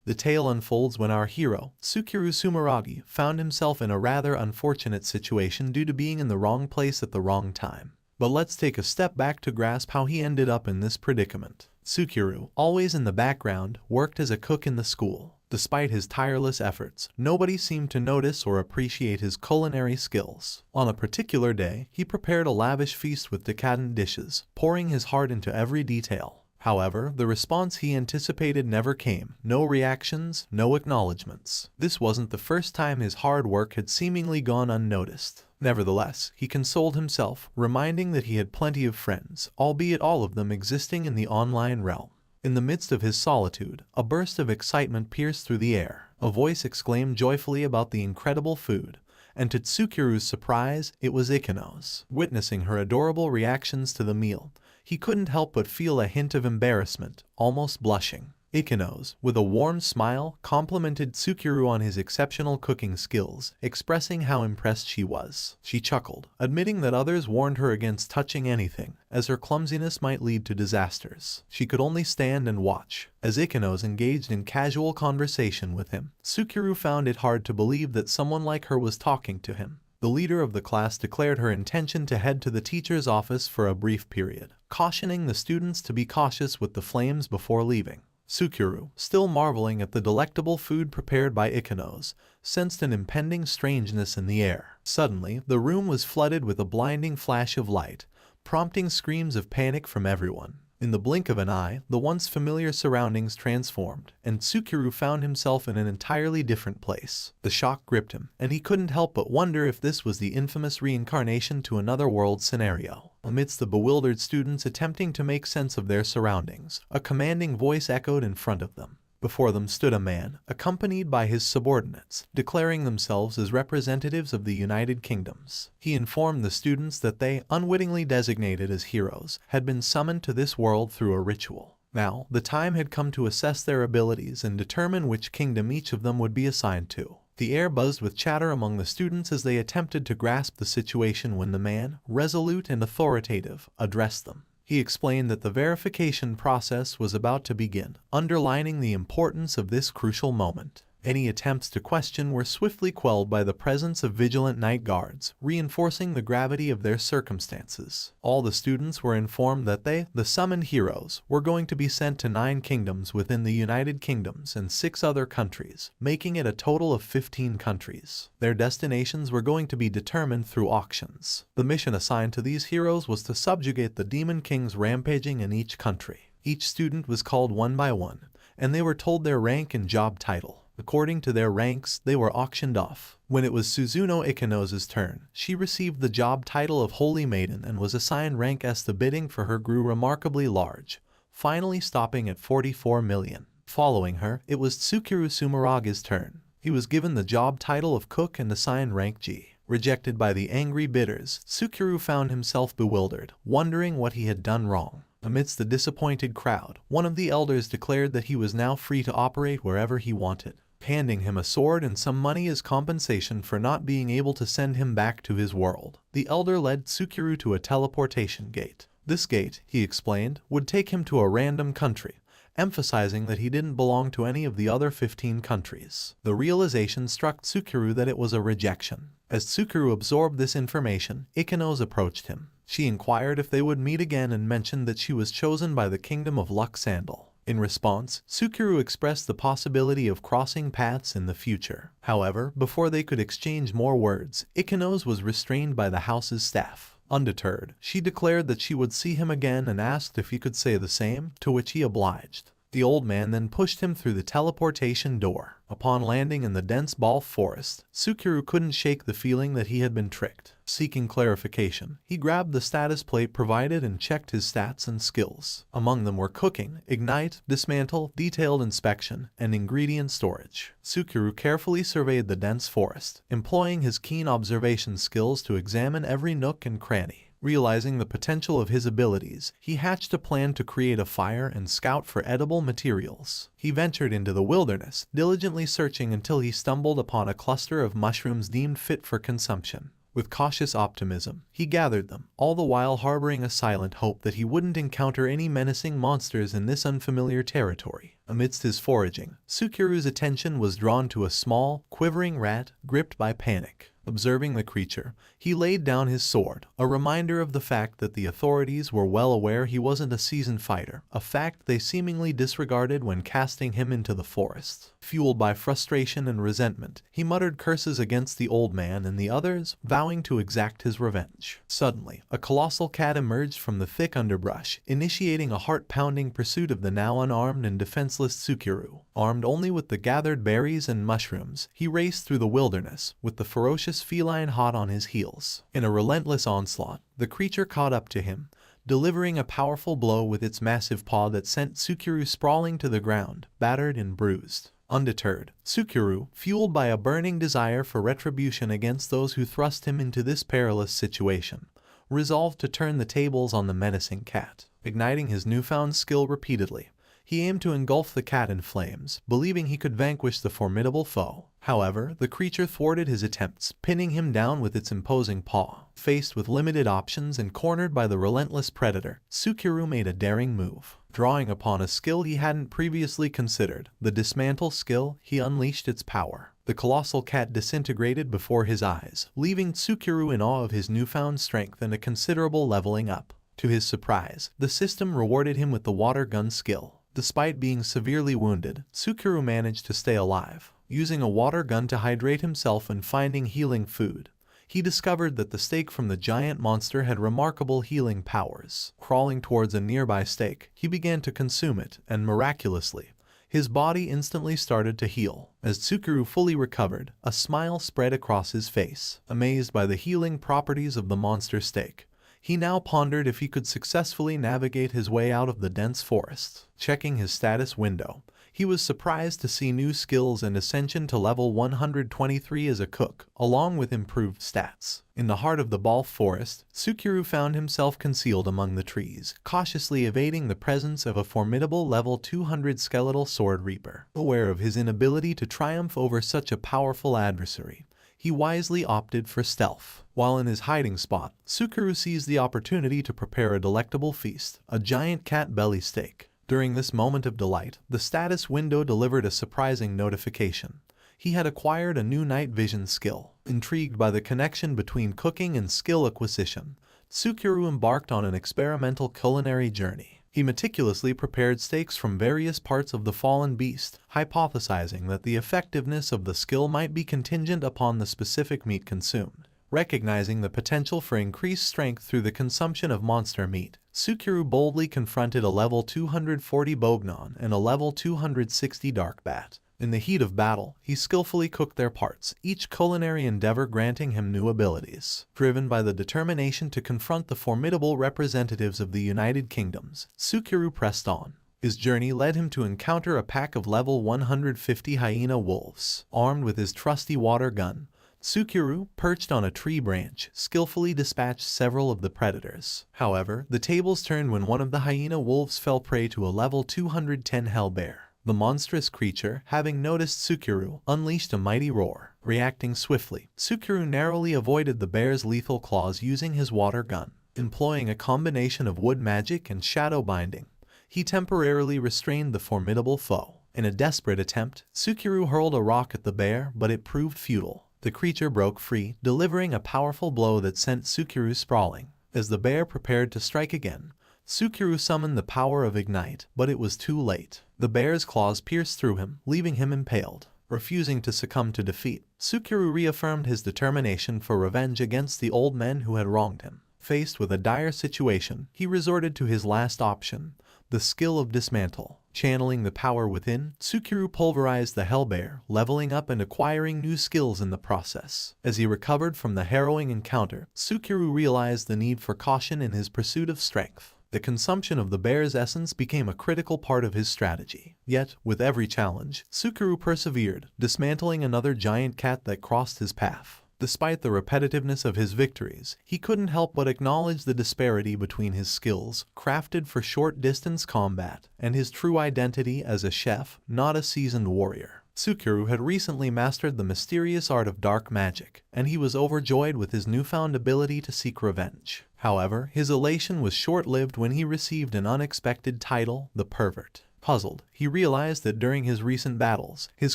The tale unfolds when our hero, Tsukuru Sumeragi, found himself in a rather unfortunate situation due to being in the wrong place at the wrong time. But let's take a step back to grasp how he ended up in this predicament. Tsukuru, always in the background, worked as a cook in the school. Despite his tireless efforts, nobody seemed to notice or appreciate his culinary skills. On a particular day, he prepared a lavish feast with decadent dishes, pouring his heart into every detail. However, the response he anticipated never came. No reactions, no acknowledgements. This wasn't the first time his hard work had seemingly gone unnoticed. Nevertheless, he consoled himself, reminding that he had plenty of friends, albeit all of them existing in the online realm. In the midst of his solitude, a burst of excitement pierced through the air. A voice exclaimed joyfully about the incredible food, and to Tsukuru's surprise, it was Ikeno's. Witnessing her adorable reactions to the meal, he couldn't help but feel a hint of embarrassment, almost blushing. Ikeno's, with a warm smile, complimented Tsukuru on his exceptional cooking skills, expressing how impressed she was. She chuckled, admitting that others warned her against touching anything, as her clumsiness might lead to disasters. She could only stand and watch. As Ikeno's engaged in casual conversation with him, Tsukuru found it hard to believe that someone like her was talking to him. The leader of the class declared her intention to head to the teacher's office for a brief period, cautioning the students to be cautious with the flames before leaving. Tsukuru, still marveling at the delectable food prepared by Ikeno's, sensed an impending strangeness in the air. Suddenly, the room was flooded with a blinding flash of light, prompting screams of panic from everyone. In the blink of an eye, the once familiar surroundings transformed, and Tsukuru found himself in an entirely different place. The shock gripped him, and he couldn't help but wonder if this was the infamous reincarnation to another world scenario. Amidst the bewildered students attempting to make sense of their surroundings, a commanding voice echoed in front of them. Before them stood a man, accompanied by his subordinates, declaring themselves as representatives of the United Kingdoms. He informed the students that they, unwittingly designated as heroes, had been summoned to this world through a ritual. Now, the time had come to assess their abilities and determine which kingdom each of them would be assigned to. The air buzzed with chatter among the students as they attempted to grasp the situation when the man, resolute and authoritative, addressed them. He explained that the verification process was about to begin, underlining the importance of this crucial moment. Any attempts to question were swiftly quelled by the presence of vigilant night guards, reinforcing the gravity of their circumstances. All the students were informed that they, the summoned heroes, were going to be sent to 9 kingdoms within the United Kingdoms and 6 other countries, making it a total of 15 countries. Their destinations were going to be determined through auctions. The mission assigned to these heroes was to subjugate the demon kings rampaging in each country. Each student was called one by one, and they were told their rank and job title. According to their ranks, they were auctioned off. When it was Suzuno Ikeno's turn, she received the job title of Holy Maiden and was assigned rank as the bidding for her grew remarkably large, finally stopping at 44 million. Following her, it was Tsukuru Sumeragi's turn. He was given the job title of Cook and assigned rank G. Rejected by the angry bidders, Tsukuru found himself bewildered, wondering what he had done wrong. Amidst the disappointed crowd, one of the elders declared that he was now free to operate wherever he wanted, handing him a sword and some money as compensation for not being able to send him back to his world. The elder led Tsukuru to a teleportation gate. This gate, he explained, would take him to a random country, emphasizing that he didn't belong to any of the other 15 countries. The realization struck Tsukuru that it was a rejection. As Tsukuru absorbed this information, Ikeno's approached him. She inquired if they would meet again and mentioned that she was chosen by the kingdom of Luxandal. In response, Tsukuru expressed the possibility of crossing paths in the future. However, before they could exchange more words, Ikeno's was restrained by the house's staff. Undeterred, she declared that she would see him again and asked if he could say the same, to which he obliged. The old man then pushed him through the teleportation door. Upon landing in the dense ball forest, Tsukuru couldn't shake the feeling that he had been tricked. Seeking clarification, he grabbed the status plate provided and checked his stats and skills. Among them were cooking, ignite, dismantle, detailed inspection, and ingredient storage. Tsukuru carefully surveyed the dense forest, employing his keen observation skills to examine every nook and cranny. Realizing the potential of his abilities, he hatched a plan to create a fire and scout for edible materials. He ventured into the wilderness, diligently searching until he stumbled upon a cluster of mushrooms deemed fit for consumption. With cautious optimism, he gathered them, all the while harboring a silent hope that he wouldn't encounter any menacing monsters in this unfamiliar territory. Amidst his foraging, Tsukiru's attention was drawn to a small, quivering rat gripped by panic. Observing the creature, he laid down his sword, a reminder of the fact that the authorities were well aware he wasn't a seasoned fighter, a fact they seemingly disregarded when casting him into the forest. Fueled by frustration and resentment, he muttered curses against the old man and the others, vowing to exact his revenge. Suddenly, a colossal cat emerged from the thick underbrush, initiating a heart-pounding pursuit of the now unarmed and defenseless Tsukiru. Armed only with the gathered berries and mushrooms, he raced through the wilderness, with the ferocious feline hot on his heels. In a relentless onslaught, the creature caught up to him, delivering a powerful blow with its massive paw that sent Tsukiru sprawling to the ground, battered and bruised. Undeterred, Tsukiru, fueled by a burning desire for retribution against those who thrust him into this perilous situation, resolved to turn the tables on the menacing cat. Igniting his newfound skill repeatedly, he aimed to engulf the cat in flames, believing he could vanquish the formidable foe. However, the creature thwarted his attempts, pinning him down with its imposing paw. Faced with limited options and cornered by the relentless predator, Tsukiru made a daring move. Drawing upon a skill he hadn't previously considered, the dismantle skill, he unleashed its power. The colossal cat disintegrated before his eyes, leaving Tsukiru in awe of his newfound strength and a considerable leveling up. To his surprise, the system rewarded him with the water gun skill. Despite being severely wounded, Tsukiru managed to stay alive. Using a water gun to hydrate himself and finding healing food, he discovered that the steak from the giant monster had remarkable healing powers. Crawling towards a nearby steak, he began to consume it, and miraculously, his body instantly started to heal. As Tsukiru fully recovered, a smile spread across his face. Amazed by the healing properties of the monster steak, he now pondered if he could successfully navigate his way out of the dense forest. Checking his status window, he was surprised to see new skills and ascension to level 123 as a cook, along with improved stats. In the heart of the Balf forest, Tsukiru found himself concealed among the trees, cautiously evading the presence of a formidable level 200 skeletal sword reaper. Aware of his inability to triumph over such a powerful adversary, he wisely opted for stealth. While in his hiding spot, Tsukiru seized the opportunity to prepare a delectable feast, a giant cat belly steak. During this moment of delight, the status window delivered a surprising notification. He had acquired a new night vision skill. Intrigued by the connection between cooking and skill acquisition, Tsukiru embarked on an experimental culinary journey. He meticulously prepared steaks from various parts of the fallen beast, hypothesizing that the effectiveness of the skill might be contingent upon the specific meat consumed. Recognizing the potential for increased strength through the consumption of monster meat, Tsukiru boldly confronted a level 240 Bognon and a level 260 Dark Bat. In the heat of battle, he skillfully cooked their parts, each culinary endeavor granting him new abilities. Driven by the determination to confront the formidable representatives of the United Kingdoms, Tsukiru pressed on. His journey led him to encounter a pack of level 150 hyena wolves. Armed with his trusty water gun, Tsukiru, perched on a tree branch, skillfully dispatched several of the predators. However, the tables turned when one of the hyena wolves fell prey to a level 210 hellbear. The monstrous creature, having noticed Tsukiru, unleashed a mighty roar. Reacting swiftly, Tsukiru narrowly avoided the bear's lethal claws using his water gun. Employing a combination of wood magic and shadow binding, he temporarily restrained the formidable foe. In a desperate attempt, Tsukiru hurled a rock at the bear, but it proved futile. The creature broke free, delivering a powerful blow that sent Tsukiru sprawling. As the bear prepared to strike again, Tsukiru summoned the power of Ignite, but it was too late. The bear's claws pierced through him, leaving him impaled. Refusing to succumb to defeat, Tsukiru reaffirmed his determination for revenge against the old men who had wronged him. Faced with a dire situation, he resorted to his last option, the skill of Dismantle. Channeling the power within, Tsukiru pulverized the hellbear, leveling up and acquiring new skills in the process. As he recovered from the harrowing encounter, Tsukiru realized the need for caution in his pursuit of strength. The consumption of the bear's essence became a critical part of his strategy. Yet, with every challenge, Tsukiru persevered, dismantling another giant cat that crossed his path. Despite the repetitiveness of his victories, he couldn't help but acknowledge the disparity between his skills, crafted for short-distance combat, and his true identity as a chef, not a seasoned warrior. Sukuru had recently mastered the mysterious art of dark magic, and he was overjoyed with his newfound ability to seek revenge. However, his elation was short-lived when he received an unexpected title, the Pervert. Puzzled, he realized that during his recent battles, his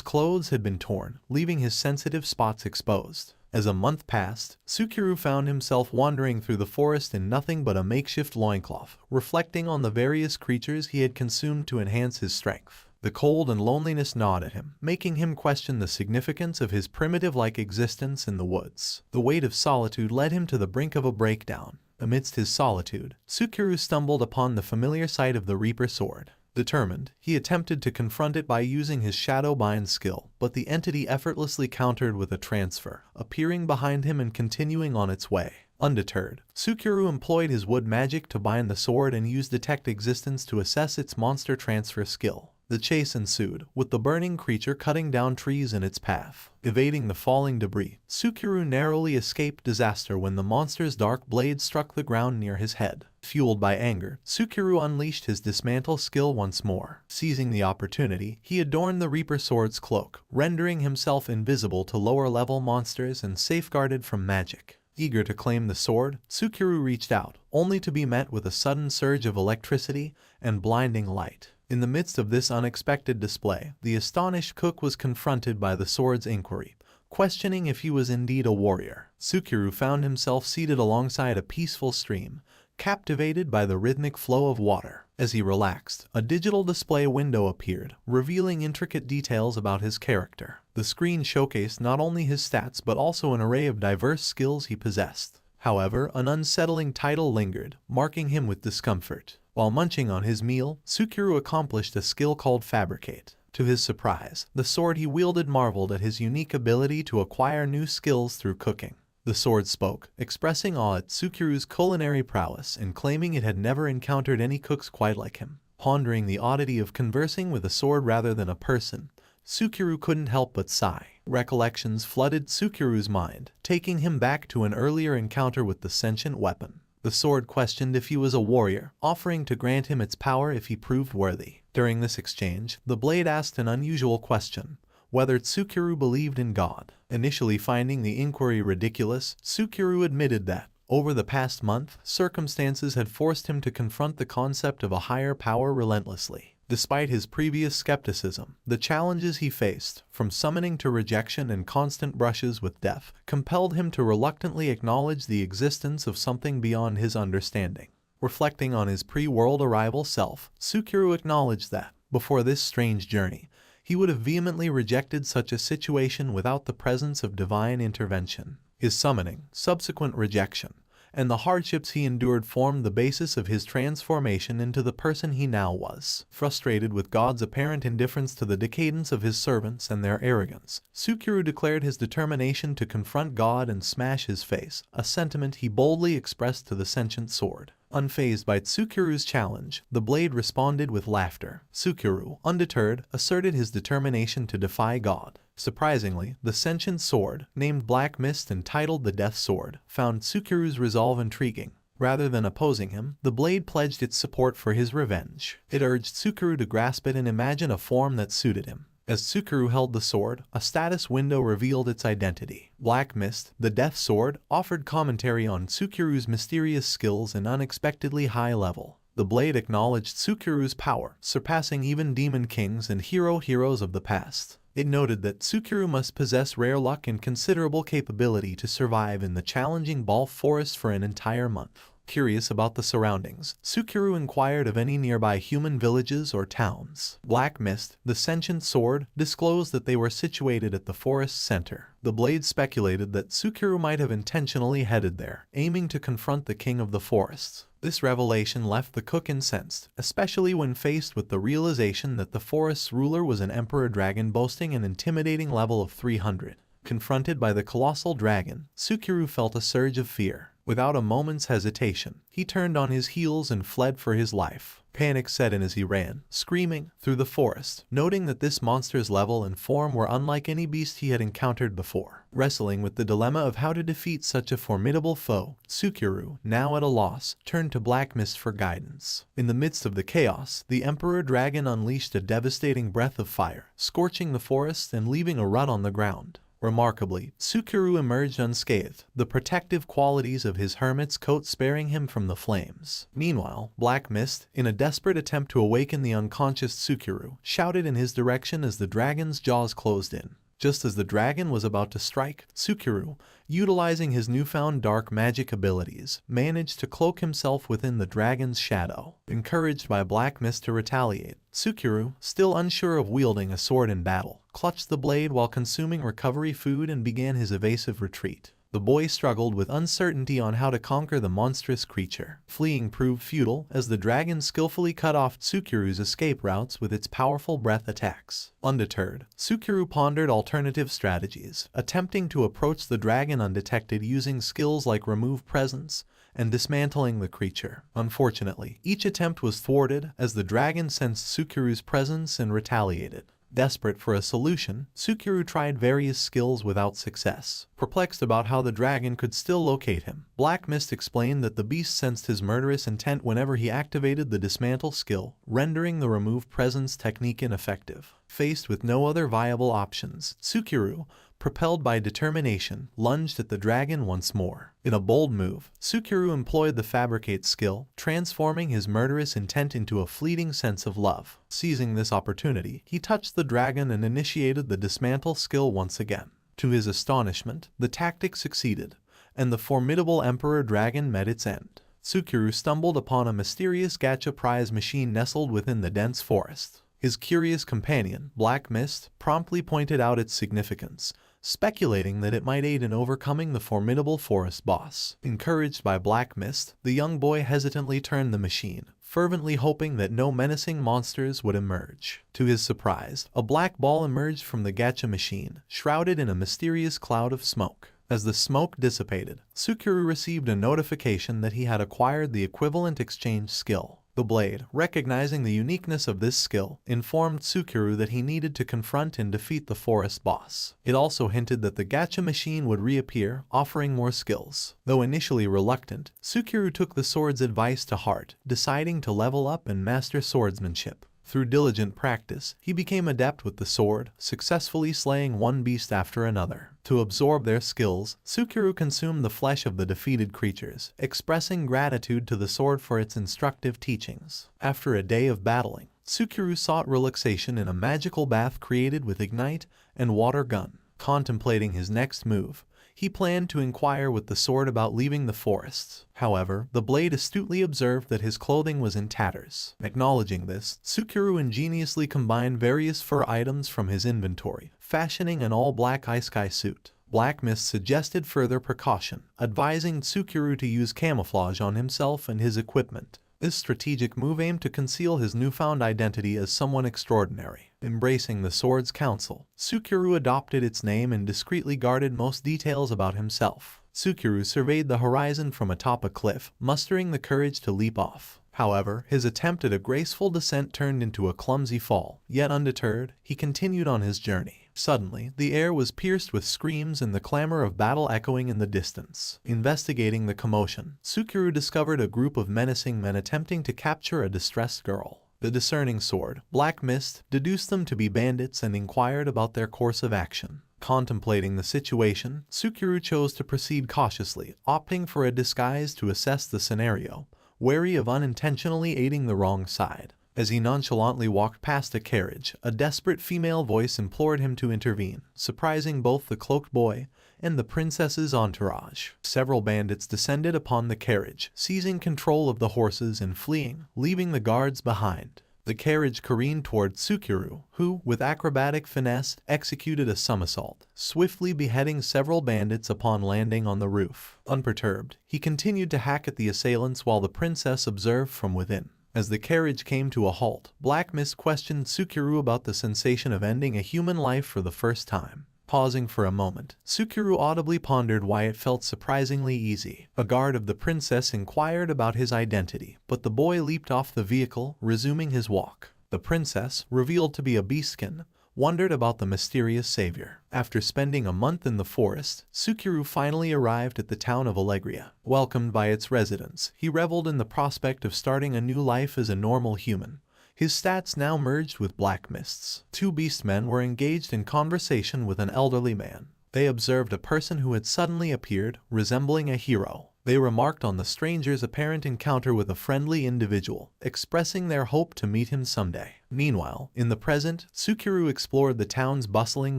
clothes had been torn, leaving his sensitive spots exposed. As a month passed, Sukuru found himself wandering through the forest in nothing but a makeshift loincloth, reflecting on the various creatures he had consumed to enhance his strength. The cold and loneliness gnawed at him, making him question the significance of his primitive-like existence in the woods. The weight of solitude led him to the brink of a breakdown. Amidst his solitude, Sukuru stumbled upon the familiar sight of the Reaper sword. Determined, he attempted to confront it by using his shadow bind skill, but the entity effortlessly countered with a transfer, appearing behind him and continuing on its way. Undeterred, Sukuru employed his wood magic to bind the sword and used Detect Existence to assess its monster transfer skill. The chase ensued, with the burning creature cutting down trees in its path. Evading the falling debris, Sukuru narrowly escaped disaster when the monster's dark blade struck the ground near his head. Fueled by anger, Sukuru unleashed his dismantle skill once more. Seizing the opportunity, he adorned the Reaper sword's cloak, rendering himself invisible to lower-level monsters and safeguarded from magic. Eager to claim the sword, Sukuru reached out, only to be met with a sudden surge of electricity and blinding light. In the midst of this unexpected display, the astonished cook was confronted by the sword's inquiry, questioning if he was indeed a warrior. Sukuru found himself seated alongside a peaceful stream, captivated by the rhythmic flow of water. As he relaxed, a digital display window appeared, revealing intricate details about his character. The screen showcased not only his stats but also an array of diverse skills he possessed. However, an unsettling title lingered, marking him with discomfort. While munching on his meal, Sukuru accomplished a skill called Fabricate. To his surprise, the sword he wielded marveled at his unique ability to acquire new skills through cooking. The sword spoke, expressing awe at Sukuru's culinary prowess and claiming it had never encountered any cooks quite like him. Pondering the oddity of conversing with a sword rather than a person, Sukuru couldn't help but sigh. Recollections flooded Sukuru's mind, taking him back to an earlier encounter with the sentient weapon. The sword questioned if he was a warrior, offering to grant him its power if he proved worthy. During this exchange, the blade asked an unusual question: whether Sukuru believed in God. Initially finding the inquiry ridiculous, Sukuru admitted that, over the past month, circumstances had forced him to confront the concept of a higher power relentlessly. Despite his previous skepticism, the challenges he faced, from summoning to rejection and constant brushes with death, compelled him to reluctantly acknowledge the existence of something beyond his understanding. Reflecting on his pre-world arrival self, Sukuru acknowledged that, before this strange journey, he would have vehemently rejected such a situation without the presence of divine intervention. His summoning, subsequent rejection, and the hardships he endured formed the basis of his transformation into the person he now was. Frustrated with God's apparent indifference to the decadence of his servants and their arrogance, Sukuru declared his determination to confront God and smash his face, a sentiment he boldly expressed to the sentient sword. Unfazed by Tsukuru's challenge, the blade responded with laughter. Sukuru, undeterred, asserted his determination to defy God. Surprisingly, the sentient sword, named Black Mist and titled the Death Sword, found Tsukuru's resolve intriguing. Rather than opposing him, the blade pledged its support for his revenge. It urged Sukuru to grasp it and imagine a form that suited him. As Sukuru held the sword, a status window revealed its identity. Black Mist, the Death Sword, offered commentary on Tsukuru's mysterious skills and unexpectedly high level. The blade acknowledged Tsukuru's power, surpassing even demon kings and heroes of the past. It noted that Sukuru must possess rare luck and considerable capability to survive in the challenging Balf Forest for an entire month. Curious about the surroundings, Sukuru inquired of any nearby human villages or towns. Black Mist, the sentient sword, disclosed that they were situated at the forest's center. The blade speculated that Sukuru might have intentionally headed there, aiming to confront the king of the forests. This revelation left the cook incensed, especially when faced with the realization that the forest's ruler was an emperor dragon boasting an intimidating level of 300. Confronted by the colossal dragon, Sukuru felt a surge of fear. Without a moment's hesitation, he turned on his heels and fled for his life. Panic set in as he ran, screaming, through the forest, noting that this monster's level and form were unlike any beast he had encountered before. Wrestling with the dilemma of how to defeat such a formidable foe, Sukuru, now at a loss, turned to Black Mist for guidance. In the midst of the chaos, the Emperor Dragon unleashed a devastating breath of fire, scorching the forest and leaving a rut on the ground. Remarkably, Sukuru emerged unscathed, the protective qualities of his hermit's coat sparing him from the flames. Meanwhile, Black Mist, in a desperate attempt to awaken the unconscious Sukuru, shouted in his direction as the dragon's jaws closed in. Just as the dragon was about to strike, Sukuru, utilizing his newfound dark magic abilities, managed to cloak himself within the dragon's shadow. Encouraged by Black Mist to retaliate, Sukuru, still unsure of wielding a sword in battle, clutched the blade while consuming recovery food and began his evasive retreat. The boy struggled with uncertainty on how to conquer the monstrous creature. Fleeing proved futile as the dragon skillfully cut off Sukuru's escape routes with its powerful breath attacks. Undeterred, Sukuru pondered alternative strategies, attempting to approach the dragon undetected using skills like Remove Presence and dismantling the creature. Unfortunately, each attempt was thwarted as the dragon sensed Sukuru's presence and retaliated. Desperate for a solution, Sukuru tried various skills without success. Perplexed about how the dragon could still locate him, Black Mist explained that the beast sensed his murderous intent whenever he activated the dismantle skill, rendering the remove presence technique ineffective. Faced with no other viable options, Sukuru, propelled by determination, lunged at the dragon once more. In a bold move, Sukuru employed the fabricate skill, transforming his murderous intent into a fleeting sense of love. Seizing this opportunity, he touched the dragon and initiated the dismantle skill once again. To his astonishment, the tactic succeeded, and the formidable Emperor Dragon met its end. Sukuru stumbled upon a mysterious gacha prize machine nestled within the dense forest. His curious companion, Black Mist, promptly pointed out its significance, speculating that it might aid in overcoming the formidable forest boss. Encouraged by Black Mist, the young boy hesitantly turned the machine, fervently hoping that no menacing monsters would emerge. To his surprise, a black ball emerged from the gacha machine, shrouded in a mysterious cloud of smoke. As the smoke dissipated, Sukuru received a notification that he had acquired the equivalent exchange skill. The blade, recognizing the uniqueness of this skill, informed Sukuru that he needed to confront and defeat the forest boss. It also hinted that the gacha machine would reappear, offering more skills. Though initially reluctant, Sukuru took the sword's advice to heart, deciding to level up and master swordsmanship. Through diligent practice, he became adept with the sword, successfully slaying one beast after another. To absorb their skills, Sukuru consumed the flesh of the defeated creatures, expressing gratitude to the sword for its instructive teachings. After a day of battling, Sukuru sought relaxation in a magical bath created with Ignite and Water Gun. Contemplating his next move, he planned to inquire with the sword about leaving the forests. However, the blade astutely observed that his clothing was in tatters. Acknowledging this, Sukuru ingeniously combined various fur items from his inventory, fashioning an all-black isekai suit. Black Mist suggested further precaution, advising Sukuru to use camouflage on himself and his equipment. This strategic move aimed to conceal his newfound identity as someone extraordinary. Embracing the sword's counsel, Sukuru adopted its name and discreetly guarded most details about himself. Sukuru surveyed the horizon from atop a cliff, mustering the courage to leap off. However, his attempt at a graceful descent turned into a clumsy fall. Yet undeterred, he continued on his journey. Suddenly, the air was pierced with screams and the clamor of battle echoing in the distance. Investigating the commotion, Sukuru discovered a group of menacing men attempting to capture a distressed girl. The discerning sword, Black Mist, deduced them to be bandits and inquired about their course of action. Contemplating the situation, Sukuru chose to proceed cautiously, opting for a disguise to assess the scenario, wary of unintentionally aiding the wrong side. As he nonchalantly walked past a carriage, a desperate female voice implored him to intervene, surprising both the cloaked boy and the princess's entourage. Several bandits descended upon the carriage, seizing control of the horses and fleeing, leaving the guards behind. The carriage careened toward Sukuru, who, with acrobatic finesse, executed a somersault, swiftly beheading several bandits upon landing on the roof. Unperturbed, he continued to hack at the assailants while the princess observed from within. As the carriage came to a halt, Black Mist questioned Sukuru about the sensation of ending a human life for the first time. Pausing for a moment, Sukuru audibly pondered why it felt surprisingly easy. A guard of the princess inquired about his identity, but the boy leaped off the vehicle, resuming his walk. The princess, revealed to be a beastkin, wondered about the mysterious savior. After spending a month in the forest, Sukuru finally arrived at the town of Allegria. Welcomed by its residents, he reveled in the prospect of starting a new life as a normal human. His stats now merged with black mists. Two beastmen were engaged in conversation with an elderly man. They observed a person who had suddenly appeared, resembling a hero. They remarked on the stranger's apparent encounter with a friendly individual, expressing their hope to meet him someday. Meanwhile, in the present, Sukuru explored the town's bustling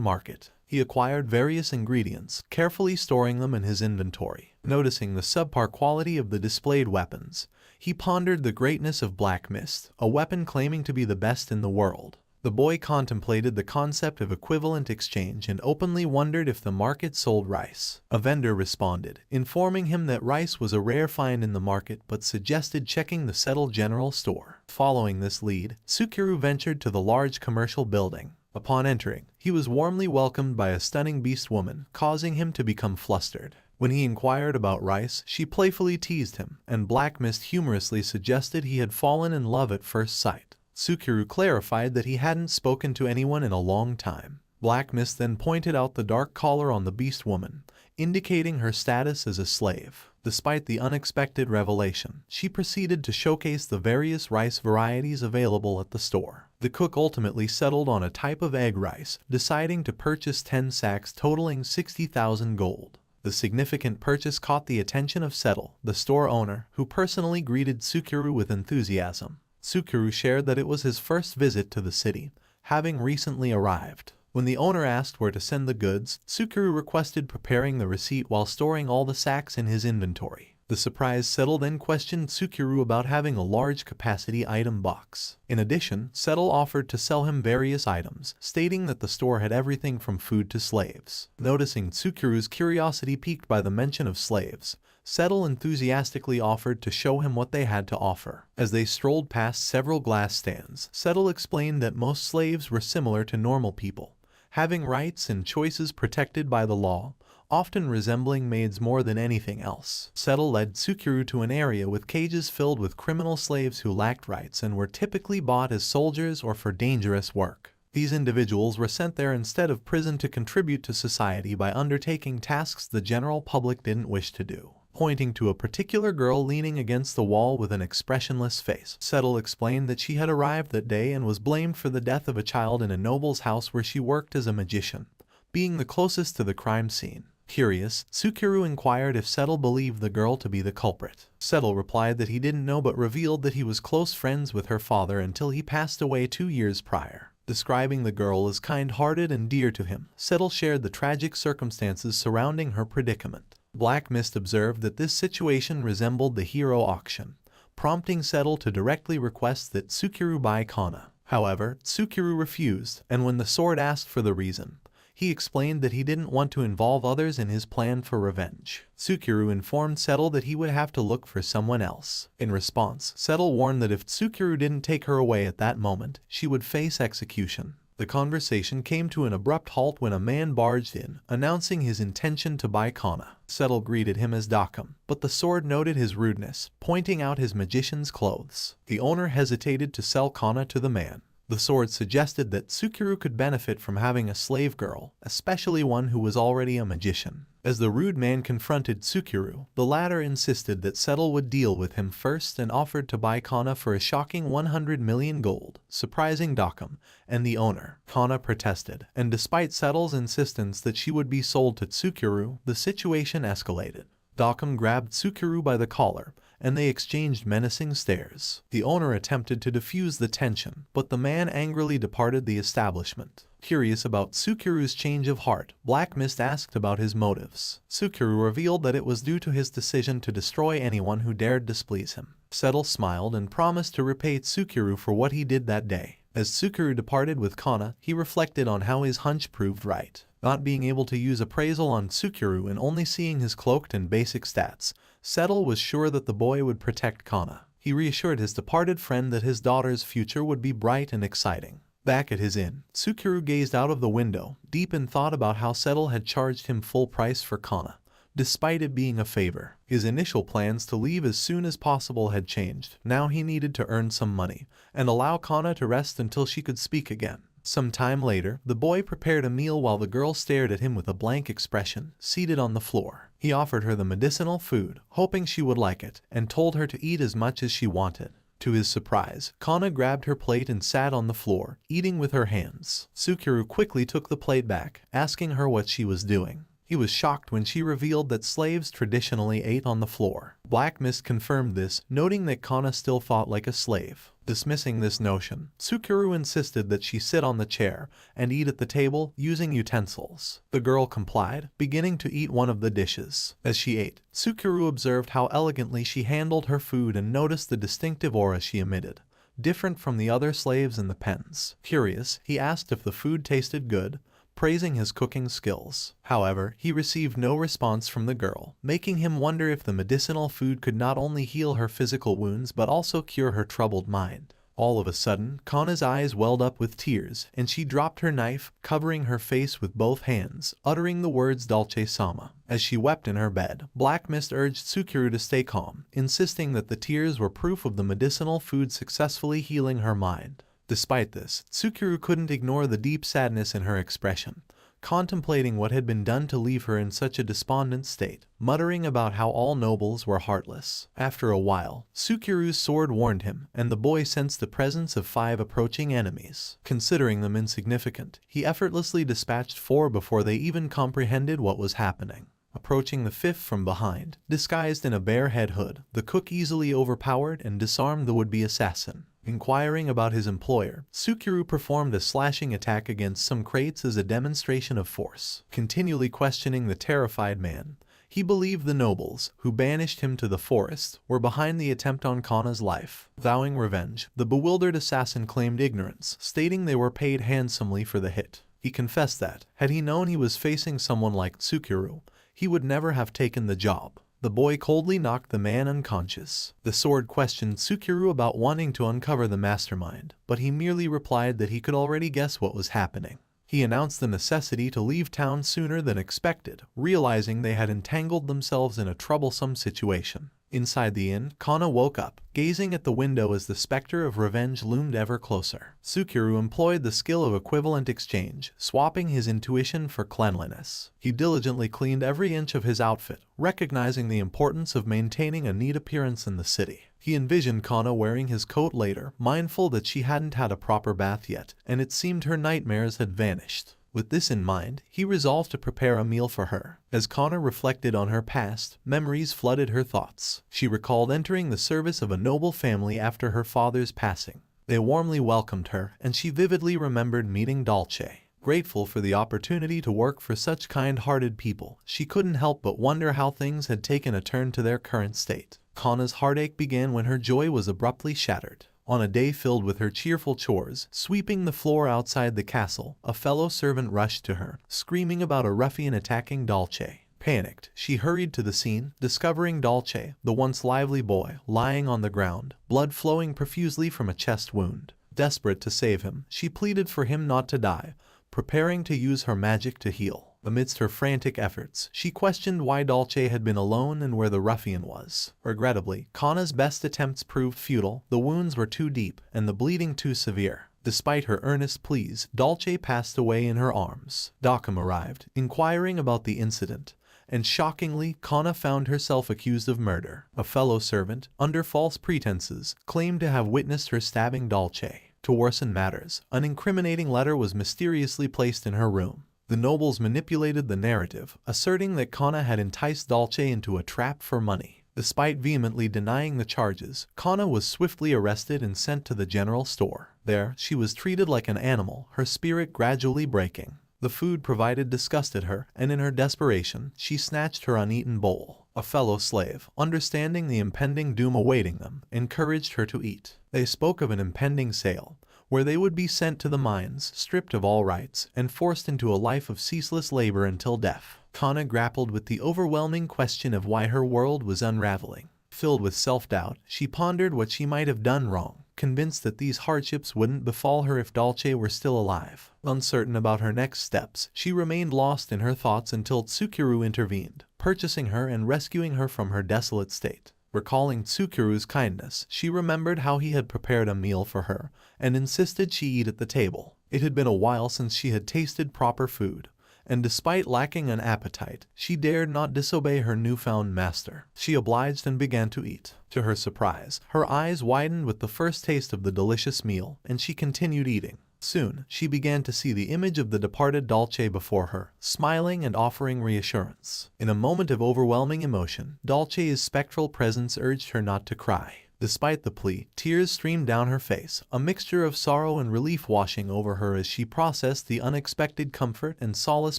market. He acquired various ingredients, carefully storing them in his inventory. Noticing the subpar quality of the displayed weapons, he pondered the greatness of Black Mist, a weapon claiming to be the best in the world. The boy contemplated the concept of equivalent exchange and openly wondered if the market sold rice. A vendor responded, informing him that rice was a rare find in the market but suggested checking the Settle General Store. Following this lead, Sukuru ventured to the large commercial building. Upon entering, he was warmly welcomed by a stunning beast woman, causing him to become flustered. When he inquired about rice, she playfully teased him, and Black Mist humorously suggested he had fallen in love at first sight. Sukuru clarified that he hadn't spoken to anyone in a long time. Black Mist then pointed out the dark collar on the beast woman, indicating her status as a slave. Despite the unexpected revelation, she proceeded to showcase the various rice varieties available at the store. The cook ultimately settled on a type of egg rice, deciding to purchase 10 sacks totaling 60,000 gold. The significant purchase caught the attention of Settle, the store owner, who personally greeted Sukuru with enthusiasm. Sukuru shared that it was his first visit to the city, having recently arrived. When the owner asked where to send the goods, Sukuru requested preparing the receipt while storing all the sacks in his inventory. The surprised Settle then questioned Sukuru about having a large capacity item box. In addition, Settle offered to sell him various items, stating that the store had everything from food to slaves. Noticing Tsukuru's curiosity piqued by the mention of slaves, Settle enthusiastically offered to show him what they had to offer. As they strolled past several glass stands, Settle explained that most slaves were similar to normal people, having rights and choices protected by the law, often resembling maids more than anything else. Settle led Sukuru to an area with cages filled with criminal slaves who lacked rights and were typically bought as soldiers or for dangerous work. These individuals were sent there instead of prison to contribute to society by undertaking tasks the general public didn't wish to do. Pointing to a particular girl leaning against the wall with an expressionless face, Settle explained that she had arrived that day and was blamed for the death of a child in a noble's house where she worked as a magician, being the closest to the crime scene. Curious, Sukuru inquired if Settle believed the girl to be the culprit. Settle replied that he didn't know but revealed that he was close friends with her father until he passed away 2 years prior. Describing the girl as kind-hearted and dear to him, Settle shared the tragic circumstances surrounding her predicament. Black Mist observed that this situation resembled the hero auction, prompting Settle to directly request that Sukuru buy Kana. However, Sukuru refused, and when the sword asked for the reason, he explained that he didn't want to involve others in his plan for revenge. Sukuru informed Settle that he would have to look for someone else. In response, Settle warned that if Sukuru didn't take her away at that moment, she would face execution. The conversation came to an abrupt halt when a man barged in, announcing his intention to buy Kana. Settle greeted him as Dakam, but the sword noted his rudeness, pointing out his magician's clothes. The owner hesitated to sell Kana to the man. The sword suggested that Sukuru could benefit from having a slave girl, especially one who was already a magician. As the rude man confronted Sukuru, the latter insisted that Settle would deal with him first and offered to buy Kana for a shocking 100 million gold, surprising Dakam and the owner. Kana protested, and despite Settle's insistence that she would be sold to Sukuru, the situation escalated. Dakam grabbed Sukuru by the collar, and they exchanged menacing stares. The owner attempted to defuse the tension, but the man angrily departed the establishment. Curious about Sukuru's change of heart, Black Mist asked about his motives. Sukuru revealed that it was due to his decision to destroy anyone who dared displease him. Settle smiled and promised to repay Sukuru for what he did that day. As Sukuru departed with Kana, he reflected on how his hunch proved right. Not being able to use appraisal on Sukuru and only seeing his cloaked and basic stats, Settle was sure that the boy would protect Kana. He reassured his departed friend that his daughter's future would be bright and exciting. Back at his inn, Tsukuru gazed out of the window, deep in thought about how Settle had charged him full price for Kana. Despite it being a favor, his initial plans to leave as soon as possible had changed. Now he needed to earn some money and allow Kana to rest until she could speak again. Some time later, the boy prepared a meal while the girl stared at him with a blank expression, seated on the floor. He offered her the medicinal food, hoping she would like it, and told her to eat as much as she wanted. To his surprise, Kana grabbed her plate and sat on the floor, eating with her hands. Tsukuru quickly took the plate back, asking her what she was doing. He was shocked when she revealed that slaves traditionally ate on the floor. Black Mist confirmed this, noting that Kana still fought like a slave. Dismissing this notion, Tsukuru insisted that she sit on the chair and eat at the table using utensils. The girl complied, beginning to eat one of the dishes. As she ate, Tsukuru observed how elegantly she handled her food and noticed the distinctive aura she emitted, different from the other slaves in the pens. Curious, he asked if the food tasted good, praising his cooking skills. However, he received no response from the girl, making him wonder if the medicinal food could not only heal her physical wounds but also cure her troubled mind. All of a sudden, Kana's eyes welled up with tears, and she dropped her knife, covering her face with both hands, uttering the words Dolce-sama. As she wept in her bed, Black Mist urged Tsukuru to stay calm, insisting that the tears were proof of the medicinal food successfully healing her mind. Despite this, Tsukuru couldn't ignore the deep sadness in her expression, contemplating what had been done to leave her in such a despondent state, muttering about how all nobles were heartless. After a while, Tsukuru's sword warned him, and the boy sensed the presence of 5 approaching enemies. Considering them insignificant, he effortlessly dispatched 4 before they even comprehended what was happening. Approaching the 5th from behind, disguised in a bear head hood, the cook easily overpowered and disarmed the would-be assassin. Inquiring about his employer, Tsukuru performed a slashing attack against some crates as a demonstration of force. Continually questioning the terrified man, he believed the nobles, who banished him to the forest, were behind the attempt on Kana's life. Vowing revenge, the bewildered assassin claimed ignorance, stating they were paid handsomely for the hit. He confessed that, had he known he was facing someone like Tsukuru, he would never have taken the job. The boy coldly knocked the man unconscious. The sword questioned Tsukuru about wanting to uncover the mastermind, but he merely replied that he could already guess what was happening. He announced the necessity to leave town sooner than expected, realizing they had entangled themselves in a troublesome situation. Inside the inn, Kana woke up, gazing at the window as the specter of revenge loomed ever closer. Tsukuru employed the skill of equivalent exchange, swapping his intuition for cleanliness. He diligently cleaned every inch of his outfit, recognizing the importance of maintaining a neat appearance in the city. He envisioned Kana wearing his coat later, mindful that she hadn't had a proper bath yet, and it seemed her nightmares had vanished. With this in mind, he resolved to prepare a meal for her. As Kana reflected on her past, memories flooded her thoughts. She recalled entering the service of a noble family after her father's passing. They warmly welcomed her, and she vividly remembered meeting Dolce. Grateful for the opportunity to work for such kind-hearted people, she couldn't help but wonder how things had taken a turn to their current state. Kana's heartache began when her joy was abruptly shattered. On a day filled with her cheerful chores, sweeping the floor outside the castle, a fellow servant rushed to her, screaming about a ruffian attacking Dolce. Panicked, she hurried to the scene, discovering Dolce, the once lively boy, lying on the ground, blood flowing profusely from a chest wound. Desperate to save him, she pleaded for him not to die, preparing to use her magic to heal. Amidst her frantic efforts, she questioned why Dolce had been alone and where the ruffian was. Regrettably, Kana's best attempts proved futile. The wounds were too deep, and the bleeding too severe. Despite her earnest pleas, Dolce passed away in her arms. Dockham arrived, inquiring about the incident, and shockingly, Kana found herself accused of murder. A fellow servant, under false pretenses, claimed to have witnessed her stabbing Dolce. To worsen matters, an incriminating letter was mysteriously placed in her room. The nobles manipulated the narrative, asserting that Kana had enticed Dolce into a trap for money. Despite vehemently denying the charges, Kana was swiftly arrested and sent to the general store. There, she was treated like an animal, her spirit gradually breaking. The food provided disgusted her, and in her desperation, she snatched her uneaten bowl. A fellow slave, understanding the impending doom awaiting them, encouraged her to eat. They spoke of an impending sale, where they would be sent to the mines, stripped of all rights, and forced into a life of ceaseless labor until death. Kana grappled with the overwhelming question of why her world was unraveling. Filled with self-doubt, she pondered what she might have done wrong. convinced that these hardships wouldn't befall her if Dolce were still alive. Uncertain about her next steps, she remained lost in her thoughts until Tsukuru intervened, purchasing her and rescuing her from her desolate state. Recalling Tsukuru's kindness, she remembered how he had prepared a meal for her and insisted she eat at the table. It had been a while since she had tasted proper food, and despite lacking an appetite, she dared not disobey her newfound master. She obliged and began to eat. To her surprise, her eyes widened with the first taste of the delicious meal, and she continued eating. Soon, she began to see the image of the departed Dolce before her, smiling and offering reassurance. In a moment of overwhelming emotion, Dolce's spectral presence urged her not to cry. Despite the plea, tears streamed down her face, a mixture of sorrow and relief washing over her as she processed the unexpected comfort and solace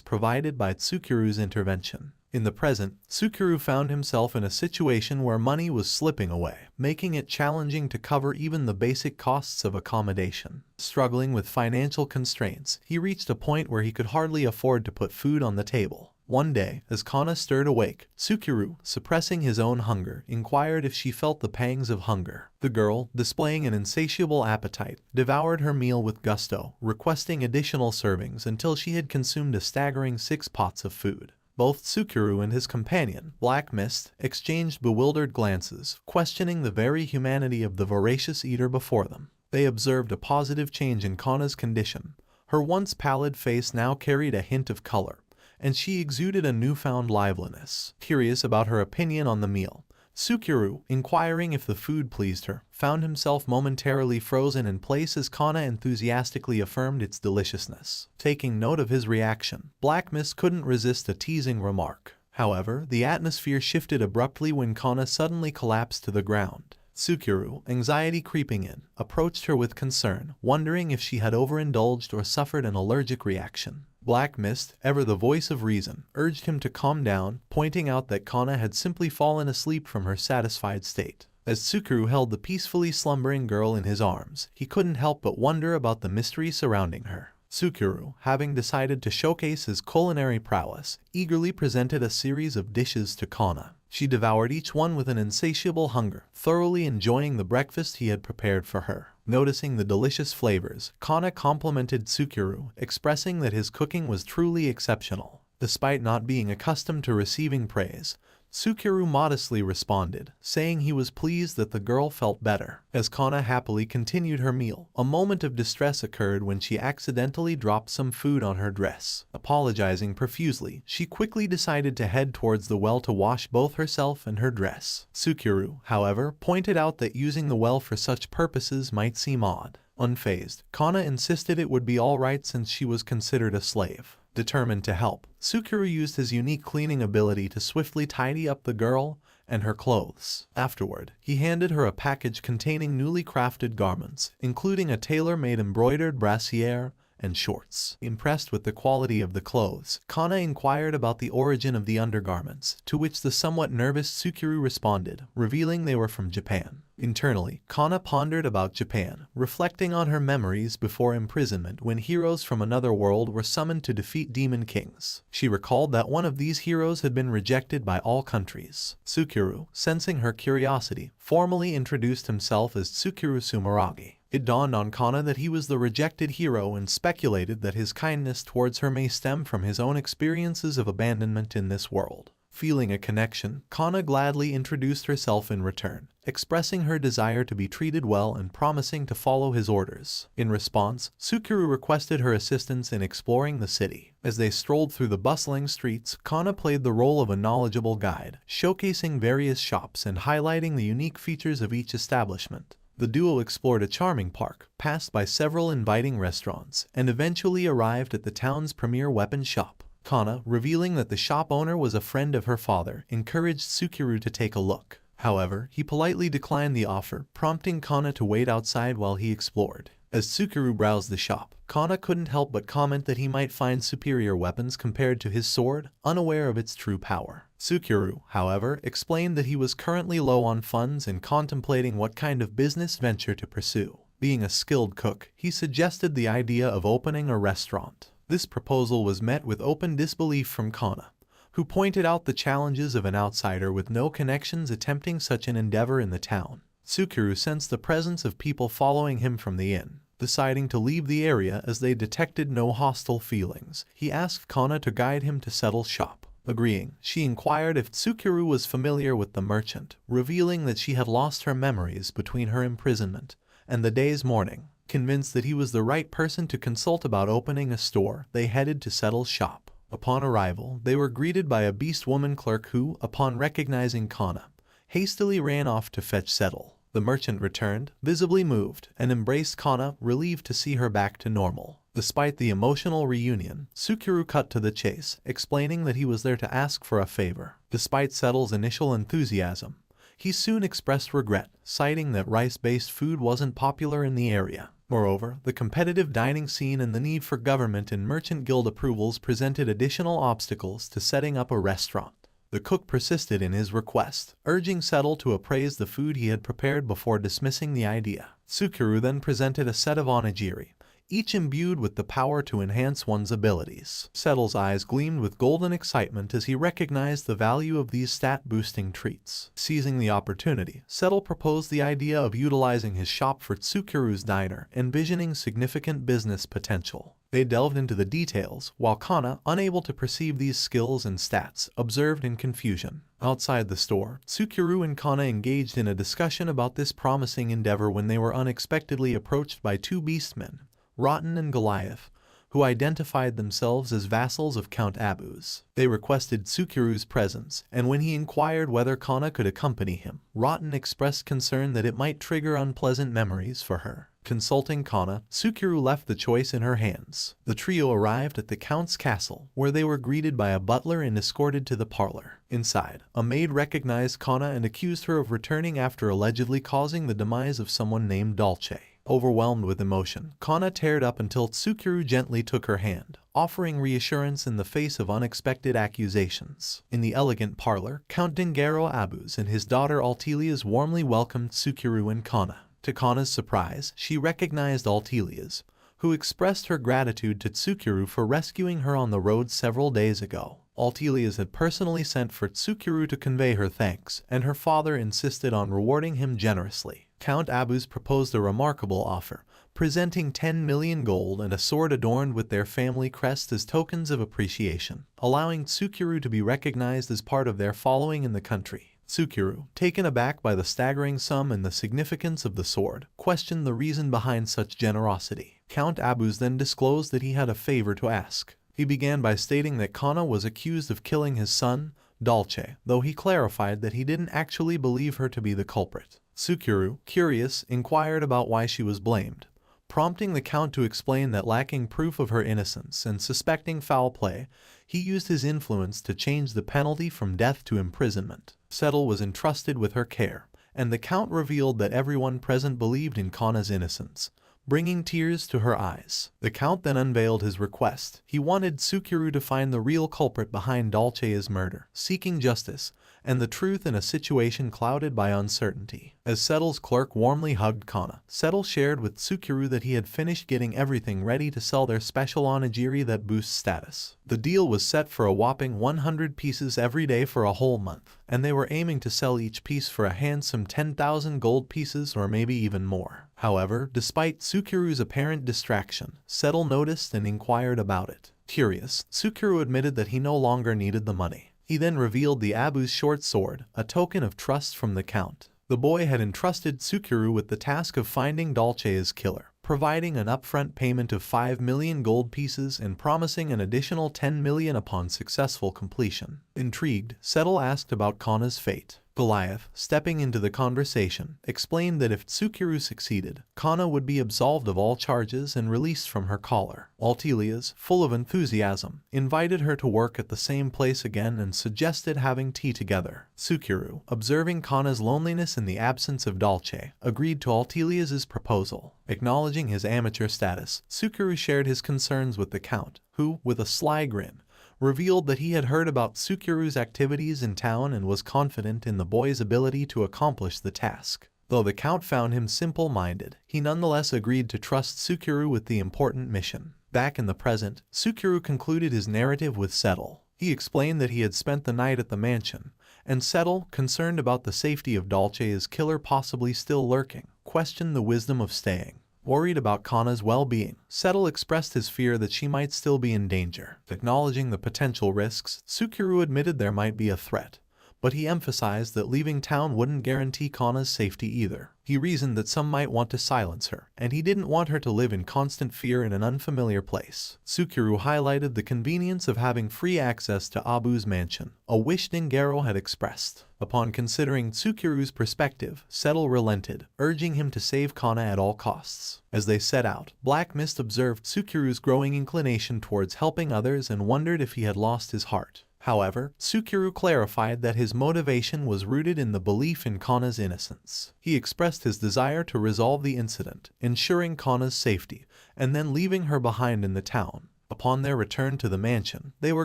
provided by Tsukuru's intervention. In the present, Tsukuru found himself in a situation where money was slipping away, making it challenging to cover even the basic costs of accommodation. Struggling with financial constraints, he reached a point where he could hardly afford to put food on the table. One day, as Kana stirred awake, Tsukuru, suppressing his own hunger, inquired if she felt the pangs of hunger. The girl, displaying an insatiable appetite, devoured her meal with gusto, requesting additional servings until she had consumed a staggering 6 pots of food. Both Tsukuru and his companion, Black Mist, exchanged bewildered glances, questioning the very humanity of the voracious eater before them. They observed a positive change in Kana's condition. Her once pallid face now carried a hint of color, and she exuded a newfound liveliness. Curious about her opinion on the meal, Tsukuru, inquiring if the food pleased her, found himself momentarily frozen in place as Kana enthusiastically affirmed its deliciousness. Taking note of his reaction, Black Mist couldn't resist a teasing remark. However, the atmosphere shifted abruptly when Kana suddenly collapsed to the ground. Tsukuru, anxiety creeping in, approached her with concern, wondering if she had overindulged or suffered an allergic reaction. Black Mist, ever the voice of reason, urged him to calm down, pointing out that Kana had simply fallen asleep from her satisfied state. As Tsukuru held the peacefully slumbering girl in his arms, he couldn't help but wonder about the mystery surrounding her. Tsukuru, having decided to showcase his culinary prowess, eagerly presented a series of dishes to Kana. She devoured each one with an insatiable hunger, thoroughly enjoying the breakfast he had prepared for her. Noticing the delicious flavors, Kana complimented Tsukuru, expressing that his cooking was truly exceptional. Despite not being accustomed to receiving praise, Tsukuru modestly responded, saying he was pleased that the girl felt better. As Kana happily continued her meal, a moment of distress occurred when she accidentally dropped some food on her dress. Apologizing profusely, she quickly decided to head towards the well to wash both herself and her dress. Tsukuru, however, pointed out that using the well for such purposes might seem odd. Unfazed, Kana insisted it would be alright since she was considered a slave. Determined to help, Tsukuru used his unique cleaning ability to swiftly tidy up the girl and her clothes. Afterward, he handed her a package containing newly crafted garments, including a tailor-made embroidered brassiere and shorts. Impressed with the quality of the clothes, Kana inquired about the origin of the undergarments, to which the somewhat nervous Tsukuru responded, revealing they were from Japan. Internally, Kana pondered about Japan, reflecting on her memories before imprisonment when heroes from another world were summoned to defeat demon kings. She recalled that one of these heroes had been rejected by all countries. Tsukuru, sensing her curiosity, formally introduced himself as Tsukuru Sumeragi. It dawned on Kana that he was the rejected hero and speculated that his kindness towards her may stem from his own experiences of abandonment in this world. Feeling a connection, Kana gladly introduced herself in return, expressing her desire to be treated well and promising to follow his orders. In response, Tsukuru requested her assistance in exploring the city. As they strolled through the bustling streets, Kana played the role of a knowledgeable guide, showcasing various shops and highlighting the unique features of each establishment. The duo explored a charming park, passed by several inviting restaurants, and eventually arrived at the town's premier weapon shop. Kana, revealing that the shop owner was a friend of her father, encouraged Tsukuru to take a look. However, he politely declined the offer, prompting Kana to wait outside while he explored. As Tsukuru browsed the shop, Kana couldn't help but comment that he might find superior weapons compared to his sword, unaware of its true power. Tsukuru, however, explained that he was currently low on funds and contemplating what kind of business venture to pursue. Being a skilled cook, he suggested the idea of opening a restaurant. This proposal was met with open disbelief from Kana, who pointed out the challenges of an outsider with no connections attempting such an endeavor in the town. Tsukuru sensed the presence of people following him from the inn. Deciding to leave the area as they detected no hostile feelings, he asked Kana to guide him to Settle's shop. Agreeing, she inquired if Tsukuru was familiar with the merchant, revealing that she had lost her memories between her imprisonment and the day's mourning. Convinced that he was the right person to consult about opening a store, they headed to Settle's shop. Upon arrival, they were greeted by a beast woman clerk who, upon recognizing Kana, hastily ran off to fetch Settle. The merchant returned, visibly moved, and embraced Kana, relieved to see her back to normal. Despite the emotional reunion, Tsukuru cut to the chase, explaining that he was there to ask for a favor. Despite Settle's initial enthusiasm, he soon expressed regret, citing that rice-based food wasn't popular in the area. Moreover, the competitive dining scene and the need for government and merchant guild approvals presented additional obstacles to setting up a restaurant. The cook persisted in his request, urging Settle to appraise the food he had prepared before dismissing the idea. Tsukuru then presented a set of onigiri, each imbued with the power to enhance one's abilities. Settle's eyes gleamed with golden excitement as he recognized the value of these stat-boosting treats. Seizing the opportunity, Settle proposed the idea of utilizing his shop for Tsukuru's diner, envisioning significant business potential. They delved into the details, while Kana, unable to perceive these skills and stats, observed in confusion. Outside the store, Tsukuru and Kana engaged in a discussion about this promising endeavor when they were unexpectedly approached by two beastmen, Rotten and Goliath, who identified themselves as vassals of Count Abu's. They requested Tsukuru's presence, and when he inquired whether Kana could accompany him, Rotten expressed concern that it might trigger unpleasant memories for her. Consulting Kana, Tsukuru left the choice in her hands. The trio arrived at the Count's castle, where they were greeted by a butler and escorted to the parlor. Inside, a maid recognized Kana and accused her of returning after allegedly causing the demise of someone named Dolce. Overwhelmed with emotion, Kana teared up until Tsukuru gently took her hand, offering reassurance in the face of unexpected accusations. In the elegant parlor, Count Dingaro Abus and his daughter Altelias warmly welcomed Tsukuru and Kana. To Kana's surprise, she recognized Altelias, who expressed her gratitude to Tsukuru for rescuing her on the road several days ago. Altelias had personally sent for Tsukuru to convey her thanks, and her father insisted on rewarding him generously. Count Abus proposed a remarkable offer, presenting 10 million gold and a sword adorned with their family crest as tokens of appreciation, allowing Tsukuru to be recognized as part of their following in the country. Tsukuru, taken aback by the staggering sum and the significance of the sword, questioned the reason behind such generosity. Count Abus then disclosed that he had a favor to ask. He began by stating that Kana was accused of killing his son, Dolce, though he clarified that he didn't actually believe her to be the culprit. Tsukuru, curious, inquired about why she was blamed, prompting the Count to explain that lacking proof of her innocence and suspecting foul play, he used his influence to change the penalty from death to imprisonment. Settle was entrusted with her care, and the Count revealed that everyone present believed in Kana's innocence, bringing tears to her eyes. The Count then unveiled his request. He wanted Tsukuru to find the real culprit behind Dolce's murder, seeking justice and the truth in a situation clouded by uncertainty. As Settle's clerk warmly hugged Kana, Settle shared with Tsukuru that he had finished getting everything ready to sell their special onigiri that boosts status. The deal was set for a whopping 100 pieces every day for a whole month, and they were aiming to sell each piece for a handsome 10,000 gold pieces or maybe even more. However, despite Tsukuru's apparent distraction, Settle noticed and inquired about it. Curious, Tsukuru admitted that he no longer needed the money. He then revealed the Abu's short sword, a token of trust from the Count. The boy had entrusted Tsukuru with the task of finding Dolce's killer, providing an upfront payment of 5 million gold pieces and promising an additional 10 million upon successful completion. Intrigued, Settle asked about Kana's fate. Goliath, stepping into the conversation, explained that if Tsukuru succeeded, Kana would be absolved of all charges and released from her collar. Altelias, full of enthusiasm, invited her to work at the same place again and suggested having tea together. Tsukuru, observing Kana's loneliness in the absence of Dolce, agreed to Altelias' proposal. Acknowledging his amateur status, Tsukuru shared his concerns with the Count, who, with a sly grin, revealed that he had heard about Tsukuru's activities in town and was confident in the boy's ability to accomplish the task. Though the Count found him simple-minded, he nonetheless agreed to trust Tsukuru with the important mission. Back in the present, Tsukuru concluded his narrative with Settle. He explained that he had spent the night at the mansion, and Settle, concerned about the safety of Dolce's killer possibly still lurking, questioned the wisdom of staying. Worried about Kana's well-being, Settle expressed his fear that she might still be in danger. Acknowledging the potential risks, Sukuru admitted there might be a threat, but he emphasized that leaving town wouldn't guarantee Kana's safety either. He reasoned that some might want to silence her, and he didn't want her to live in constant fear in an unfamiliar place. Sukuru highlighted the convenience of having free access to Abu's mansion, a wish Ningaro had expressed. Upon considering Tsukuru's perspective, Settle relented, urging him to save Kana at all costs. As they set out, Black Mist observed Tsukuru's growing inclination towards helping others and wondered if he had lost his heart. However, Tsukuru clarified that his motivation was rooted in the belief in Kana's innocence. He expressed his desire to resolve the incident, ensuring Kana's safety, and then leaving her behind in the town. Upon their return to the mansion, they were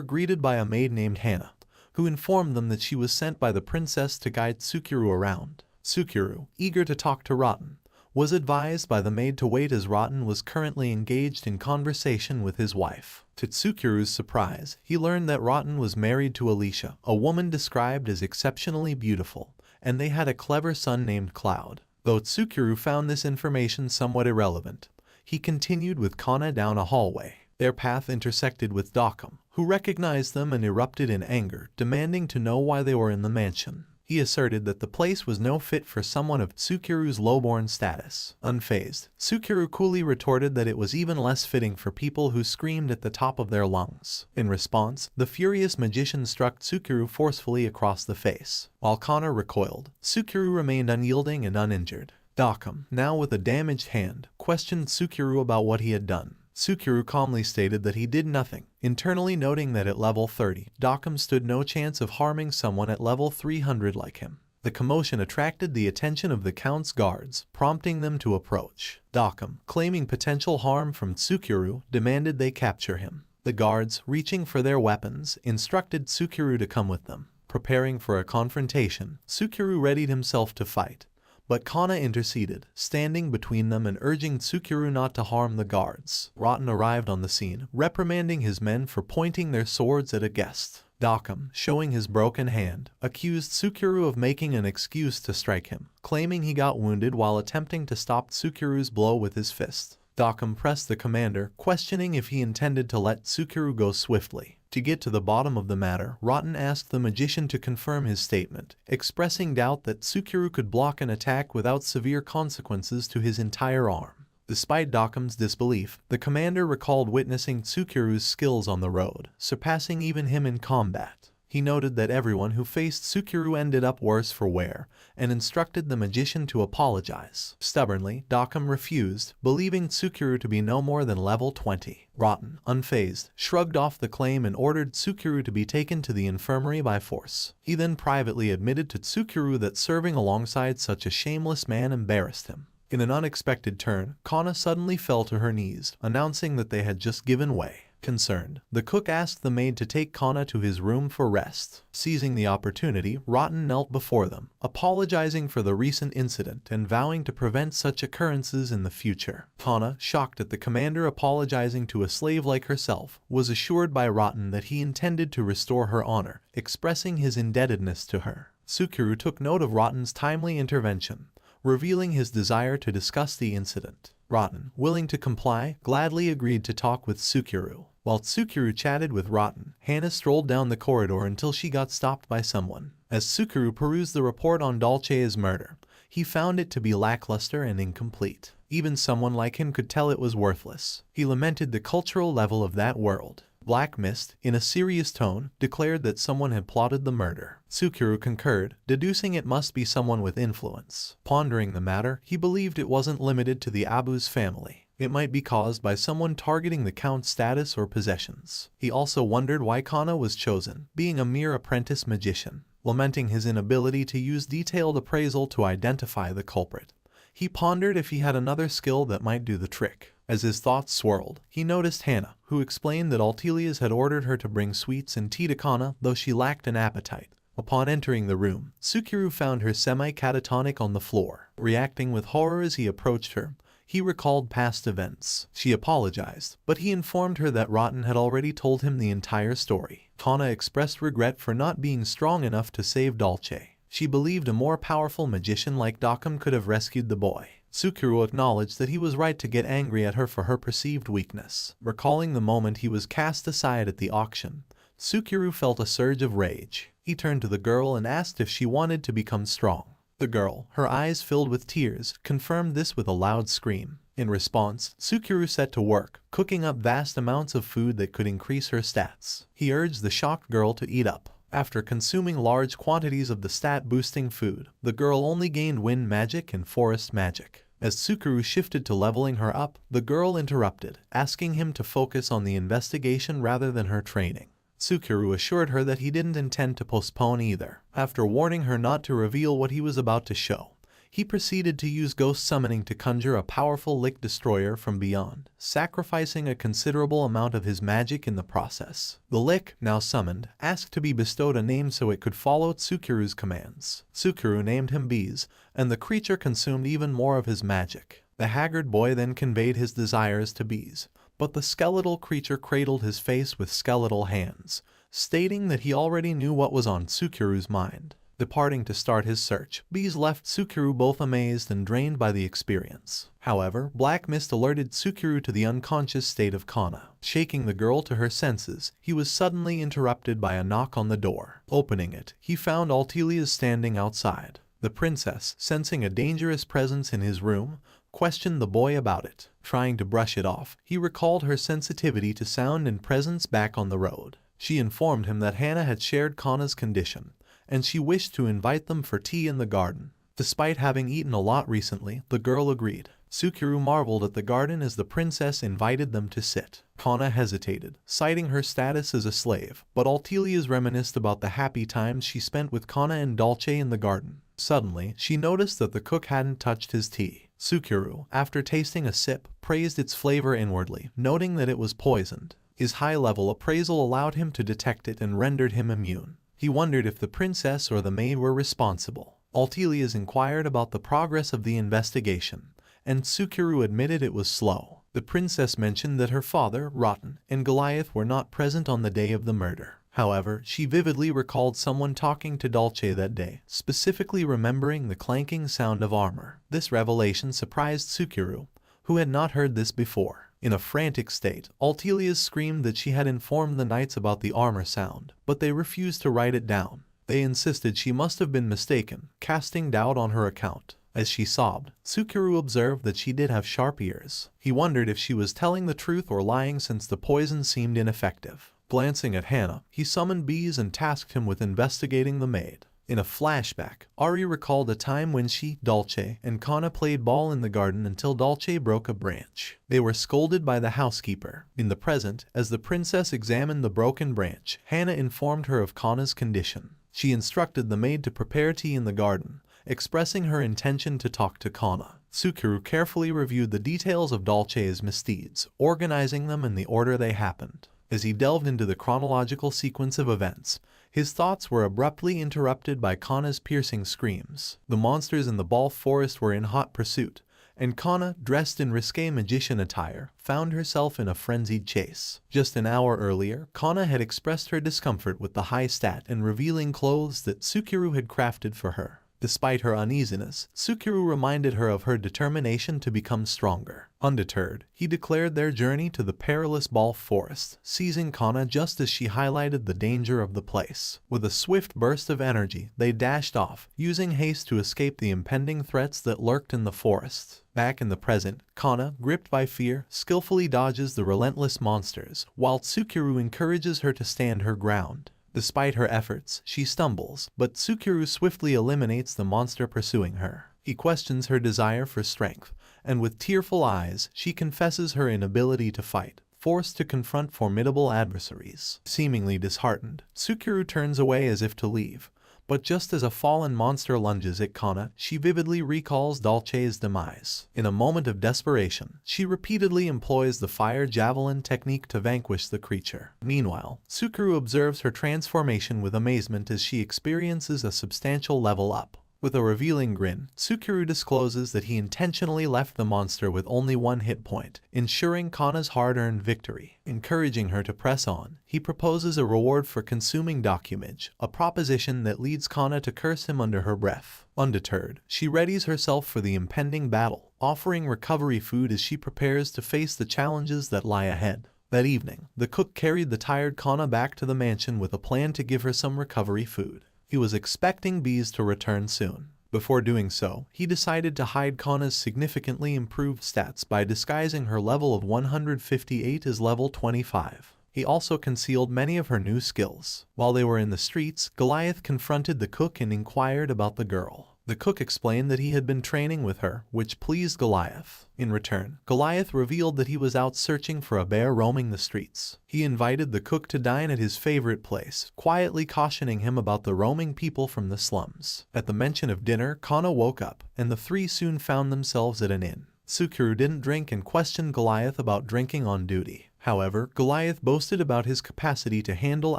greeted by a maid named Hana, who informed them that she was sent by the princess to guide Tsukuru around. Tsukuru, eager to talk to Rotten, was advised by the maid to wait as Rotten was currently engaged in conversation with his wife. To Tsukuru's surprise, he learned that Rotten was married to Alicia, a woman described as exceptionally beautiful, and they had a clever son named Cloud. Though Tsukuru found this information somewhat irrelevant, he continued with Kana down a hallway. Their path intersected with Dokkum, who recognized them and erupted in anger, demanding to know why they were in the mansion. He asserted that the place was no fit for someone of Tsukuru's lowborn status. Unfazed, Tsukuru coolly retorted that it was even less fitting for people who screamed at the top of their lungs. In response, the furious magician struck Tsukuru forcefully across the face. While Kana recoiled, Tsukuru remained unyielding and uninjured. Dokkum, now with a damaged hand, questioned Tsukuru about what he had done. Tsukuru calmly stated that he did nothing, internally noting that at level 30, Dokkum stood no chance of harming someone at level 300 like him. The commotion attracted the attention of the Count's guards, prompting them to approach. Dokkum, claiming potential harm from Tsukuru, demanded they capture him. The guards, reaching for their weapons, instructed Tsukuru to come with them. Preparing for a confrontation, Tsukuru readied himself to fight. But Kana interceded, standing between them and urging Tsukuru not to harm the guards. Rotten arrived on the scene, reprimanding his men for pointing their swords at a guest. Dokkum, showing his broken hand, accused Tsukuru of making an excuse to strike him, claiming he got wounded while attempting to stop Tsukuru's blow with his fist. Dokkum pressed the commander, questioning if he intended to let Tsukuru go swiftly. To get to the bottom of the matter, Rotten asked the magician to confirm his statement, expressing doubt that Tsukuru could block an attack without severe consequences to his entire arm. Despite Dokkum's disbelief, the commander recalled witnessing Tsukuru's skills on the road, surpassing even him in combat. He noted that everyone who faced Tsukuru ended up worse for wear, and instructed the magician to apologize. Stubbornly, Dokkum refused, believing Tsukuru to be no more than level 20. Rotten, unfazed, shrugged off the claim and ordered Tsukuru to be taken to the infirmary by force. He then privately admitted to Tsukuru that serving alongside such a shameless man embarrassed him. In an unexpected turn, Kana suddenly fell to her knees, announcing that they had just given way. Concerned, the cook asked the maid to take Kana to his room for rest. Seizing the opportunity, Rotten knelt before them, apologizing for the recent incident and vowing to prevent such occurrences in the future. Kana, shocked at the commander apologizing to a slave like herself, was assured by Rotten that he intended to restore her honor, expressing his indebtedness to her. Tsukuru took note of Rotten's timely intervention, revealing his desire to discuss the incident. Rotten, willing to comply, gladly agreed to talk with Tsukuru. While Tsukuru chatted with Rotten, Hana strolled down the corridor until she got stopped by someone. As Tsukuru perused the report on Dolce's murder, he found it to be lackluster and incomplete. Even someone like him could tell it was worthless. He lamented the cultural level of that world. Black Mist, in a serious tone, declared that someone had plotted the murder. Tsukuru concurred, deducing it must be someone with influence. Pondering the matter, he believed it wasn't limited to the Abu's family. It might be caused by someone targeting the Count's status or possessions. He also wondered why Kana was chosen, being a mere apprentice magician. Lamenting his inability to use detailed appraisal to identify the culprit, he pondered if he had another skill that might do the trick. As his thoughts swirled, he noticed Hana, who explained that Altelias had ordered her to bring sweets and tea to Kana, though she lacked an appetite. Upon entering the room, Tsukuru found her semi-catatonic on the floor. Reacting with horror as he approached her, he recalled past events. She apologized, but he informed her that Rotten had already told him the entire story. Kana expressed regret for not being strong enough to save Dolce. She believed a more powerful magician like Dokkan could have rescued the boy. Sukuru acknowledged that he was right to get angry at her for her perceived weakness. Recalling the moment he was cast aside at the auction, Sukuru felt a surge of rage. He turned to the girl and asked if she wanted to become strong. The girl, her eyes filled with tears, confirmed this with a loud scream. In response, Sukuru set to work, cooking up vast amounts of food that could increase her stats. He urged the shocked girl to eat up. After consuming large quantities of the stat-boosting food, the girl only gained wind magic and forest magic. As Sukuru shifted to leveling her up, the girl interrupted, asking him to focus on the investigation rather than her training. Sukuru assured her that he didn't intend to postpone either. After warning her not to reveal what he was about to show, he proceeded to use ghost summoning to conjure a powerful lick destroyer from beyond, sacrificing a considerable amount of his magic in the process. The lick, now summoned, asked to be bestowed a name so it could follow Tsukuru's commands. Tsukuru named him Bees, and the creature consumed even more of his magic. The haggard boy then conveyed his desires to Bees, but the skeletal creature cradled his face with skeletal hands, stating that he already knew what was on Tsukuru's mind. Departing to start his search, Bees left Tsukuru both amazed and drained by the experience. However, black mist alerted Tsukuru to the unconscious state of Kana. Shaking the girl to her senses, he was suddenly interrupted by a knock on the door. Opening it, he found Altelia's standing outside. The princess, sensing a dangerous presence in his room, questioned the boy about it. Trying to brush it off, he recalled her sensitivity to sound and presence back on the road. She informed him that Hana had shared Kana's condition, and she wished to invite them for tea in the garden. Despite having eaten a lot recently, the girl agreed. Sukuru marveled at the garden as the princess invited them to sit. Kana hesitated, citing her status as a slave, but Altelia's reminisced about the happy times she spent with Kana and Dolce in the garden. Suddenly, she noticed that the cook hadn't touched his tea. Sukuru, after tasting a sip, praised its flavor inwardly, noting that it was poisoned. His high-level appraisal allowed him to detect it and rendered him immune. He wondered if the princess or the maid were responsible. Altelia's inquired about the progress of the investigation, and Sukuru admitted it was slow. The princess mentioned that her father, Rotten, and Goliath were not present on the day of the murder. However, she vividly recalled someone talking to Dolce that day, specifically remembering the clanking sound of armor. This revelation surprised Sukuru, who had not heard this before. In a frantic state, Altelia screamed that she had informed the knights about the armor sound, but they refused to write it down. They insisted she must have been mistaken, casting doubt on her account. As she sobbed, Sukuru observed that she did have sharp ears. He wondered if she was telling the truth or lying since the poison seemed ineffective. Glancing at Hana, he summoned Bees and tasked him with investigating the maid. In a flashback, Ari recalled a time when she, Dolce, and Kana played ball in the garden until Dolce broke a branch. They were scolded by the housekeeper. In the present, as the princess examined the broken branch, Hana informed her of Kana's condition. She instructed the maid to prepare tea in the garden, expressing her intention to talk to Kana. Sukuru carefully reviewed the details of Dolce's misdeeds, organizing them in the order they happened. As he delved into the chronological sequence of events, his thoughts were abruptly interrupted by Kana's piercing screams. The monsters in the ball forest were in hot pursuit, and Kana, dressed in risque magician attire, found herself in a frenzied chase. Just an hour earlier, Kana had expressed her discomfort with the high stat and revealing clothes that Sukuru had crafted for her. Despite her uneasiness, Sukuru reminded her of her determination to become stronger. Undeterred, he declared their journey to the perilous ball forest, seizing Kana just as she highlighted the danger of the place. With a swift burst of energy, they dashed off, using haste to escape the impending threats that lurked in the forest. Back in the present, Kana, gripped by fear, skillfully dodges the relentless monsters, while Sukuru encourages her to stand her ground. Despite her efforts, she stumbles, but Sukuru swiftly eliminates the monster pursuing her. He questions her desire for strength, and with tearful eyes, she confesses her inability to fight, forced to confront formidable adversaries. Seemingly disheartened, Sukuru turns away as if to leave, but just as a fallen monster lunges at Kana, she vividly recalls Dolce's demise. In a moment of desperation, she repeatedly employs the fire javelin technique to vanquish the creature. Meanwhile, Sukuru observes her transformation with amazement as she experiences a substantial level up. With a revealing grin, Sukuru discloses that he intentionally left the monster with only one hit point, ensuring Kana's hard-earned victory. Encouraging her to press on, he proposes a reward for consuming Dokumage, a proposition that leads Kana to curse him under her breath. Undeterred, she readies herself for the impending battle, offering recovery food as she prepares to face the challenges that lie ahead. That evening, the cook carried the tired Kana back to the mansion with a plan to give her some recovery food. He was expecting Bees to return soon. Before doing so, he decided to hide Kana's significantly improved stats by disguising her level of 158 as level 25. He also concealed many of her new skills. While they were in the streets, Goliath confronted the cook and inquired about the girl. The cook explained that he had been training with her, which pleased Goliath. In return, Goliath revealed that he was out searching for a bear roaming the streets. He invited the cook to dine at his favorite place, quietly cautioning him about the roaming people from the slums. At the mention of dinner, Kana woke up, and the three soon found themselves at an inn. Sukuru didn't drink and questioned Goliath about drinking on duty. However, Goliath boasted about his capacity to handle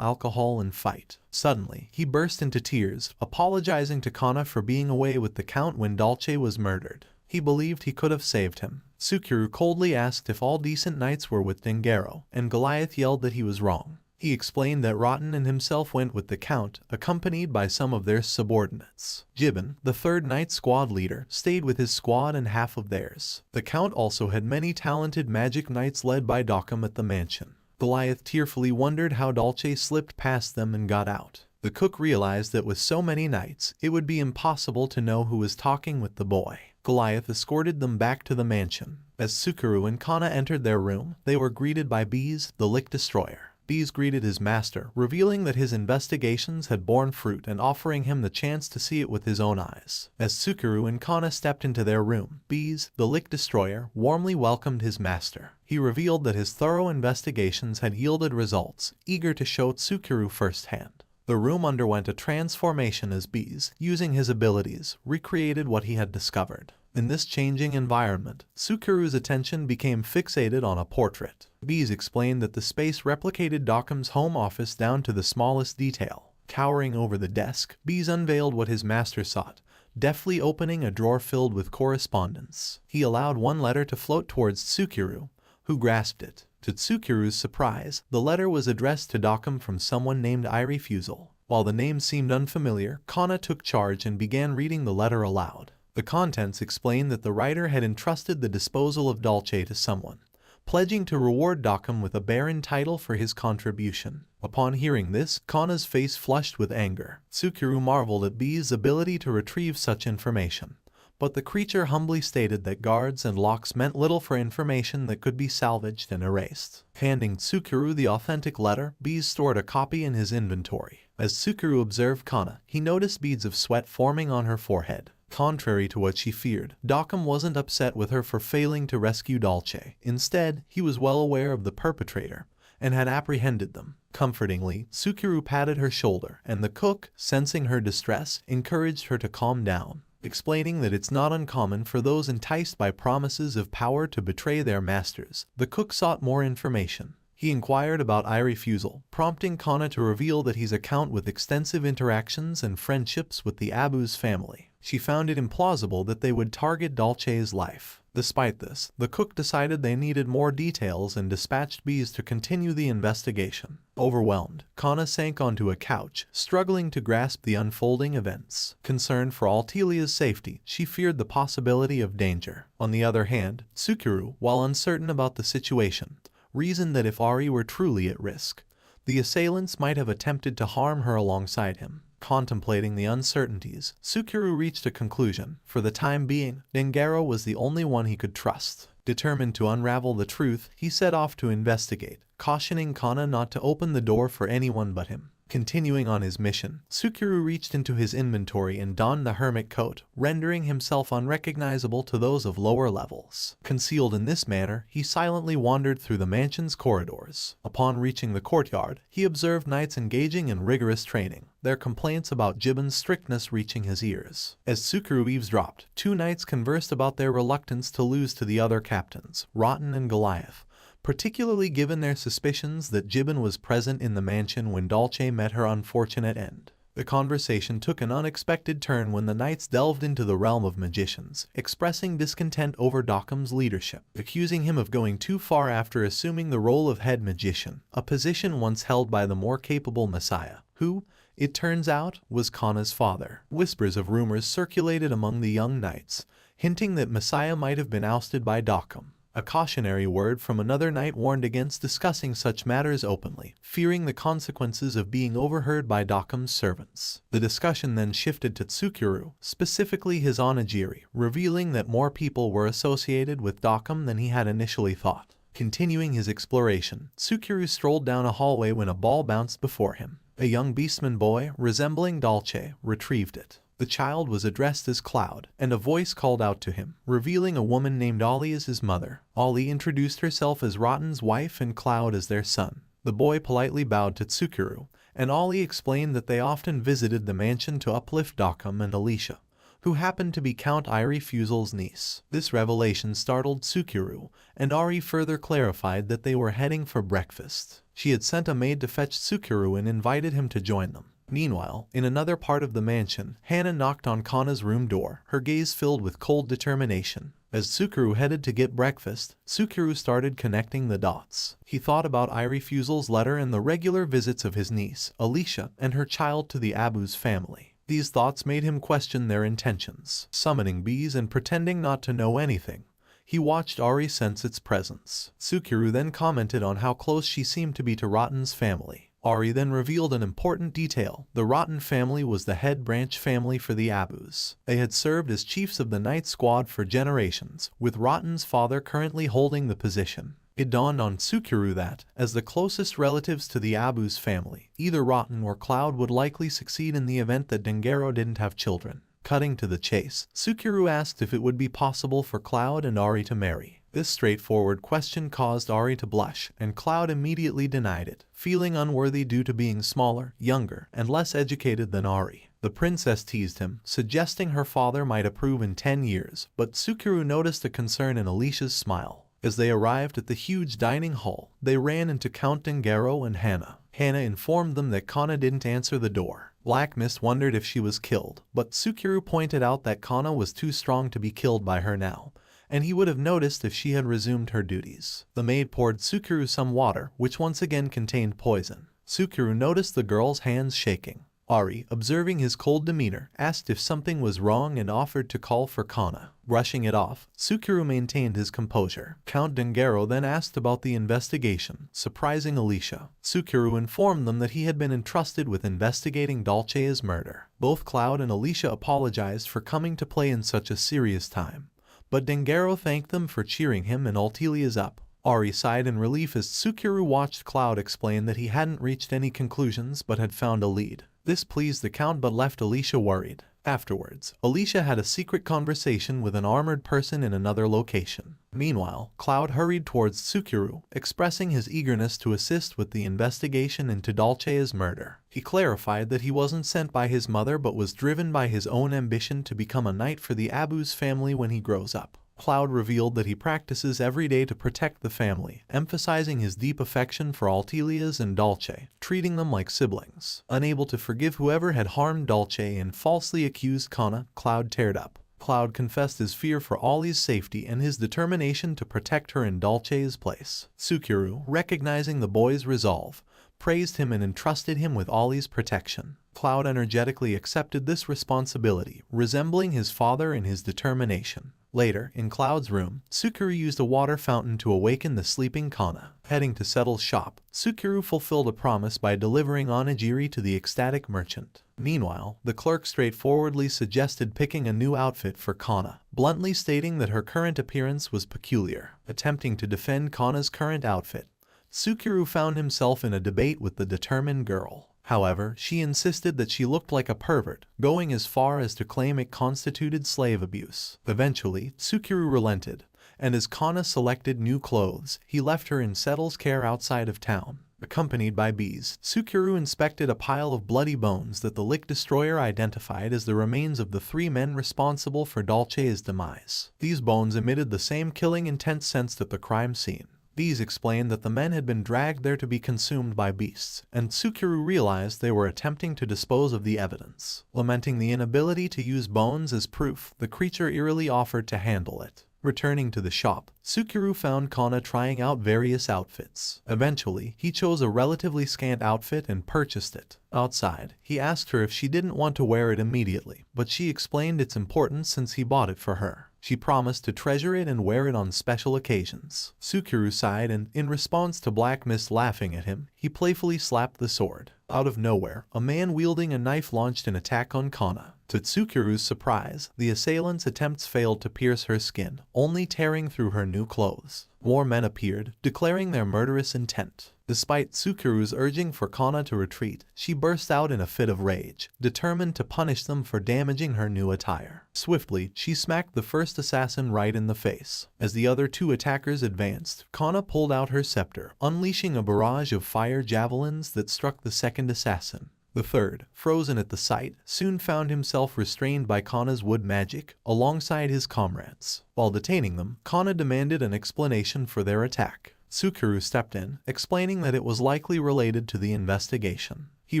alcohol and fight. Suddenly, he burst into tears, apologizing to Kana for being away with the Count when Dolce was murdered. He believed he could have saved him. Sukuru coldly asked if all decent knights were with Dengaro, and Goliath yelled that he was wrong. He explained that Rotten and himself went with the Count, accompanied by some of their subordinates. Gibbon, the third Knight squad leader, stayed with his squad and half of theirs. The Count also had many talented magic knights led by Dockham at the mansion. Goliath tearfully wondered how Dolce slipped past them and got out. The cook realized that with so many knights, it would be impossible to know who was talking with the boy. Goliath escorted them back to the mansion. As Sukuru and Kana entered their room, they were greeted by Bees, the Lick Destroyer. Bees greeted his master, revealing that his investigations had borne fruit and offering him the chance to see it with his own eyes. As Sukuru and Kana stepped into their room, Bees, the Lick Destroyer, warmly welcomed his master. He revealed that his thorough investigations had yielded results, eager to show Sukuru firsthand. The room underwent a transformation as Bees, using his abilities, recreated what he had discovered. In this changing environment, Sukuru's attention became fixated on a portrait. Bees explained that the space replicated Dockham's home office down to the smallest detail. Towering over the desk, Bees unveiled what his master sought, deftly opening a drawer filled with correspondence. He allowed one letter to float towards Sukuru, who grasped it. To Tsukuru's surprise, the letter was addressed to Dockham from someone named iRefusal. While the name seemed unfamiliar, Kana took charge and began reading the letter aloud. The contents explained that the writer had entrusted the disposal of Dolce to someone, pledging to reward Dockham with a barren title for his contribution. Upon hearing this, Kana's face flushed with anger. Tsukuru marveled at Bee's ability to retrieve such information. But the creature humbly stated that guards and locks meant little for information that could be salvaged and erased. Handing Tsukuru the authentic letter, Bees stored a copy in his inventory. As Tsukuru observed Kana, he noticed beads of sweat forming on her forehead. Contrary to what she feared, Dockham wasn't upset with her for failing to rescue Dolce. Instead, he was well aware of the perpetrator and had apprehended them. Comfortingly, Tsukuru patted her shoulder, and the cook, sensing her distress, encouraged her to calm down, explaining that it's not uncommon for those enticed by promises of power to betray their masters. The cook sought more information. He inquired about iRefusal, prompting Kana to reveal that he's a count with extensive interactions and friendships with the Abu's family. She found it implausible that they would target Dolce's life. Despite this, the cook decided they needed more details and dispatched Bees to continue the investigation. Overwhelmed, Kana sank onto a couch, struggling to grasp the unfolding events. Concerned for Altelia's safety, she feared the possibility of danger. On the other hand, Tsukuru, while uncertain about the situation, reasoned that if Ari were truly at risk, the assailants might have attempted to harm her alongside him. Contemplating the uncertainties, Tsukuru reached a conclusion. For the time being, Dengaro was the only one he could trust. Determined to unravel the truth, he set off to investigate, cautioning Kana not to open the door for anyone but him. Continuing on his mission, Tsukuru reached into his inventory and donned the hermit coat, rendering himself unrecognizable to those of lower levels. Concealed in this manner, he silently wandered through the mansion's corridors. Upon reaching the courtyard, he observed knights engaging in rigorous training, their complaints about Gibbon's strictness reaching his ears. As Tsukuru eavesdropped, two knights conversed about their reluctance to lose to the other captains, Rotten and Goliath, particularly given their suspicions that Gibbon was present in the mansion when Dolce met her unfortunate end. The conversation took an unexpected turn when the knights delved into the realm of magicians, expressing discontent over Dockham's leadership, accusing him of going too far after assuming the role of head magician, a position once held by the more capable Messiah, who, it turns out, was Kana's father. Whispers of rumors circulated among the young knights, hinting that Messiah might have been ousted by Dockham. A cautionary word from another knight warned against discussing such matters openly, fearing the consequences of being overheard by Dockham's servants. The discussion then shifted to Tsukuru, specifically his onigiri, revealing that more people were associated with Dockham than he had initially thought. Continuing his exploration, Tsukuru strolled down a hallway when a ball bounced before him. A young beastman boy, resembling Dolce, retrieved it. The child was addressed as Cloud, and a voice called out to him, revealing a woman named Ollie as his mother. Ollie introduced herself as Rotten's wife and Cloud as their son. The boy politely bowed to Tsukuru, and Ollie explained that they often visited the mansion to uplift Dockham and Alicia, who happened to be Count Irie Fusel's niece. This revelation startled Tsukuru, and Ari further clarified that they were heading for breakfast. She had sent a maid to fetch Tsukuru and invited him to join them. Meanwhile, in another part of the mansion, Hannah knocked on Kana's room door, her gaze filled with cold determination. As Tsukuru headed to get breakfast, Tsukuru started connecting the dots. He thought about Irie Fusel's letter and the regular visits of his niece, Alicia, and her child to the Abu's family. These thoughts made him question their intentions. Summoning bees and pretending not to know anything, he watched Ari sense its presence. Tsukuru then commented on how close she seemed to be to Rotten's family. Ari then revealed an important detail. The Rotten family was the head branch family for the Abus. They had served as chiefs of the Night Squad for generations, with Rotten's father currently holding the position. It dawned on Tsukuru that, as the closest relatives to the Abu's family, either Rotten or Cloud would likely succeed in the event that Dengaro didn't have children. Cutting to the chase, Tsukuru asked if it would be possible for Cloud and Ari to marry. This straightforward question caused Ari to blush, and Cloud immediately denied it, feeling unworthy due to being smaller, younger, and less educated than Ari. The princess teased him, suggesting her father might approve in 10 years, but Tsukuru noticed a concern in Alicia's smile. As they arrived at the huge dining hall, they ran into Count Dengaro and Hannah. Hannah informed them that Kana didn't answer the door. Black Mist wondered if she was killed, but Tsukuru pointed out that Kana was too strong to be killed by her now, and he would have noticed if she had resumed her duties. The maid poured Tsukuru some water, which once again contained poison. Tsukuru noticed the girl's hands shaking. Ari, observing his cold demeanor, asked if something was wrong and offered to call for Kana. Brushing it off, Tsukuru maintained his composure. Count Dengaro then asked about the investigation, surprising Alicia. Tsukuru informed them that he had been entrusted with investigating Dolce's murder. Both Cloud and Alicia apologized for coming to play in such a serious time, but Dengaro thanked them for cheering him and Altelia's up. Ari sighed in relief as Tsukuru watched Cloud explain that he hadn't reached any conclusions but had found a lead. This pleased the Count but left Alicia worried. Afterwards, Alicia had a secret conversation with an armored person in another location. Meanwhile, Cloud hurried towards Tsukuru, expressing his eagerness to assist with the investigation into Dolce's murder. He clarified that he wasn't sent by his mother but was driven by his own ambition to become a knight for the Abu's family when he grows up. Cloud revealed that he practices every day to protect the family, emphasizing his deep affection for Altelia's and Dolce, treating them like siblings. Unable to forgive whoever had harmed Dolce and falsely accused Kana, Cloud teared up. Cloud confessed his fear for Ollie's safety and his determination to protect her in Dolce's place. Tsukuru, recognizing the boy's resolve, praised him and entrusted him with Ollie's protection. Cloud energetically accepted this responsibility, resembling his father in his determination. Later, in Cloud's room, Tsukuru used a water fountain to awaken the sleeping Kana. Heading to Settle's shop, Tsukuru fulfilled a promise by delivering onigiri to the ecstatic merchant. Meanwhile, the clerk straightforwardly suggested picking a new outfit for Kana, bluntly stating that her current appearance was peculiar. Attempting to defend Kana's current outfit, Tsukuru found himself in a debate with the determined girl. However, she insisted that she looked like a pervert, going as far as to claim it constituted slave abuse. Eventually, Tsukuru relented, and as Kana selected new clothes, he left her in Settle's care outside of town. Accompanied by bees, Tsukuru inspected a pile of bloody bones that the Lick Destroyer identified as the remains of the 3 men responsible for Dolce's demise. These bones emitted the same killing intent sensed at the crime scene. These explained that the men had been dragged there to be consumed by beasts, and Tsukuru realized they were attempting to dispose of the evidence. Lamenting the inability to use bones as proof, the creature eerily offered to handle it. Returning to the shop, Tsukuru found Kana trying out various outfits. Eventually, he chose a relatively scant outfit and purchased it. Outside, he asked her if she didn't want to wear it immediately, but she explained its importance since he bought it for her. She promised to treasure it and wear it on special occasions. Tsukuru sighed and, in response to Black Mist laughing at him, he playfully slapped the sword. Out of nowhere, a man wielding a knife launched an attack on Kana. To Tsukuru's surprise, the assailant's attempts failed to pierce her skin, only tearing through her new clothes. More men appeared, declaring their murderous intent. Despite Tsukuru's urging for Kana to retreat, she burst out in a fit of rage, determined to punish them for damaging her new attire. Swiftly, she smacked the first assassin right in the face. As the other two attackers advanced, Kana pulled out her scepter, unleashing a barrage of fire javelins that struck the second assassin. The third, frozen at the sight, soon found himself restrained by Kana's wood magic, alongside his comrades. While detaining them, Kana demanded an explanation for their attack. Tsukuru stepped in, explaining that it was likely related to the investigation. He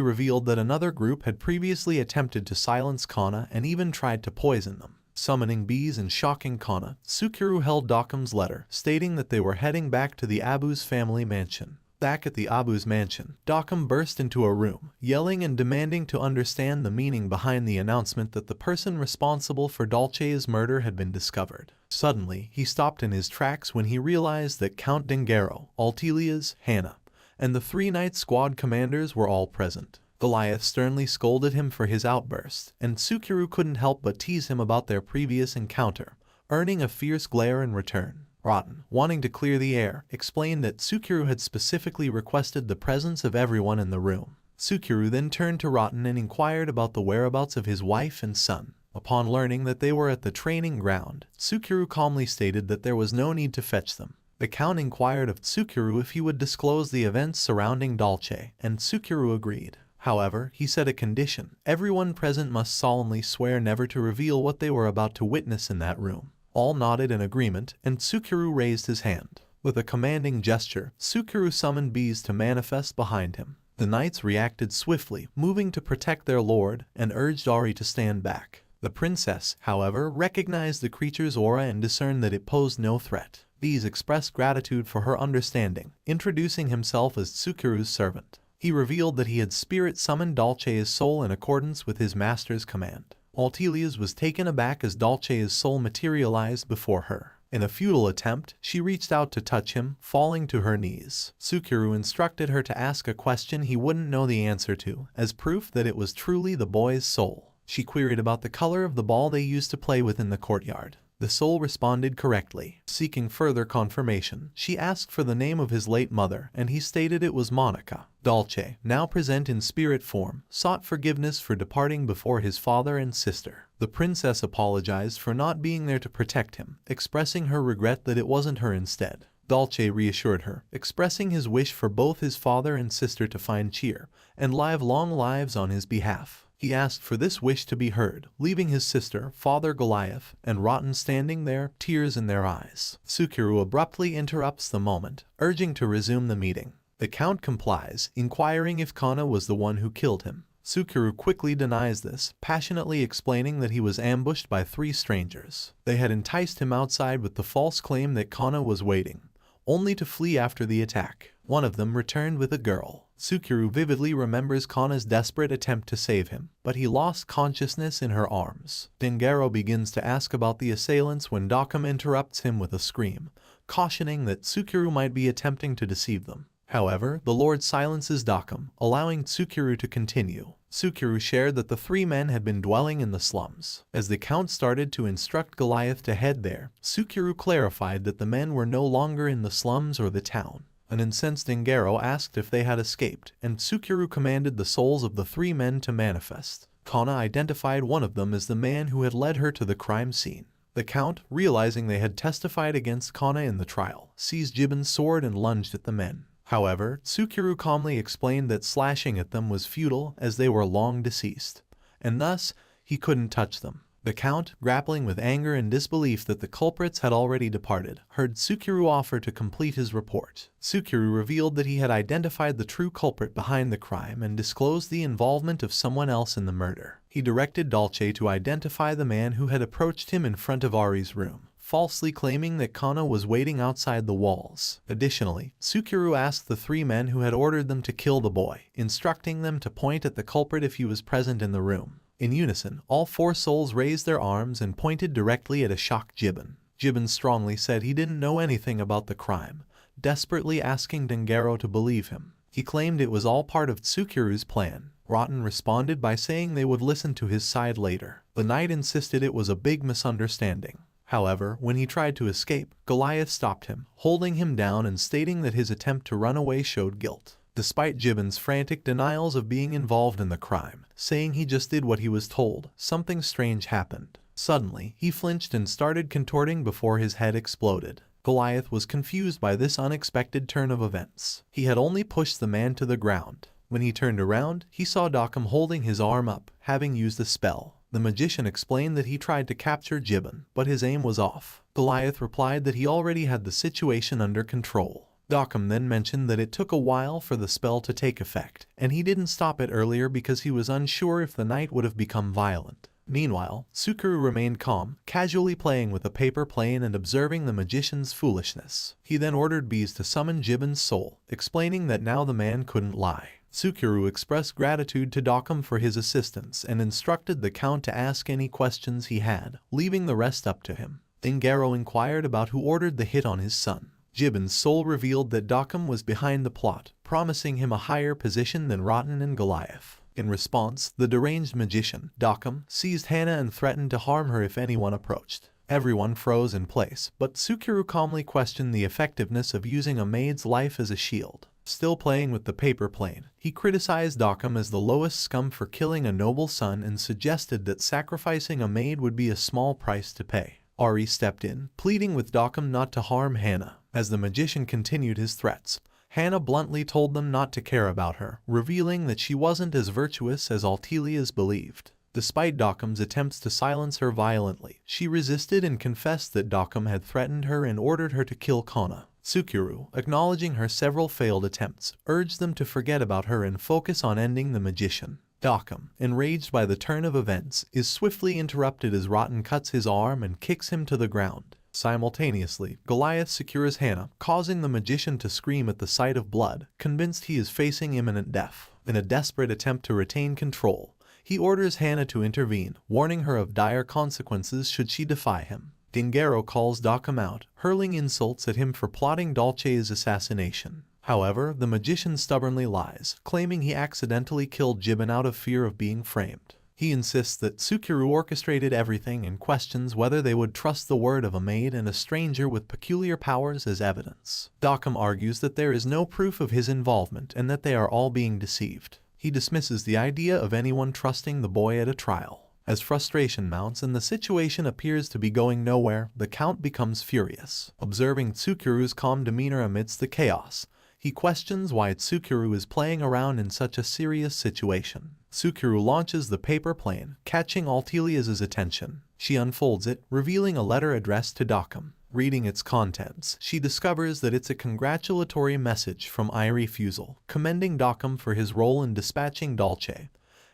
revealed that another group had previously attempted to silence Kana and even tried to poison them. Summoning bees and shocking Kana, Tsukuru held Dokum's letter, stating that they were heading back to the Abu's family mansion. Back at the Abu's mansion, Dokum burst into a room, yelling and demanding to understand the meaning behind the announcement that the person responsible for Dolce's murder had been discovered. Suddenly, he stopped in his tracks when he realized that Count Dengaro, Altelias, Hannah, and the three Knight Squad commanders were all present. Goliath sternly scolded him for his outburst, and Tsukuru couldn't help but tease him about their previous encounter, earning a fierce glare in return. Rotten, wanting to clear the air, explained that Tsukuru had specifically requested the presence of everyone in the room. Tsukuru then turned to Rotten and inquired about the whereabouts of his wife and son. Upon learning that they were at the training ground, Tsukuru calmly stated that there was no need to fetch them. The Count inquired of Tsukuru if he would disclose the events surrounding Dolce, and Tsukuru agreed. However, he set a condition: everyone present must solemnly swear never to reveal what they were about to witness in that room. All nodded in agreement, and Tsukuru raised his hand. With a commanding gesture, Tsukuru summoned bees to manifest behind him. The knights reacted swiftly, moving to protect their lord, and urged Ari to stand back. The princess, however, recognized the creature's aura and discerned that it posed no threat. Bees expressed gratitude for her understanding, introducing himself as Tsukuru's servant. He revealed that he had spirit summoned Dolce's soul in accordance with his master's command. Altelias was taken aback as Dolce's soul materialized before her. In a futile attempt, she reached out to touch him, falling to her knees. Tsukuru instructed her to ask a question he wouldn't know the answer to, as proof that it was truly the boy's soul. She queried about the color of the ball they used to play with in the courtyard. The soul responded correctly. Seeking further confirmation, she asked for the name of his late mother, and he stated it was Monica. Dolce, now present in spirit form, sought forgiveness for departing before his father and sister. The princess apologized for not being there to protect him, expressing her regret that it wasn't her instead. Dolce reassured her, expressing his wish for both his father and sister to find cheer and live long lives on his behalf. He asked for this wish to be heard, leaving his sister, Father Goliath, and Rotten standing there, tears in their eyes. Tsukuru abruptly interrupts the moment, urging to resume the meeting. The Count complies, inquiring if Kana was the one who killed him. Tsukuru quickly denies this, passionately explaining that he was ambushed by three strangers. They had enticed him outside with the false claim that Kana was waiting, only to flee after the attack. One of them returned with a girl. Tsukuru vividly remembers Kana's desperate attempt to save him, but he lost consciousness in her arms. Dengaro begins to ask about the assailants when Dokum interrupts him with a scream, cautioning that Tsukuru might be attempting to deceive them. However, the Lord silences Dokum, allowing Tsukuru to continue. Tsukuru shared that the three men had been dwelling in the slums. As the Count started to instruct Goliath to head there, Tsukuru clarified that the men were no longer in the slums or the town. An incensed Dengaro asked if they had escaped, and Tsukuru commanded the souls of the three men to manifest. Kana identified one of them as the man who had led her to the crime scene. The Count, realizing they had testified against Kana in the trial, seized Jibin's sword and lunged at the men. However, Tsukuru calmly explained that slashing at them was futile as they were long deceased, and thus he couldn't touch them. The Count, grappling with anger and disbelief that the culprits had already departed, heard Tsukuru offer to complete his report. Tsukuru revealed that he had identified the true culprit behind the crime and disclosed the involvement of someone else in the murder. He directed Dolce to identify the man who had approached him in front of Ari's room, falsely claiming that Kana was waiting outside the walls. Additionally, Tsukuru asked the 3 men who had ordered them to kill the boy, instructing them to point at the culprit if he was present in the room. In unison, all 4 souls raised their arms and pointed directly at a shocked Gibbon. Gibbon strongly said he didn't know anything about the crime, desperately asking Dengaro to believe him. He claimed it was all part of Tsukuru's plan. Rotten responded by saying they would listen to his side later. The knight insisted it was a big misunderstanding. However, when he tried to escape, Goliath stopped him, holding him down and stating that his attempt to run away showed guilt. Despite Gibbon's frantic denials of being involved in the crime, saying he just did what he was told, something strange happened. Suddenly, he flinched and started contorting before his head exploded. Goliath was confused by this unexpected turn of events. He had only pushed the man to the ground. When he turned around, he saw Dockham holding his arm up, having used a spell. The magician explained that he tried to capture Gibbon, but his aim was off. Goliath replied that he already had the situation under control. Dockham then mentioned that it took a while for the spell to take effect, and he didn't stop it earlier because he was unsure if the knight would have become violent. Meanwhile, Tsukuru remained calm, casually playing with a paper plane and observing the magician's foolishness. He then ordered bees to summon Gibbon's soul, explaining that now the man couldn't lie. Tsukuru expressed gratitude to Dockham for his assistance and instructed the Count to ask any questions he had, leaving the rest up to him. Dengaro inquired about who ordered the hit on his son. Gibbon's soul revealed that Dockham was behind the plot, promising him a higher position than Rotten and Goliath. In response, the deranged magician, Dockham, seized Hannah and threatened to harm her if anyone approached. Everyone froze in place, but Tsukuru calmly questioned the effectiveness of using a maid's life as a shield. Still playing with the paper plane, he criticized Dockham as the lowest scum for killing a noble son and suggested that sacrificing a maid would be a small price to pay. Ari stepped in, pleading with Dockham not to harm Hannah. As the magician continued his threats, Hannah bluntly told them not to care about her, revealing that she wasn't as virtuous as Altelias believed. Despite Dockham's attempts to silence her violently, she resisted and confessed that Dockham had threatened her and ordered her to kill Kana. Tsukuru, acknowledging her several failed attempts, urged them to forget about her and focus on ending the magician. Dockham, enraged by the turn of events, is swiftly interrupted as Rotten cuts his arm and kicks him to the ground. Simultaneously, Goliath secures Hannah, causing the magician to scream at the sight of blood, convinced he is facing imminent death. In a desperate attempt to retain control, he orders Hannah to intervene, warning her of dire consequences should she defy him. Dengaro calls Dockham out, hurling insults at him for plotting Dolce's assassination. However, the magician stubbornly lies, claiming he accidentally killed Gibbon out of fear of being framed. He insists that Tsukuru orchestrated everything and questions whether they would trust the word of a maid and a stranger with peculiar powers as evidence. Dockham argues that there is no proof of his involvement and that they are all being deceived. He dismisses the idea of anyone trusting the boy at a trial. As frustration mounts and the situation appears to be going nowhere, the Count becomes furious. Observing Tsukuru's calm demeanor amidst the chaos, he questions why Tsukuru is playing around in such a serious situation. Tsukuru launches the paper plane, catching Altelia's attention. She unfolds it, revealing a letter addressed to Dockham. Reading its contents, she discovers that it's a congratulatory message from Irie Fusel, commending Dockham for his role in dispatching Dolce,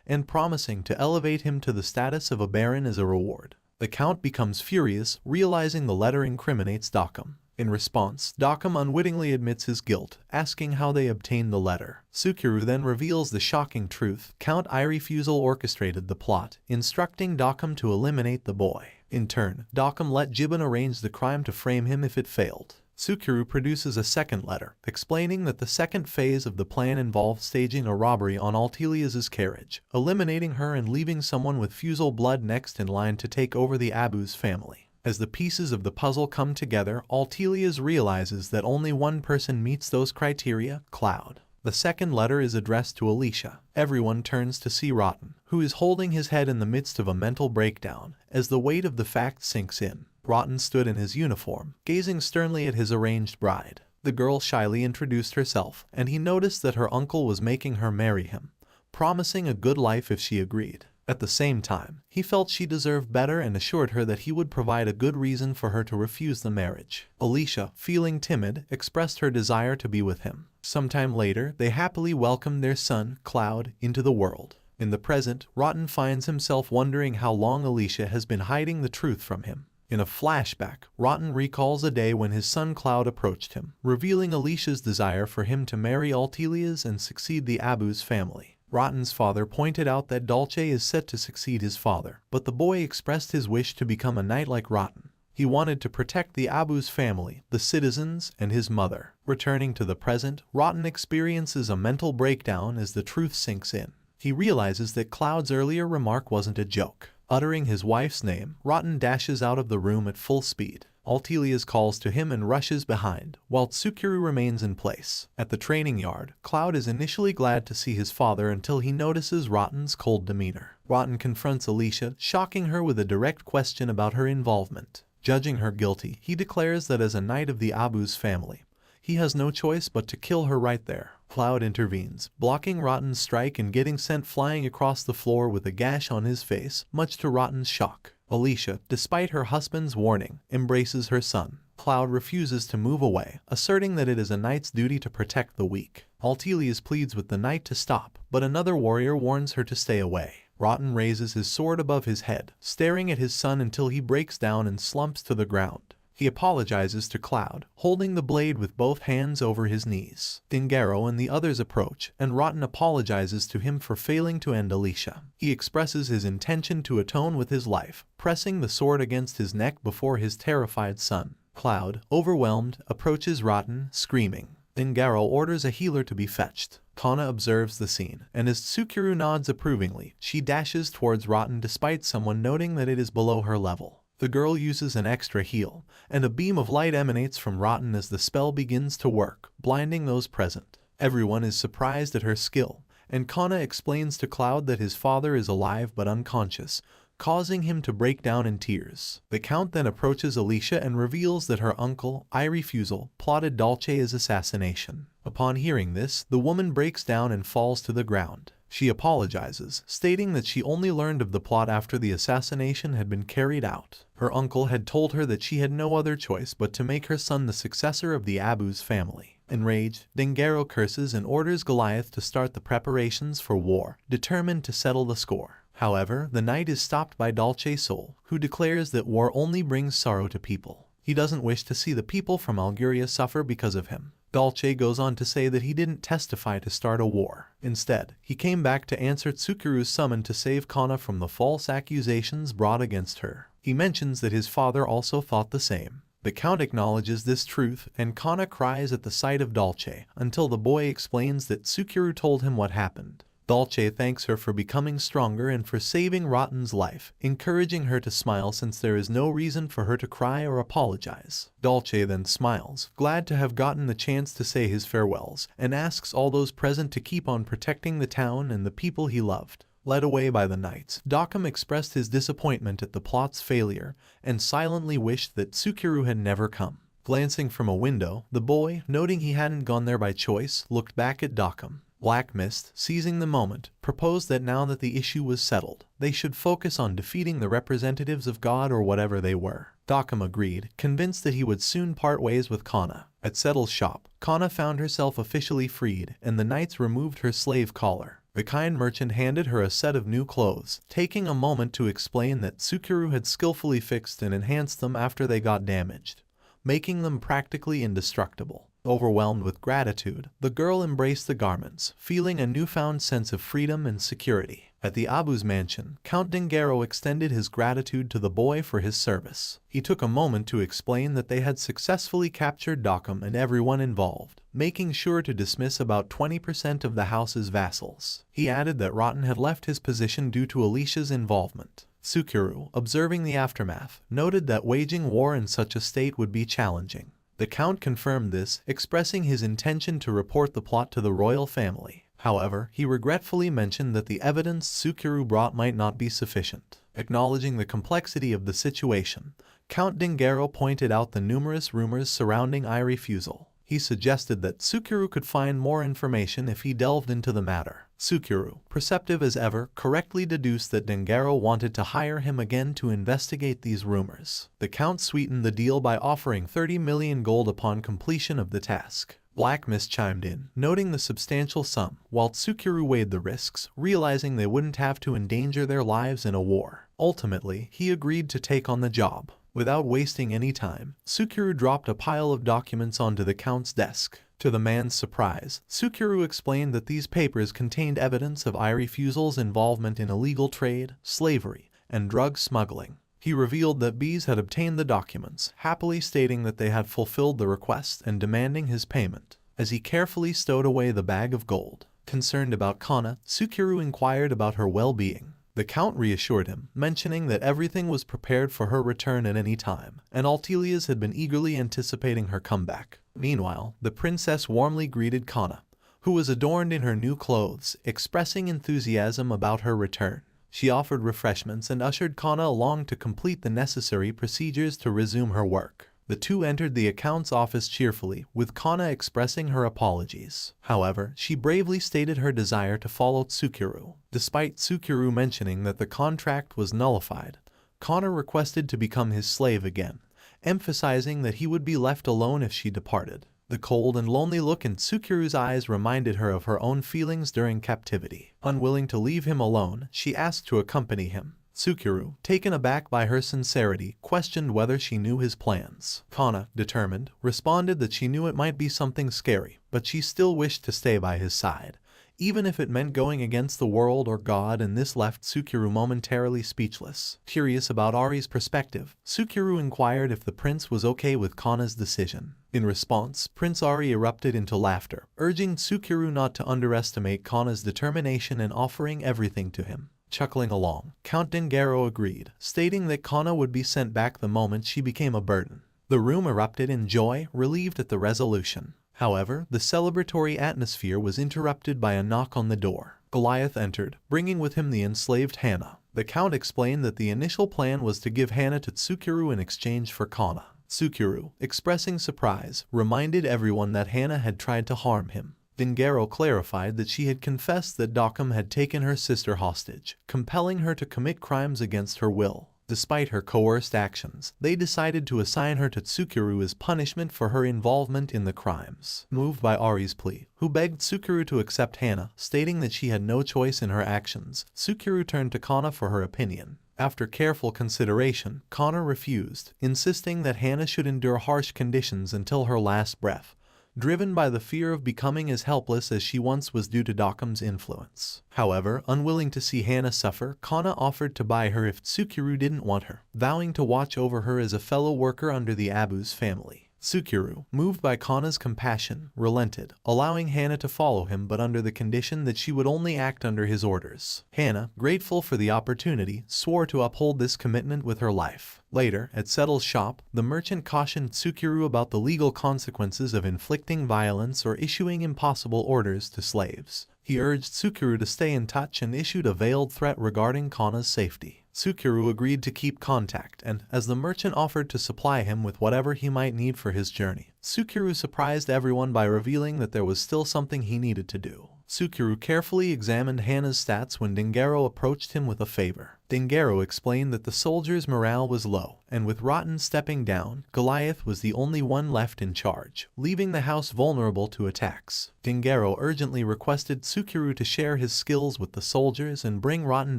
and promising to elevate him to the status of a baron as a reward. The Count becomes furious, realizing the letter incriminates Dockham. In response, Dockham unwittingly admits his guilt, asking how they obtained the letter. Tsukuru then reveals the shocking truth. Count Irie Fusel orchestrated the plot, instructing Dockham to eliminate the boy. In turn, Dockham let Gibbon arrange the crime to frame him if it failed. Tsukuru produces a second letter, explaining that the second phase of the plan involved staging a robbery on Altelia's carriage, eliminating her and leaving someone with Fusel blood next in line to take over the Abu's family. As the pieces of the puzzle come together, Altelias realizes that only one person meets those criteria, Cloud. The second letter is addressed to Alicia. Everyone turns to see Rotten, who is holding his head in the midst of a mental breakdown, as the weight of the fact sinks in. Rotten stood in his uniform, gazing sternly at his arranged bride. The girl shyly introduced herself, and he noticed that her uncle was making her marry him, promising a good life if she agreed. At the same time, he felt she deserved better and assured her that he would provide a good reason for her to refuse the marriage. Alicia, feeling timid, expressed her desire to be with him. Sometime later, they happily welcomed their son, Cloud, into the world. In the present, Rotten finds himself wondering how long Alicia has been hiding the truth from him. In a flashback, Rotten recalls a day when his son Cloud approached him, revealing Alicia's desire for him to marry Altelia's and succeed the Abu's family. Rotten's father pointed out that Dolce is set to succeed his father, but the boy expressed his wish to become a knight like Rotten. He wanted to protect the Abu's family, the citizens, and his mother. Returning to the present, Rotten experiences a mental breakdown as the truth sinks in. He realizes that Cloud's earlier remark wasn't a joke. Uttering his wife's name, Rotten dashes out of the room at full speed. Altelia's calls to him and rushes behind, while Tsukuru remains in place. At the training yard, Cloud is initially glad to see his father until he notices Rotten's cold demeanor. Rotten confronts Alicia, shocking her with a direct question about her involvement. Judging her guilty, he declares that as a knight of the Abu's family, he has no choice but to kill her right there. Cloud intervenes, blocking Rotten's strike and getting sent flying across the floor with a gash on his face, much to Rotten's shock. Alicia, despite her husband's warning, embraces her son. Cloud refuses to move away, asserting that it is a knight's duty to protect the weak. Altelia's pleads with the knight to stop, but another warrior warns her to stay away. Rotten raises his sword above his head, staring at his son until he breaks down and slumps to the ground. He apologizes to Cloud, holding the blade with both hands over his knees. Dingaro and the others approach, and Rotten apologizes to him for failing to end Alicia. He expresses his intention to atone with his life, pressing the sword against his neck before his terrified son. Cloud, overwhelmed, approaches Rotten, screaming. Dingaro orders a healer to be fetched. Kana observes the scene, and as Tsukuru nods approvingly, she dashes towards Rotten despite someone noting that it is below her level. The girl uses an extra heal, and a beam of light emanates from Rotten as the spell begins to work, blinding those present. Everyone is surprised at her skill, and Kana explains to Cloud that his father is alive but unconscious, causing him to break down in tears. The Count then approaches Alicia and reveals that her uncle, I Refusal, plotted Dolce's assassination. Upon hearing this, the woman breaks down and falls to the ground. She apologizes, stating that she only learned of the plot after the assassination had been carried out. Her uncle had told her that she had no other choice but to make her son the successor of the Abu's family. Enraged, Dingaro curses and orders Goliath to start the preparations for war, determined to settle the score. However, the knight is stopped by Dolce Sol, who declares that war only brings sorrow to people. He doesn't wish to see the people from Alguria suffer because of him. Dolce goes on to say that he didn't testify to start a war. Instead, he came back to answer Tsukuru's summon to save Kana from the false accusations brought against her. He mentions that his father also thought the same. The Count acknowledges this truth, and Kana cries at the sight of Dolce, until the boy explains that Tsukuru told him what happened. Dolce thanks her for becoming stronger and for saving Rotten's life, encouraging her to smile since there is no reason for her to cry or apologize. Dolce then smiles, glad to have gotten the chance to say his farewells, and asks all those present to keep on protecting the town and the people he loved. Led away by the knights, Dokkum expressed his disappointment at the plot's failure and silently wished that Tsukuru had never come. Glancing from a window, the boy, noting he hadn't gone there by choice, looked back at Dokkum. Black Mist, seizing the moment, proposed that now that the issue was settled, they should focus on defeating the representatives of God or whatever they were. Dokkum agreed, convinced that he would soon part ways with Kana. At Settle's shop, Kana found herself officially freed, and the knights removed her slave collar. The kind merchant handed her a set of new clothes, taking a moment to explain that Tsukuru had skillfully fixed and enhanced them after they got damaged, making them practically indestructible. Overwhelmed with gratitude, the girl embraced the garments, feeling a newfound sense of freedom and security. At the Abu's mansion, Count Dingaro extended his gratitude to the boy for his service. He took a moment to explain that they had successfully captured Dokkum and everyone involved, making sure to dismiss about 20% of the house's vassals. He added that Rotten had left his position due to Alicia's involvement. Tsukuru, observing the aftermath, noted that waging war in such a state would be challenging. The Count confirmed this, expressing his intention to report the plot to the royal family. However, he regretfully mentioned that the evidence Tsukuru brought might not be sufficient. Acknowledging the complexity of the situation, Count Dingaro pointed out the numerous rumors surrounding I Refusal. He suggested that Tsukuru could find more information if he delved into the matter. Tsukuru, perceptive as ever, correctly deduced that Dengaro wanted to hire him again to investigate these rumors. The Count sweetened the deal by offering 30 million gold upon completion of the task. Black Mist chimed in, noting the substantial sum, while Tsukuru weighed the risks, realizing they wouldn't have to endanger their lives in a war. Ultimately, he agreed to take on the job. Without wasting any time, Tsukuru dropped a pile of documents onto the Count's desk. To the man's surprise, Tsukuru explained that these papers contained evidence of Irie Fusel's involvement in illegal trade, slavery, and drug smuggling. He revealed that Bees had obtained the documents, happily stating that they had fulfilled the request and demanding his payment. As he carefully stowed away the bag of gold, concerned about Kana, Tsukuru inquired about her well-being. The Count reassured him, mentioning that everything was prepared for her return at any time, and Altelias had been eagerly anticipating her comeback. Meanwhile, the princess warmly greeted Kana, who was adorned in her new clothes, expressing enthusiasm about her return. She offered refreshments and ushered Kana along to complete the necessary procedures to resume her work. The two entered the account's office cheerfully, with Kana expressing her apologies. However, she bravely stated her desire to follow Tsukuru. Despite Tsukuru mentioning that the contract was nullified, Kana requested to become his slave again, emphasizing that he would be left alone if she departed. The cold and lonely look in Tsukuru's eyes reminded her of her own feelings during captivity. Unwilling to leave him alone, she asked to accompany him. Tsukuru, taken aback by her sincerity, questioned whether she knew his plans. Kana, determined, responded that she knew it might be something scary, but she still wished to stay by his side, even if it meant going against the world or God, and this left Tsukuru momentarily speechless. Curious about Ari's perspective, Tsukuru inquired if the prince was okay with Kana's decision. In response, Prince Ari erupted into laughter, urging Tsukuru not to underestimate Kana's determination and offering everything to him. Chuckling along, Count Dengaro agreed, stating that Kana would be sent back the moment she became a burden. The room erupted in joy, relieved at the resolution. However, the celebratory atmosphere was interrupted by a knock on the door. Goliath entered, bringing with him the enslaved Hana. The Count explained that the initial plan was to give Hana to Tsukuru in exchange for Kana. Tsukuru, expressing surprise, reminded everyone that Hana had tried to harm him. Dengaro clarified that she had confessed that Dokkum had taken her sister hostage, compelling her to commit crimes against her will. Despite her coerced actions, they decided to assign her to Tsukuru as punishment for her involvement in the crimes. Moved by Ari's plea, who begged Tsukuru to accept Hana, stating that she had no choice in her actions, Tsukuru turned to Kana for her opinion. After careful consideration, Kana refused, insisting that Hana should endure harsh conditions until her last breath, driven by the fear of becoming as helpless as she once was due to Dokkum's influence. However, unwilling to see Hana suffer, Kana offered to buy her if Tsukuru didn't want her, vowing to watch over her as a fellow worker under the Abu's family. Tsukuru, moved by Kana's compassion, relented, allowing Hana to follow him but under the condition that she would only act under his orders. Hana, grateful for the opportunity, swore to uphold this commitment with her life. Later, at Settle's shop, the merchant cautioned Tsukuru about the legal consequences of inflicting violence or issuing impossible orders to slaves. He urged Tsukuru to stay in touch and issued a veiled threat regarding Kana's safety. Tsukuru agreed to keep contact and, as the merchant offered to supply him with whatever he might need for his journey, Tsukuru surprised everyone by revealing that there was still something he needed to do. Tsukuru carefully examined Hana's stats when Dengaro approached him with a favor. Dengaro explained that the soldiers' morale was low, and with Rotten stepping down, Goliath was the only one left in charge, leaving the house vulnerable to attacks. Dengaro urgently requested Tsukuru to share his skills with the soldiers and bring Rotten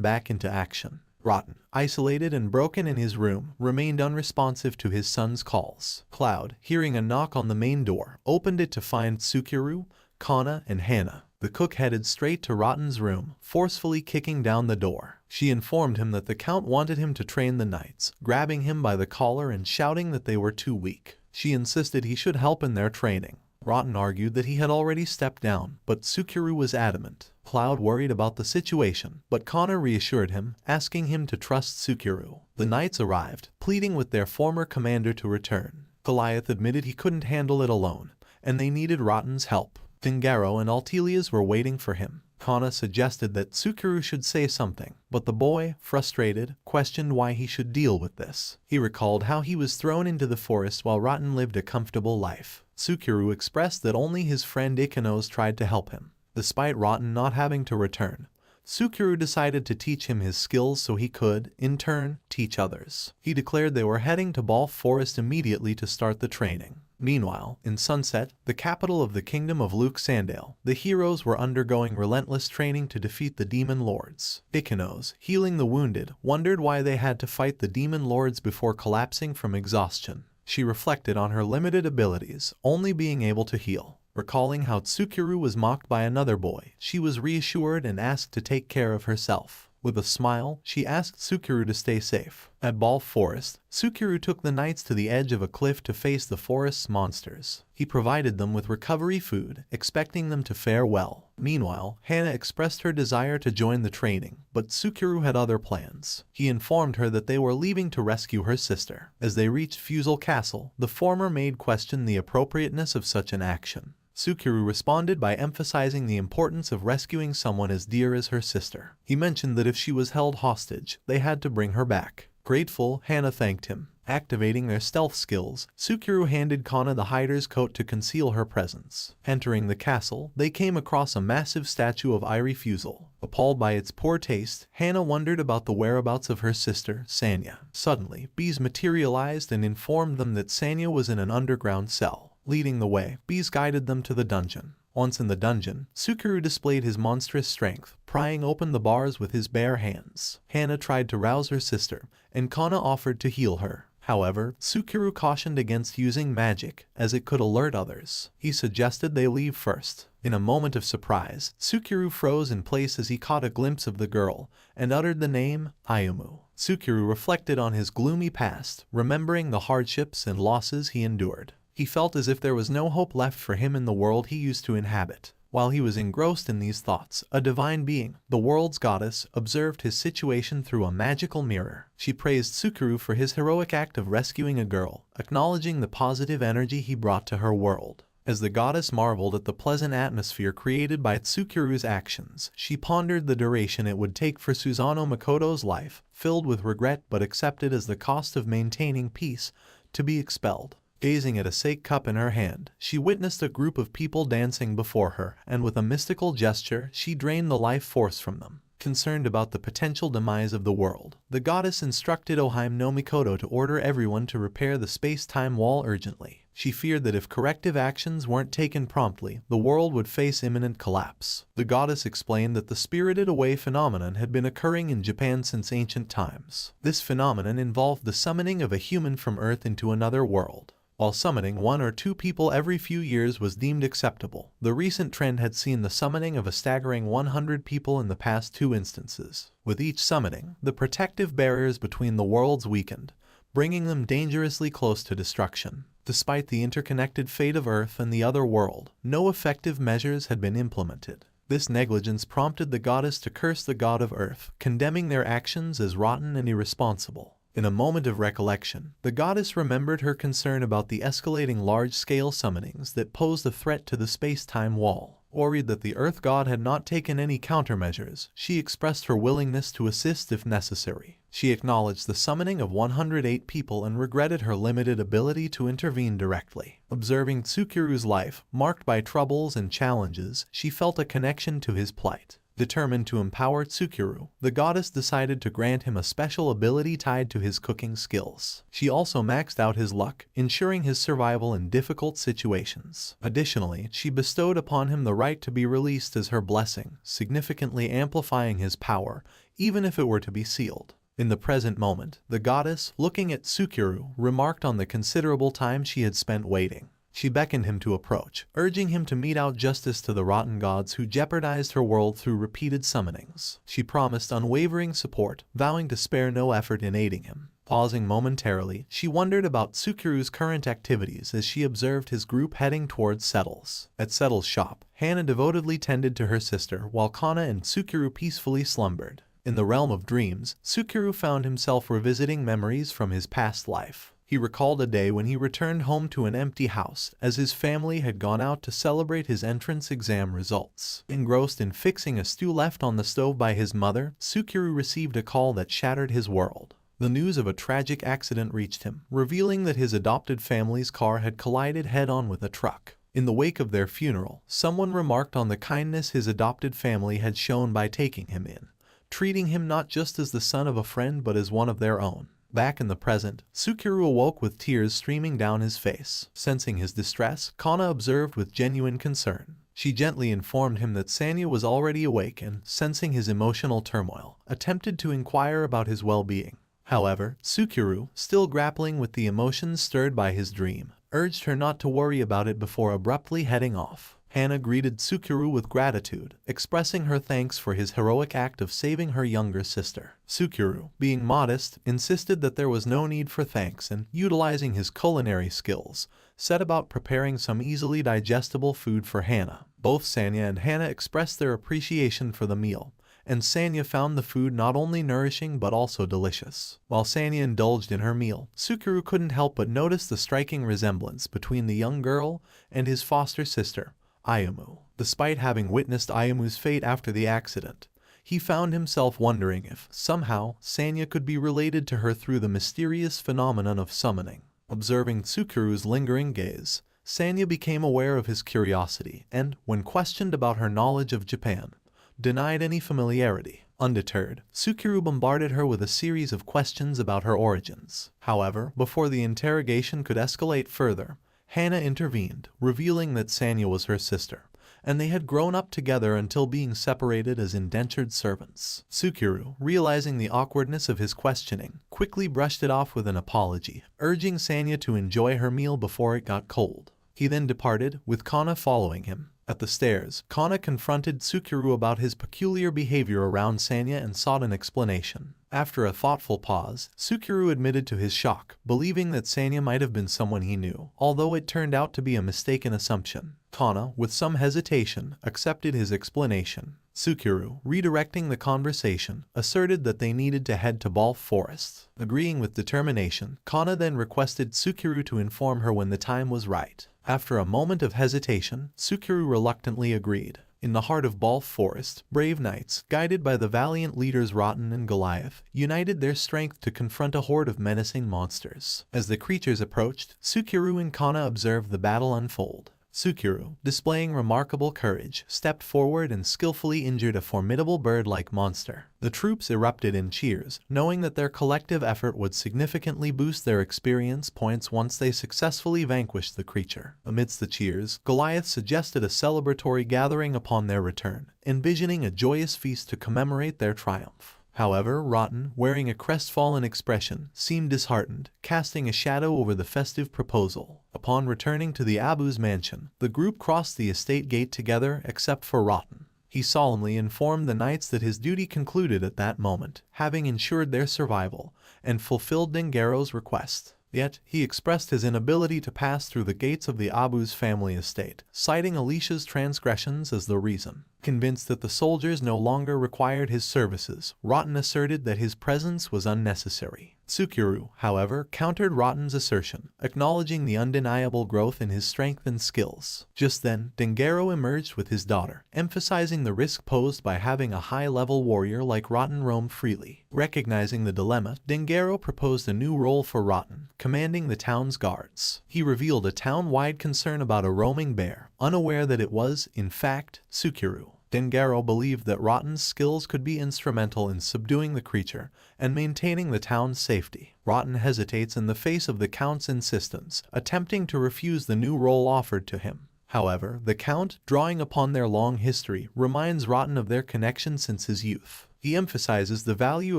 back into action. Rotten, isolated and broken in his room, remained unresponsive to his son's calls. Cloud, hearing a knock on the main door, opened it to find Tsukuru, Kana, and Hana. The cook headed straight to Rotten's room, forcefully kicking down the door. She informed him that the Count wanted him to train the knights, grabbing him by the collar and shouting that they were too weak. She insisted he should help in their training. Rotten argued that he had already stepped down, but Tsukuru was adamant. Cloud worried about the situation, but Kana reassured him, asking him to trust Tsukuru. The knights arrived, pleading with their former commander to return. Goliath admitted he couldn't handle it alone, and they needed Rotten's help. Dengaro and Altelias were waiting for him. Kana suggested that Tsukuru should say something, but the boy, frustrated, questioned why he should deal with this. He recalled how he was thrown into the forest while Rotten lived a comfortable life. Tsukuru expressed that only his friend Ikanos tried to help him. Despite Rotten not having to return, Sukuru decided to teach him his skills so he could, in turn, teach others. He declared they were heading to Ball Forest immediately to start the training. Meanwhile, in Sunset, the capital of the kingdom of Luke Sandale, the heroes were undergoing relentless training to defeat the demon lords. Ikenos, healing the wounded, wondered why they had to fight the demon lords before collapsing from exhaustion. She reflected on her limited abilities, only being able to heal. Recalling how Tsukuru was mocked by another boy, she was reassured and asked to take care of herself. With a smile, she asked Tsukuru to stay safe. At Ball Forest, Tsukuru took the knights to the edge of a cliff to face the forest's monsters. He provided them with recovery food, expecting them to fare well. Meanwhile, Hana expressed her desire to join the training, but Tsukuru had other plans. He informed her that they were leaving to rescue her sister. As they reached Fusel Castle, the former maid questioned the appropriateness of such an action. Tsukuru responded by emphasizing the importance of rescuing someone as dear as her sister. He mentioned that if she was held hostage, they had to bring her back. Grateful, Hana thanked him. Activating their stealth skills, Tsukuru handed Kana the hider's coat to conceal her presence. Entering the castle, they came across a massive statue of Irie Fusel. Appalled by its poor taste, Hana wondered about the whereabouts of her sister, Sanya. Suddenly, bees materialized and informed them that Sanya was in an underground cell. Leading the way, bees guided them to the dungeon. Once in the dungeon, Tsukuru displayed his monstrous strength, prying open the bars with his bare hands. Hana tried to rouse her sister, and Kana offered to heal her. However, Tsukuru cautioned against using magic, as it could alert others. He suggested they leave first. In a moment of surprise, Tsukuru froze in place as he caught a glimpse of the girl, and uttered the name, Ayumu. Tsukuru reflected on his gloomy past, remembering the hardships and losses he endured. He felt as if there was no hope left for him in the world he used to inhabit. While he was engrossed in these thoughts, a divine being, the world's goddess, observed his situation through a magical mirror. She praised Tsukuru for his heroic act of rescuing a girl, acknowledging the positive energy he brought to her world. As the goddess marveled at the pleasant atmosphere created by Tsukuru's actions, she pondered the duration it would take for Susanoo Makoto's life, filled with regret but accepted as the cost of maintaining peace, to be expelled. Gazing at a sake cup in her hand, she witnessed a group of people dancing before her, and with a mystical gesture, she drained the life force from them. Concerned about the potential demise of the world, the goddess instructed Oheim no Mikoto to order everyone to repair the space-time wall urgently. She feared that if corrective actions weren't taken promptly, the world would face imminent collapse. The goddess explained that the spirited away phenomenon had been occurring in Japan since ancient times. This phenomenon involved the summoning of a human from Earth into another world. While summoning 1 or 2 people every few years was deemed acceptable, the recent trend had seen the summoning of a staggering 100 people in the past 2 instances. With each summoning, the protective barriers between the worlds weakened, bringing them dangerously close to destruction. Despite the interconnected fate of Earth and the other world, no effective measures had been implemented. This negligence prompted the goddess to curse the god of Earth, condemning their actions as rotten and irresponsible. In a moment of recollection, the goddess remembered her concern about the escalating large-scale summonings that posed a threat to the space-time wall. Worried that the Earth god had not taken any countermeasures, she expressed her willingness to assist if necessary. She acknowledged the summoning of 108 people and regretted her limited ability to intervene directly. Observing Tsukuru's life, marked by troubles and challenges, she felt a connection to his plight. Determined to empower Tsukuru, the goddess decided to grant him a special ability tied to his cooking skills. She also maxed out his luck, ensuring his survival in difficult situations. Additionally, she bestowed upon him the right to be released as her blessing, significantly amplifying his power, even if it were to be sealed. In the present moment, the goddess, looking at Tsukuru, remarked on the considerable time she had spent waiting. She beckoned him to approach, urging him to mete out justice to the rotten gods who jeopardized her world through repeated summonings. She promised unwavering support, vowing to spare no effort in aiding him. Pausing momentarily, she wondered about Tsukuru's current activities as she observed his group heading towards Settle's. At Settle's shop, Hana devotedly tended to her sister while Kana and Tsukuru peacefully slumbered. In the realm of dreams, Tsukuru found himself revisiting memories from his past life. He recalled a day when he returned home to an empty house, as his family had gone out to celebrate his entrance exam results. Engrossed in fixing a stew left on the stove by his mother, Tsukuru received a call that shattered his world. The news of a tragic accident reached him, revealing that his adopted family's car had collided head-on with a truck. In the wake of their funeral, someone remarked on the kindness his adopted family had shown by taking him in, treating him not just as the son of a friend but as one of their own. Back in the present, Sukuru awoke with tears streaming down his face. Sensing his distress, Kana observed with genuine concern. She gently informed him that Sanya was already awake and, sensing his emotional turmoil, attempted to inquire about his well-being. However, Sukuru, still grappling with the emotions stirred by his dream, urged her not to worry about it before abruptly heading off. Hana greeted Sukuru with gratitude, expressing her thanks for his heroic act of saving her younger sister. Sukuru, being modest, insisted that there was no need for thanks and, utilizing his culinary skills, set about preparing some easily digestible food for Hana. Both Sanya and Hana expressed their appreciation for the meal, and Sanya found the food not only nourishing but also delicious. While Sanya indulged in her meal, Sukuru couldn't help but notice the striking resemblance between the young girl and his foster sister, Ayumu. Despite having witnessed Ayumu's fate after the accident, he found himself wondering if, somehow, Sanya could be related to her through the mysterious phenomenon of summoning. Observing Tsukuru's lingering gaze, Sanya became aware of his curiosity and, when questioned about her knowledge of Japan, denied any familiarity. Undeterred, Tsukuru bombarded her with a series of questions about her origins. However, before the interrogation could escalate further, Hana intervened, revealing that Sanya was her sister, and they had grown up together until being separated as indentured servants. Tsukuru, realizing the awkwardness of his questioning, quickly brushed it off with an apology, urging Sanya to enjoy her meal before it got cold. He then departed, with Kana following him. At the stairs, Kana confronted Tsukuru about his peculiar behavior around Sanya and sought an explanation. After a thoughtful pause, Tsukuru admitted to his shock, believing that Sanya might have been someone he knew, although it turned out to be a mistaken assumption. Kana, with some hesitation, accepted his explanation. Tsukuru, redirecting the conversation, asserted that they needed to head to Balf Forest. Agreeing with determination, Kana then requested Tsukuru to inform her when the time was right. After a moment of hesitation, Tsukuru reluctantly agreed. In the heart of Balf Forest, brave knights, guided by the valiant leaders Rotten and Goliath, united their strength to confront a horde of menacing monsters. As the creatures approached, Tsukuru and Kana observed the battle unfold. Tsukuru, displaying remarkable courage, stepped forward and skillfully injured a formidable bird-like monster. The troops erupted in cheers, knowing that their collective effort would significantly boost their experience points once they successfully vanquished the creature. Amidst the cheers, Goliath suggested a celebratory gathering upon their return, envisioning a joyous feast to commemorate their triumph. However, Rotten, wearing a crestfallen expression, seemed disheartened, casting a shadow over the festive proposal. Upon returning to the Abu's mansion, the group crossed the estate gate together except for Rotten. He solemnly informed the knights that his duty concluded at that moment, having ensured their survival, and fulfilled Dengaro's request. Yet, he expressed his inability to pass through the gates of the Abu's family estate, citing Alicia's transgressions as the reason. Convinced that the soldiers no longer required his services, Rotten asserted that his presence was unnecessary. Tsukuru, however, countered Rotten's assertion, acknowledging the undeniable growth in his strength and skills. Just then, Dengaro emerged with his daughter, emphasizing the risk posed by having a high-level warrior like Rotten roam freely. Recognizing the dilemma, Dengaro proposed a new role for Rotten, commanding the town's guards. He revealed a town-wide concern about a roaming bear, unaware that it was, in fact, Tsukuru. Dengaro believed that Rotten's skills could be instrumental in subduing the creature and maintaining the town's safety. Rotten hesitates in the face of the Count's insistence, attempting to refuse the new role offered to him. However, the Count, drawing upon their long history, reminds Rotten of their connection since his youth. He emphasizes the value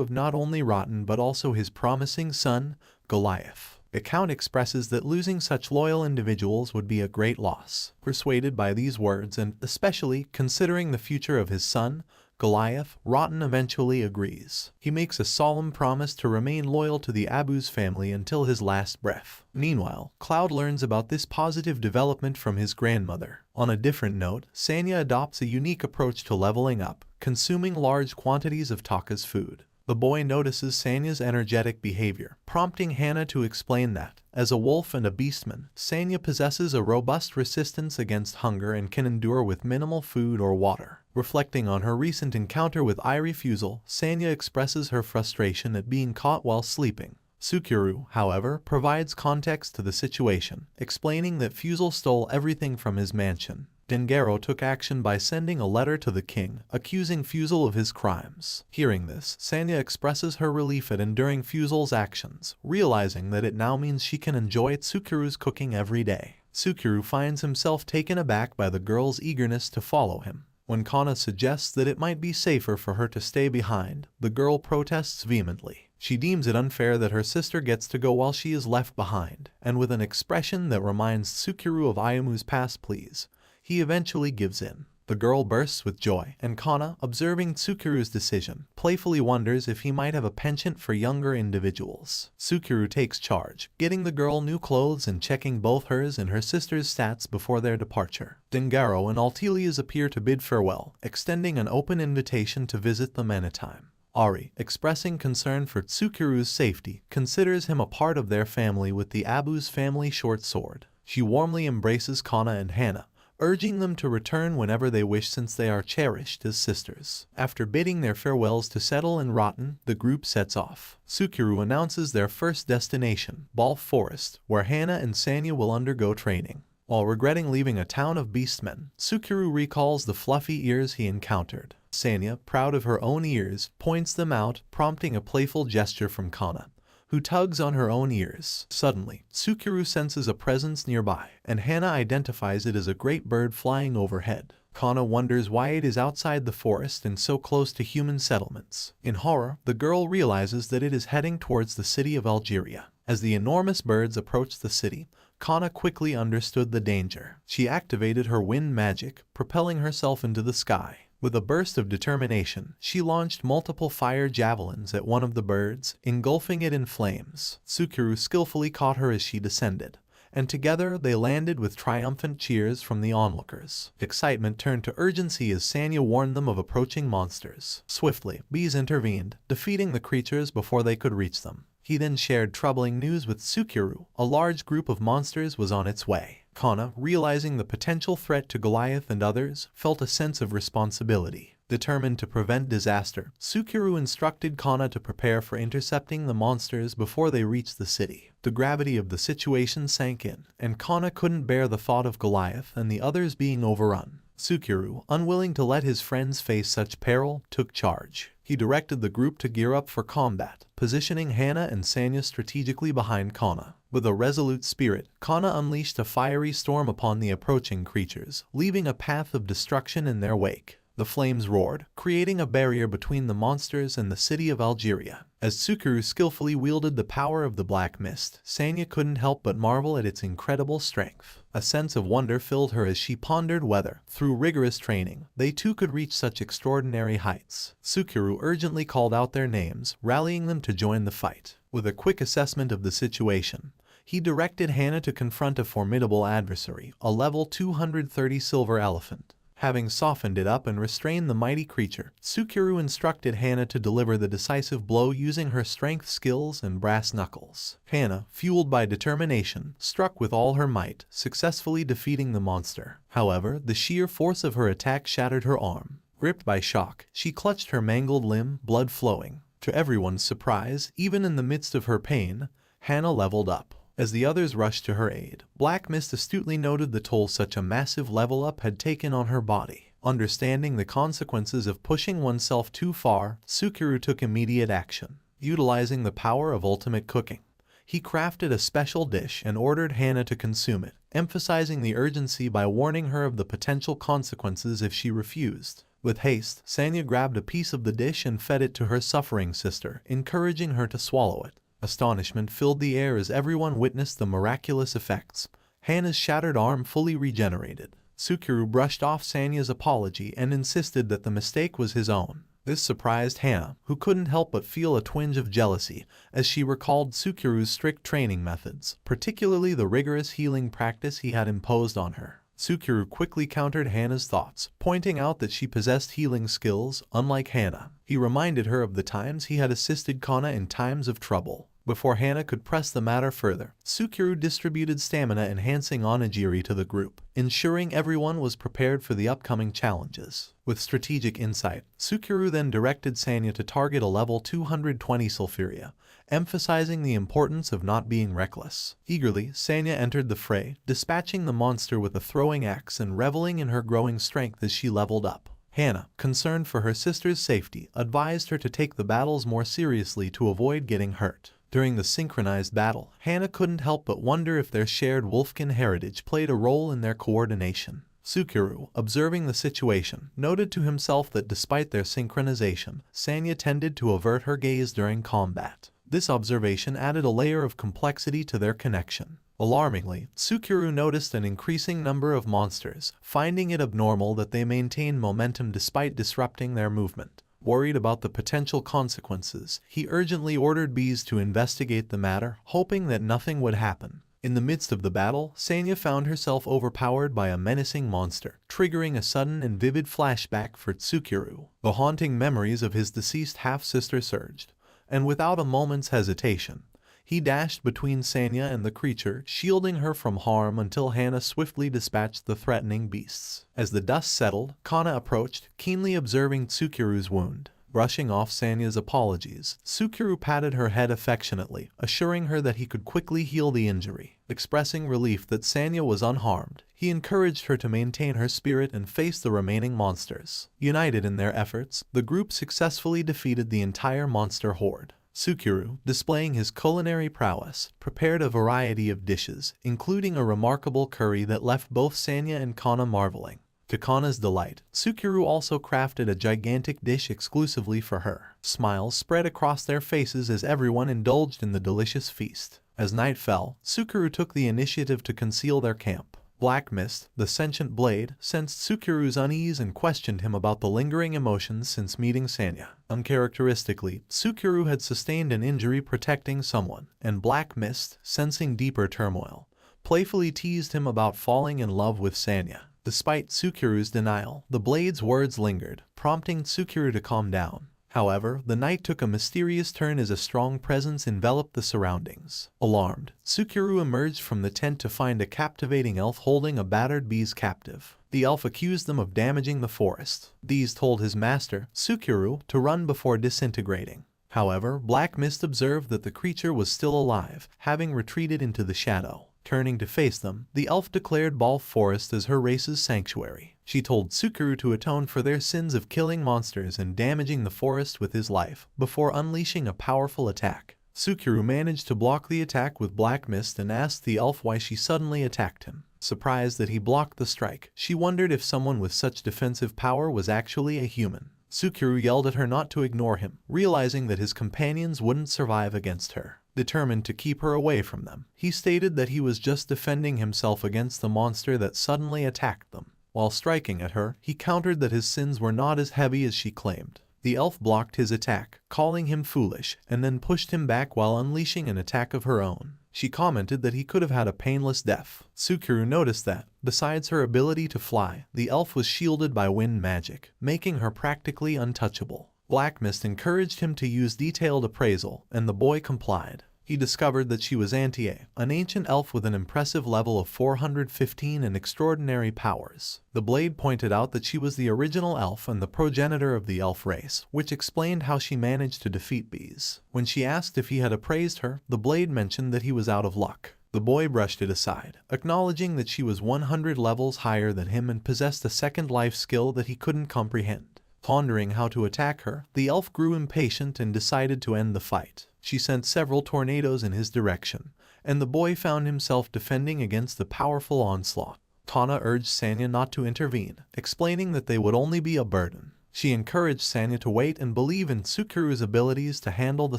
of not only Rotten but also his promising son, Goliath. The Count expresses that losing such loyal individuals would be a great loss. Persuaded by these words and, especially, considering the future of his son, Goliath, Rotten eventually agrees. He makes a solemn promise to remain loyal to the Abu's family until his last breath. Meanwhile, Cloud learns about this positive development from his grandmother. On a different note, Sanya adopts a unique approach to leveling up, consuming large quantities of Taka's food. The boy notices Sanya's energetic behavior, prompting Hana to explain that, as a wolf and a beastman, Sanya possesses a robust resistance against hunger and can endure with minimal food or water. Reflecting on her recent encounter with refusal, Sanya expresses her frustration at being caught while sleeping. Sukuru, however, provides context to the situation, explaining that Fusel stole everything from his mansion. Dengaro took action by sending a letter to the king, accusing Fusel of his crimes. Hearing this, Sanya expresses her relief at enduring Fusel's actions, realizing that it now means she can enjoy Tsukuru's cooking every day. Tsukuru finds himself taken aback by the girl's eagerness to follow him. When Kana suggests that it might be safer for her to stay behind, the girl protests vehemently. She deems it unfair that her sister gets to go while she is left behind, and with an expression that reminds Tsukuru of Ayamu's past pleas, he eventually gives in. The girl bursts with joy, and Kana, observing Tsukuru's decision, playfully wonders if he might have a penchant for younger individuals. Tsukuru takes charge, getting the girl new clothes and checking both hers and her sister's stats before their departure. Dengaro and Altelias appear to bid farewell, extending an open invitation to visit them anytime. Ari, expressing concern for Tsukuru's safety, considers him a part of their family with the Abu's family short sword. She warmly embraces Kana and Hana, urging them to return whenever they wish since they are cherished as sisters. After bidding their farewells to settle in Rotten, the group sets off. Tsukuru announces their first destination, Ball Forest, where Hana and Sanya will undergo training. While regretting leaving a town of beastmen, Tsukuru recalls the fluffy ears he encountered. Sanya, proud of her own ears, points them out, prompting a playful gesture from Kana, who tugs on her own ears. Suddenly, Tsukuru senses a presence nearby, and Hana identifies it as a great bird flying overhead. Kana wonders why it is outside the forest and so close to human settlements. In horror, the girl realizes that it is heading towards the city of Algeria. As the enormous birds approached the city, Kana quickly understood the danger. She activated her wind magic, propelling herself into the sky. With a burst of determination, she launched multiple fire javelins at one of the birds, engulfing it in flames. Tsukuru skillfully caught her as she descended, and together they landed with triumphant cheers from the onlookers. Excitement turned to urgency as Sanya warned them of approaching monsters. Swiftly, Bees intervened, defeating the creatures before they could reach them. He then shared troubling news with Tsukuru. A large group of monsters was on its way. Kana, realizing the potential threat to Goliath and others, felt a sense of responsibility. Determined to prevent disaster, Tsukuru instructed Kana to prepare for intercepting the monsters before they reached the city. The gravity of the situation sank in, and Kana couldn't bear the thought of Goliath and the others being overrun. Tsukuru, unwilling to let his friends face such peril, took charge. He directed the group to gear up for combat, positioning Hana and Sanya strategically behind Kana. With a resolute spirit, Kana unleashed a fiery storm upon the approaching creatures, leaving a path of destruction in their wake. The flames roared, creating a barrier between the monsters and the city of Algeria. As Tsukuru skillfully wielded the power of the black mist, Sanya couldn't help but marvel at its incredible strength. A sense of wonder filled her as she pondered whether, through rigorous training, they too could reach such extraordinary heights. Tsukuru urgently called out their names, rallying them to join the fight. With a quick assessment of the situation, he directed Hana to confront a formidable adversary, a level 230 silver elephant. Having softened it up and restrained the mighty creature, Tsukuru instructed Hana to deliver the decisive blow using her strength skills and brass knuckles. Hana, fueled by determination, struck with all her might, successfully defeating the monster. However, the sheer force of her attack shattered her arm. Gripped by shock, she clutched her mangled limb, blood flowing. To everyone's surprise, even in the midst of her pain, Hana leveled up. As the others rushed to her aid, Black Mist astutely noted the toll such a massive level up had taken on her body. Understanding the consequences of pushing oneself too far, Tsukuru took immediate action. Utilizing the power of ultimate cooking, he crafted a special dish and ordered Hana to consume it, emphasizing the urgency by warning her of the potential consequences if she refused. With haste, Sanya grabbed a piece of the dish and fed it to her suffering sister, encouraging her to swallow it. Astonishment filled the air as everyone witnessed the miraculous effects. Hana's shattered arm fully regenerated. Tsukuru brushed off Sanya's apology and insisted that the mistake was his own. This surprised Hana, who couldn't help but feel a twinge of jealousy as she recalled Tsukuru's strict training methods, particularly the rigorous healing practice he had imposed on her. Tsukuru quickly countered Hana's thoughts, pointing out that she possessed healing skills, unlike Hana. He reminded her of the times he had assisted Kana in times of trouble. Before Hana could press the matter further, Tsukuru distributed stamina-enhancing onigiri to the group, ensuring everyone was prepared for the upcoming challenges. With strategic insight, Tsukuru then directed Sanya to target a level 220 Sulfuria, emphasizing the importance of not being reckless. Eagerly, Sanya entered the fray, dispatching the monster with a throwing axe and reveling in her growing strength as she leveled up. Hana, concerned for her sister's safety, advised her to take the battles more seriously to avoid getting hurt. During the synchronized battle, Hana couldn't help but wonder if their shared Wolfkin heritage played a role in their coordination. Tsukuru, observing the situation, noted to himself that despite their synchronization, Sanya tended to avert her gaze during combat. This observation added a layer of complexity to their connection. Alarmingly, Tsukuru noticed an increasing number of monsters, finding it abnormal that they maintained momentum despite disrupting their movement. Worried about the potential consequences, he urgently ordered bees to investigate the matter, hoping that nothing would happen. In the midst of the battle, Sanya found herself overpowered by a menacing monster, triggering a sudden and vivid flashback for Tsukuru. The haunting memories of his deceased half-sister surged, and without a moment's hesitation, he dashed between Sanya and the creature, shielding her from harm until Hana swiftly dispatched the threatening beasts. As the dust settled, Kana approached, keenly observing Tsukuru's wound. Brushing off Sanya's apologies, Tsukuru patted her head affectionately, assuring her that he could quickly heal the injury. Expressing relief that Sanya was unharmed, he encouraged her to maintain her spirit and face the remaining monsters. United in their efforts, the group successfully defeated the entire monster horde. Tsukuru, displaying his culinary prowess, prepared a variety of dishes, including a remarkable curry that left both Sanya and Kana marveling. To Kana's delight, Tsukuru also crafted a gigantic dish exclusively for her. Smiles spread across their faces as everyone indulged in the delicious feast. As night fell, Tsukuru took the initiative to conceal their camp. Black Mist, the sentient blade, sensed Tsukuru's unease and questioned him about the lingering emotions since meeting Sanya. Uncharacteristically, Tsukuru had sustained an injury protecting someone, and Black Mist, sensing deeper turmoil, playfully teased him about falling in love with Sanya. Despite Tsukuru's denial, the blade's words lingered, prompting Tsukuru to calm down. However, the night took a mysterious turn as a strong presence enveloped the surroundings. Alarmed, Tsukuru emerged from the tent to find a captivating elf holding a battered bees captive. The elf accused them of damaging the forest. These told his master, Tsukuru, to run before disintegrating. However, Black Mist observed that the creature was still alive, having retreated into the shadow. Turning to face them, the elf declared Balf Forest as her race's sanctuary. She told Tsukuru to atone for their sins of killing monsters and damaging the forest with his life, before unleashing a powerful attack. Tsukuru managed to block the attack with Black Mist and asked the elf why she suddenly attacked him. Surprised that he blocked the strike, she wondered if someone with such defensive power was actually a human. Tsukuru yelled at her not to ignore him, realizing that his companions wouldn't survive against her. Determined to keep her away from them, he stated that he was just defending himself against the monster that suddenly attacked them. While striking at her, he countered that his sins were not as heavy as she claimed. The elf blocked his attack, calling him foolish, and then pushed him back while unleashing an attack of her own. She commented that he could have had a painless death. Tsukuru noticed that, besides her ability to fly, the elf was shielded by wind magic, making her practically untouchable. Black Mist encouraged him to use detailed appraisal, and the boy complied. He discovered that she was Antie, an ancient elf with an impressive level of 415 and extraordinary powers. The blade pointed out that she was the original elf and the progenitor of the elf race, which explained how she managed to defeat bees. When she asked if he had appraised her, the blade mentioned that he was out of luck. The boy brushed it aside, acknowledging that she was 100 levels higher than him and possessed a second life skill that he couldn't comprehend. Pondering how to attack her, the elf grew impatient and decided to end the fight. She sent several tornadoes in his direction, and the boy found himself defending against the powerful onslaught. Kana urged Sanya not to intervene, explaining that they would only be a burden. She encouraged Sanya to wait and believe in Tsukuru's abilities to handle the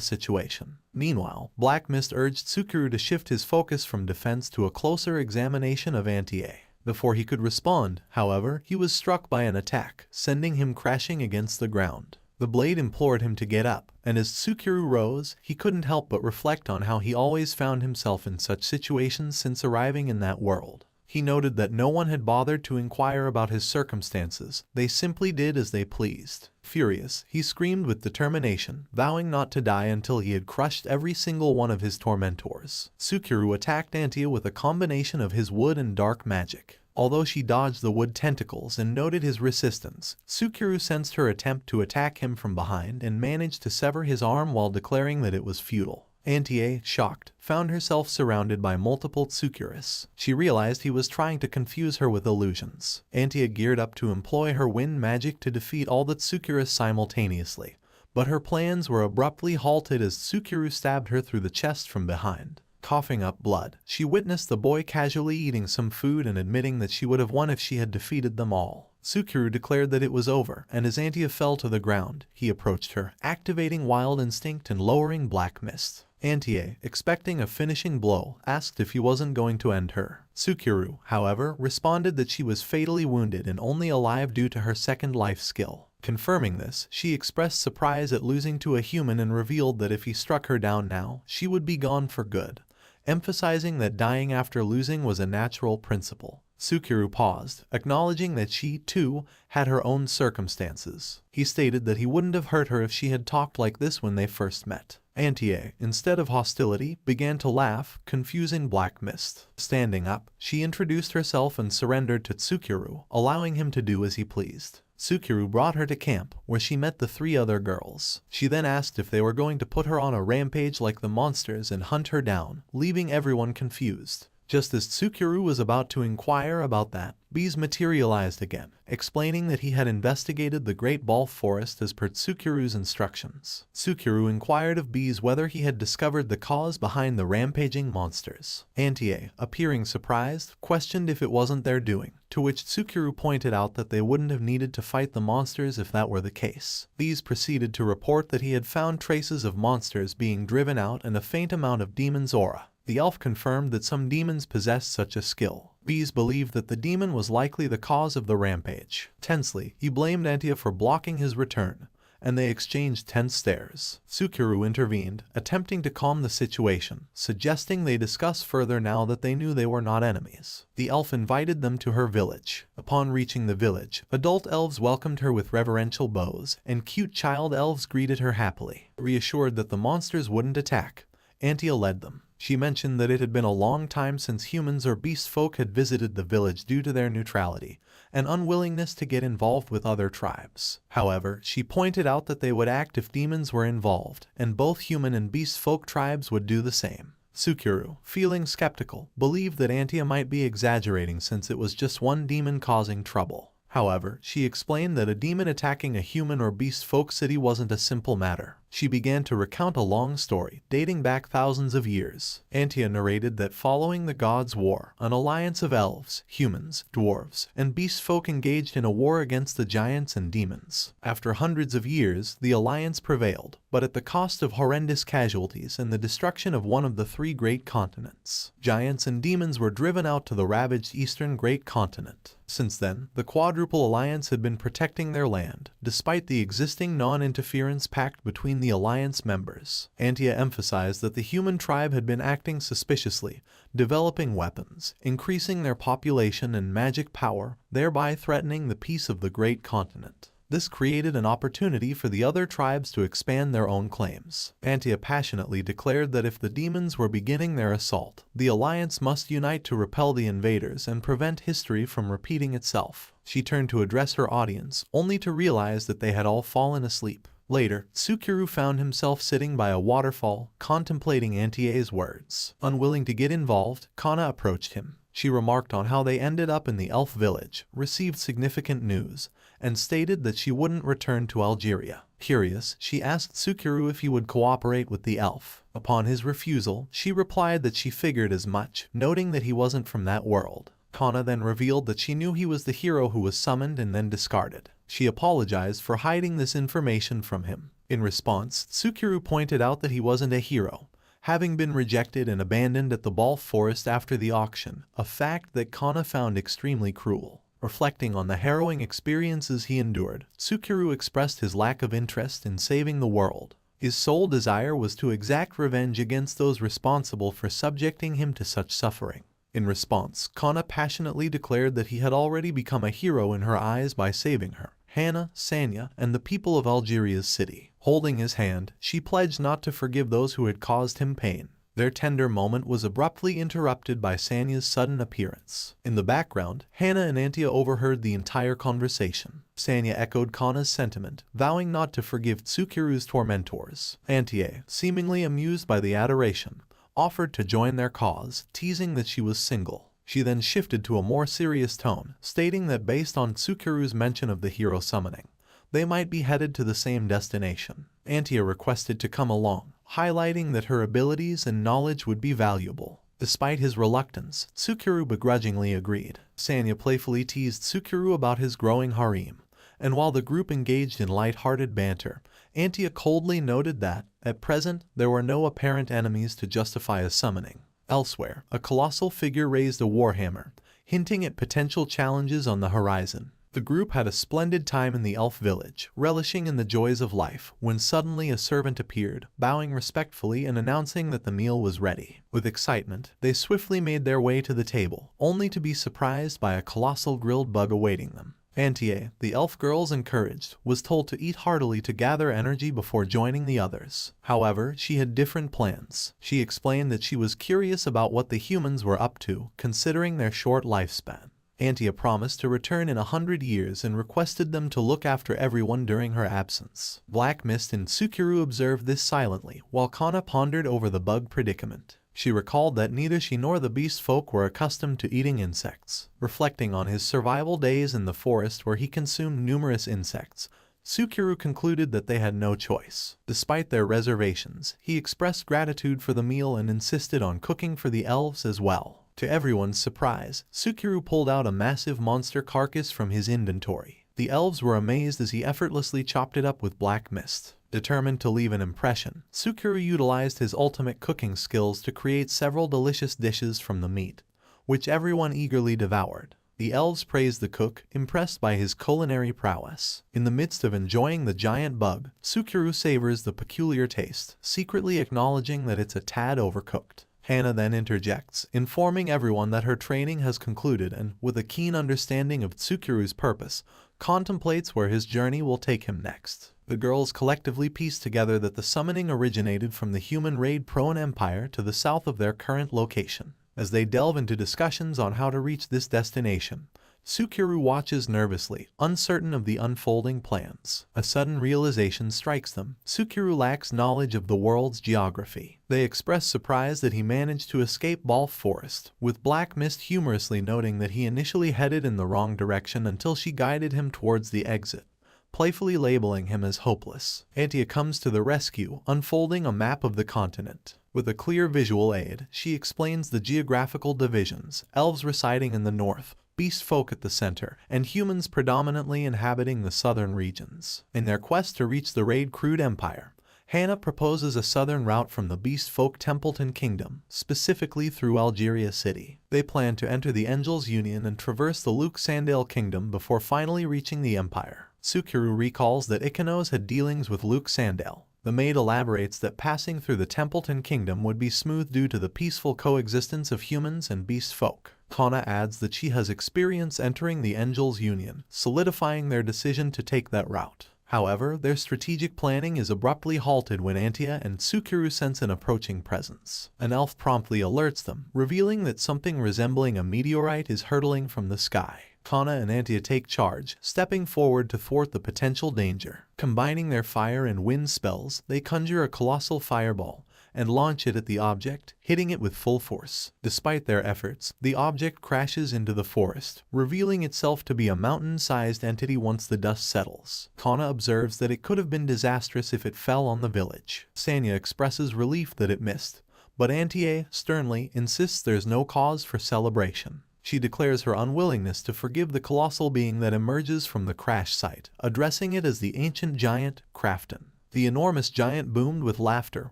situation. Meanwhile, Black Mist urged Tsukuru to shift his focus from defense to a closer examination of Antie. Before he could respond, however, he was struck by an attack, sending him crashing against the ground. The blade implored him to get up, and as Tsukuru rose, he couldn't help but reflect on how he always found himself in such situations since arriving in that world. He noted that no one had bothered to inquire about his circumstances, they simply did as they pleased. Furious, he screamed with determination, vowing not to die until he had crushed every single one of his tormentors. Tsukuru attacked Antia with a combination of his wood and dark magic. Although she dodged the wood tentacles and noted his resistance, Tsukuru sensed her attempt to attack him from behind and managed to sever his arm while declaring that it was futile. Antia, shocked, found herself surrounded by multiple Tsukurus. She realized he was trying to confuse her with illusions. Antia geared up to employ her wind magic to defeat all the Tsukurus simultaneously, but her plans were abruptly halted as Tsukuru stabbed her through the chest from behind. Coughing up blood, she witnessed the boy casually eating some food and admitting that she would have won if she had defeated them all. Tsukuru declared that it was over, and as Antia fell to the ground, he approached her, activating Wild Instinct and lowering Black Mist. Antia, expecting a finishing blow, asked if he wasn't going to end her. Tsukuru, however, responded that she was fatally wounded and only alive due to her second life skill. Confirming this, she expressed surprise at losing to a human and revealed that if he struck her down now, she would be gone for good, emphasizing that dying after losing was a natural principle. Tsukuru paused, acknowledging that she, too, had her own circumstances. He stated that he wouldn't have hurt her if she had talked like this when they first met. Antia, instead of hostility, began to laugh, confusing Black Mist. Standing up, she introduced herself and surrendered to Tsukuru, allowing him to do as he pleased. Tsukuru brought her to camp, where she met the 3 other girls. She then asked if they were going to put her on a rampage like the monsters and hunt her down, leaving everyone confused. Just as Tsukuru was about to inquire about that, Bees materialized again, explaining that he had investigated the Great Ball Forest as per Tsukuru's instructions. Tsukuru inquired of Bees whether he had discovered the cause behind the rampaging monsters. Antia, appearing surprised, questioned if it wasn't their doing, to which Tsukuru pointed out that they wouldn't have needed to fight the monsters if that were the case. Bees proceeded to report that he had found traces of monsters being driven out and a faint amount of demon's aura. The elf confirmed that some demons possessed such a skill. Bees believed that the demon was likely the cause of the rampage. Tensely, he blamed Antia for blocking his return, and they exchanged tense stares. Tsukuru intervened, attempting to calm the situation, suggesting they discuss further now that they knew they were not enemies. The elf invited them to her village. Upon reaching the village, adult elves welcomed her with reverential bows, and cute child elves greeted her happily. Reassured that the monsters wouldn't attack, Antia led them. She mentioned that it had been a long time since humans or beast folk had visited the village due to their neutrality and unwillingness to get involved with other tribes. However, she pointed out that they would act if demons were involved, and both human and beast folk tribes would do the same. Tsukuru, feeling skeptical, believed that Antia might be exaggerating since it was just one demon causing trouble. However, she explained that a demon attacking a human or beast folk city wasn't a simple matter. She began to recount a long story, dating back thousands of years. Antia narrated that following the gods' war, an alliance of elves, humans, dwarves, and beast folk engaged in a war against the giants and demons. After hundreds of years, the alliance prevailed, but at the cost of horrendous casualties and the destruction of one of the 3 great continents. Giants and demons were driven out to the ravaged eastern great continent. Since then, the Quadruple Alliance had been protecting their land, despite the existing non-interference pact between the Alliance members. Antia emphasized that the human tribe had been acting suspiciously, developing weapons, increasing their population and magic power, thereby threatening the peace of the great continent. This created an opportunity for the other tribes to expand their own claims. Antia passionately declared that if the demons were beginning their assault, the Alliance must unite to repel the invaders and prevent history from repeating itself. She turned to address her audience, only to realize that they had all fallen asleep. Later, Tsukuru found himself sitting by a waterfall, contemplating Antia's words. Unwilling to get involved, Kana approached him. She remarked on how they ended up in the elf village, received significant news, and stated that she wouldn't return to Algeria. Curious, she asked Tsukuru if he would cooperate with the elf. Upon his refusal, she replied that she figured as much, noting that he wasn't from that world. Kana then revealed that she knew he was the hero who was summoned and then discarded. She apologized for hiding this information from him. In response, Tsukuru pointed out that he wasn't a hero, having been rejected and abandoned at the Ball Forest after the auction, a fact that Kana found extremely cruel. Reflecting on the harrowing experiences he endured, Tsukuru expressed his lack of interest in saving the world. His sole desire was to exact revenge against those responsible for subjecting him to such suffering. In response, Kana passionately declared that he had already become a hero in her eyes by saving her, Hannah, Sanya, and the people of Algeria's city. Holding his hand, she pledged not to forgive those who had caused him pain. Their tender moment was abruptly interrupted by Sanya's sudden appearance. In the background, Hannah and Antia overheard the entire conversation. Sanya echoed Kana's sentiment, vowing not to forgive Tsukiru's tormentors. Antia, seemingly amused by the adoration, offered to join their cause, teasing that she was single. She then shifted to a more serious tone, stating that based on Tsukiru's mention of the hero summoning, they might be headed to the same destination. Antia requested to come along, highlighting that her abilities and knowledge would be valuable. Despite his reluctance, Tsukiru begrudgingly agreed. Sanya playfully teased Tsukiru about his growing harem, and while the group engaged in light-hearted banter, Antia coldly noted that, at present, there were no apparent enemies to justify a summoning. Elsewhere, a colossal figure raised a warhammer, hinting at potential challenges on the horizon. The group had a splendid time in the elf village, relishing in the joys of life, when suddenly a servant appeared, bowing respectfully and announcing that the meal was ready. With excitement, they swiftly made their way to the table, only to be surprised by a colossal grilled bug awaiting them. Antia, the elf girls encouraged, was told to eat heartily to gather energy before joining the others. However, she had different plans. She explained that she was curious about what the humans were up to, considering their short lifespan. Antia promised to return in 100 years and requested them to look after everyone during her absence. Black Mist and Tsukiru observed this silently, while Kana pondered over the bug predicament. She recalled that neither she nor the beast folk were accustomed to eating insects. Reflecting on his survival days in the forest where he consumed numerous insects, Tsukiru concluded that they had no choice. Despite their reservations, he expressed gratitude for the meal and insisted on cooking for the elves as well. To everyone's surprise, Tsukiru pulled out a massive monster carcass from his inventory. The elves were amazed as he effortlessly chopped it up with black mist. Determined to leave an impression, Tsukiru utilized his ultimate cooking skills to create several delicious dishes from the meat, which everyone eagerly devoured. The elves praised the cook, impressed by his culinary prowess. In the midst of enjoying the giant bug, Tsukiru savors the peculiar taste, secretly acknowledging that it's a tad overcooked. Hannah then interjects, informing everyone that her training has concluded and, with a keen understanding of Tsukiru's purpose, contemplates where his journey will take him next. The girls collectively piece together that the summoning originated from the human raid Proan Empire to the south of their current location. As they delve into discussions on how to reach this destination, Tsukiru watches nervously, uncertain of the unfolding plans. A sudden realization strikes them. Tsukiru lacks knowledge of the world's geography. They express surprise that he managed to escape Balf Forest, with Black Mist humorously noting that he initially headed in the wrong direction until she guided him towards the exit, playfully labeling him as hopeless. Antia comes to the rescue, unfolding a map of the continent. With a clear visual aid, she explains the geographical divisions, elves residing in the north, beast folk at the center, and humans predominantly inhabiting the southern regions. In their quest to reach the raid-crewed empire, Hannah proposes a southern route from the beast folk Templeton Kingdom, specifically through Algeria City. They plan to enter the Angels Union and traverse the Luke Sandale Kingdom before finally reaching the empire. Tsukiru recalls that Ikanos had dealings with Luke Sandale. The maid elaborates that passing through the Templeton Kingdom would be smooth due to the peaceful coexistence of humans and beast folk. Kana adds that she has experience entering the Angels Union, solidifying their decision to take that route. However, their strategic planning is abruptly halted when Antia and Tsukiru sense an approaching presence. An elf promptly alerts them, revealing that something resembling a meteorite is hurtling from the sky. Kana and Antia take charge, stepping forward to thwart the potential danger. Combining their fire and wind spells, they conjure a colossal fireball and launch it at the object, hitting it with full force. Despite their efforts, the object crashes into the forest, revealing itself to be a mountain-sized entity once the dust settles. Kana observes that it could have been disastrous if it fell on the village. Sanya expresses relief that it missed, but Antia sternly insists there's no cause for celebration. She declares her unwillingness to forgive the colossal being that emerges from the crash site, addressing it as the ancient giant, Crafton. The enormous giant boomed with laughter,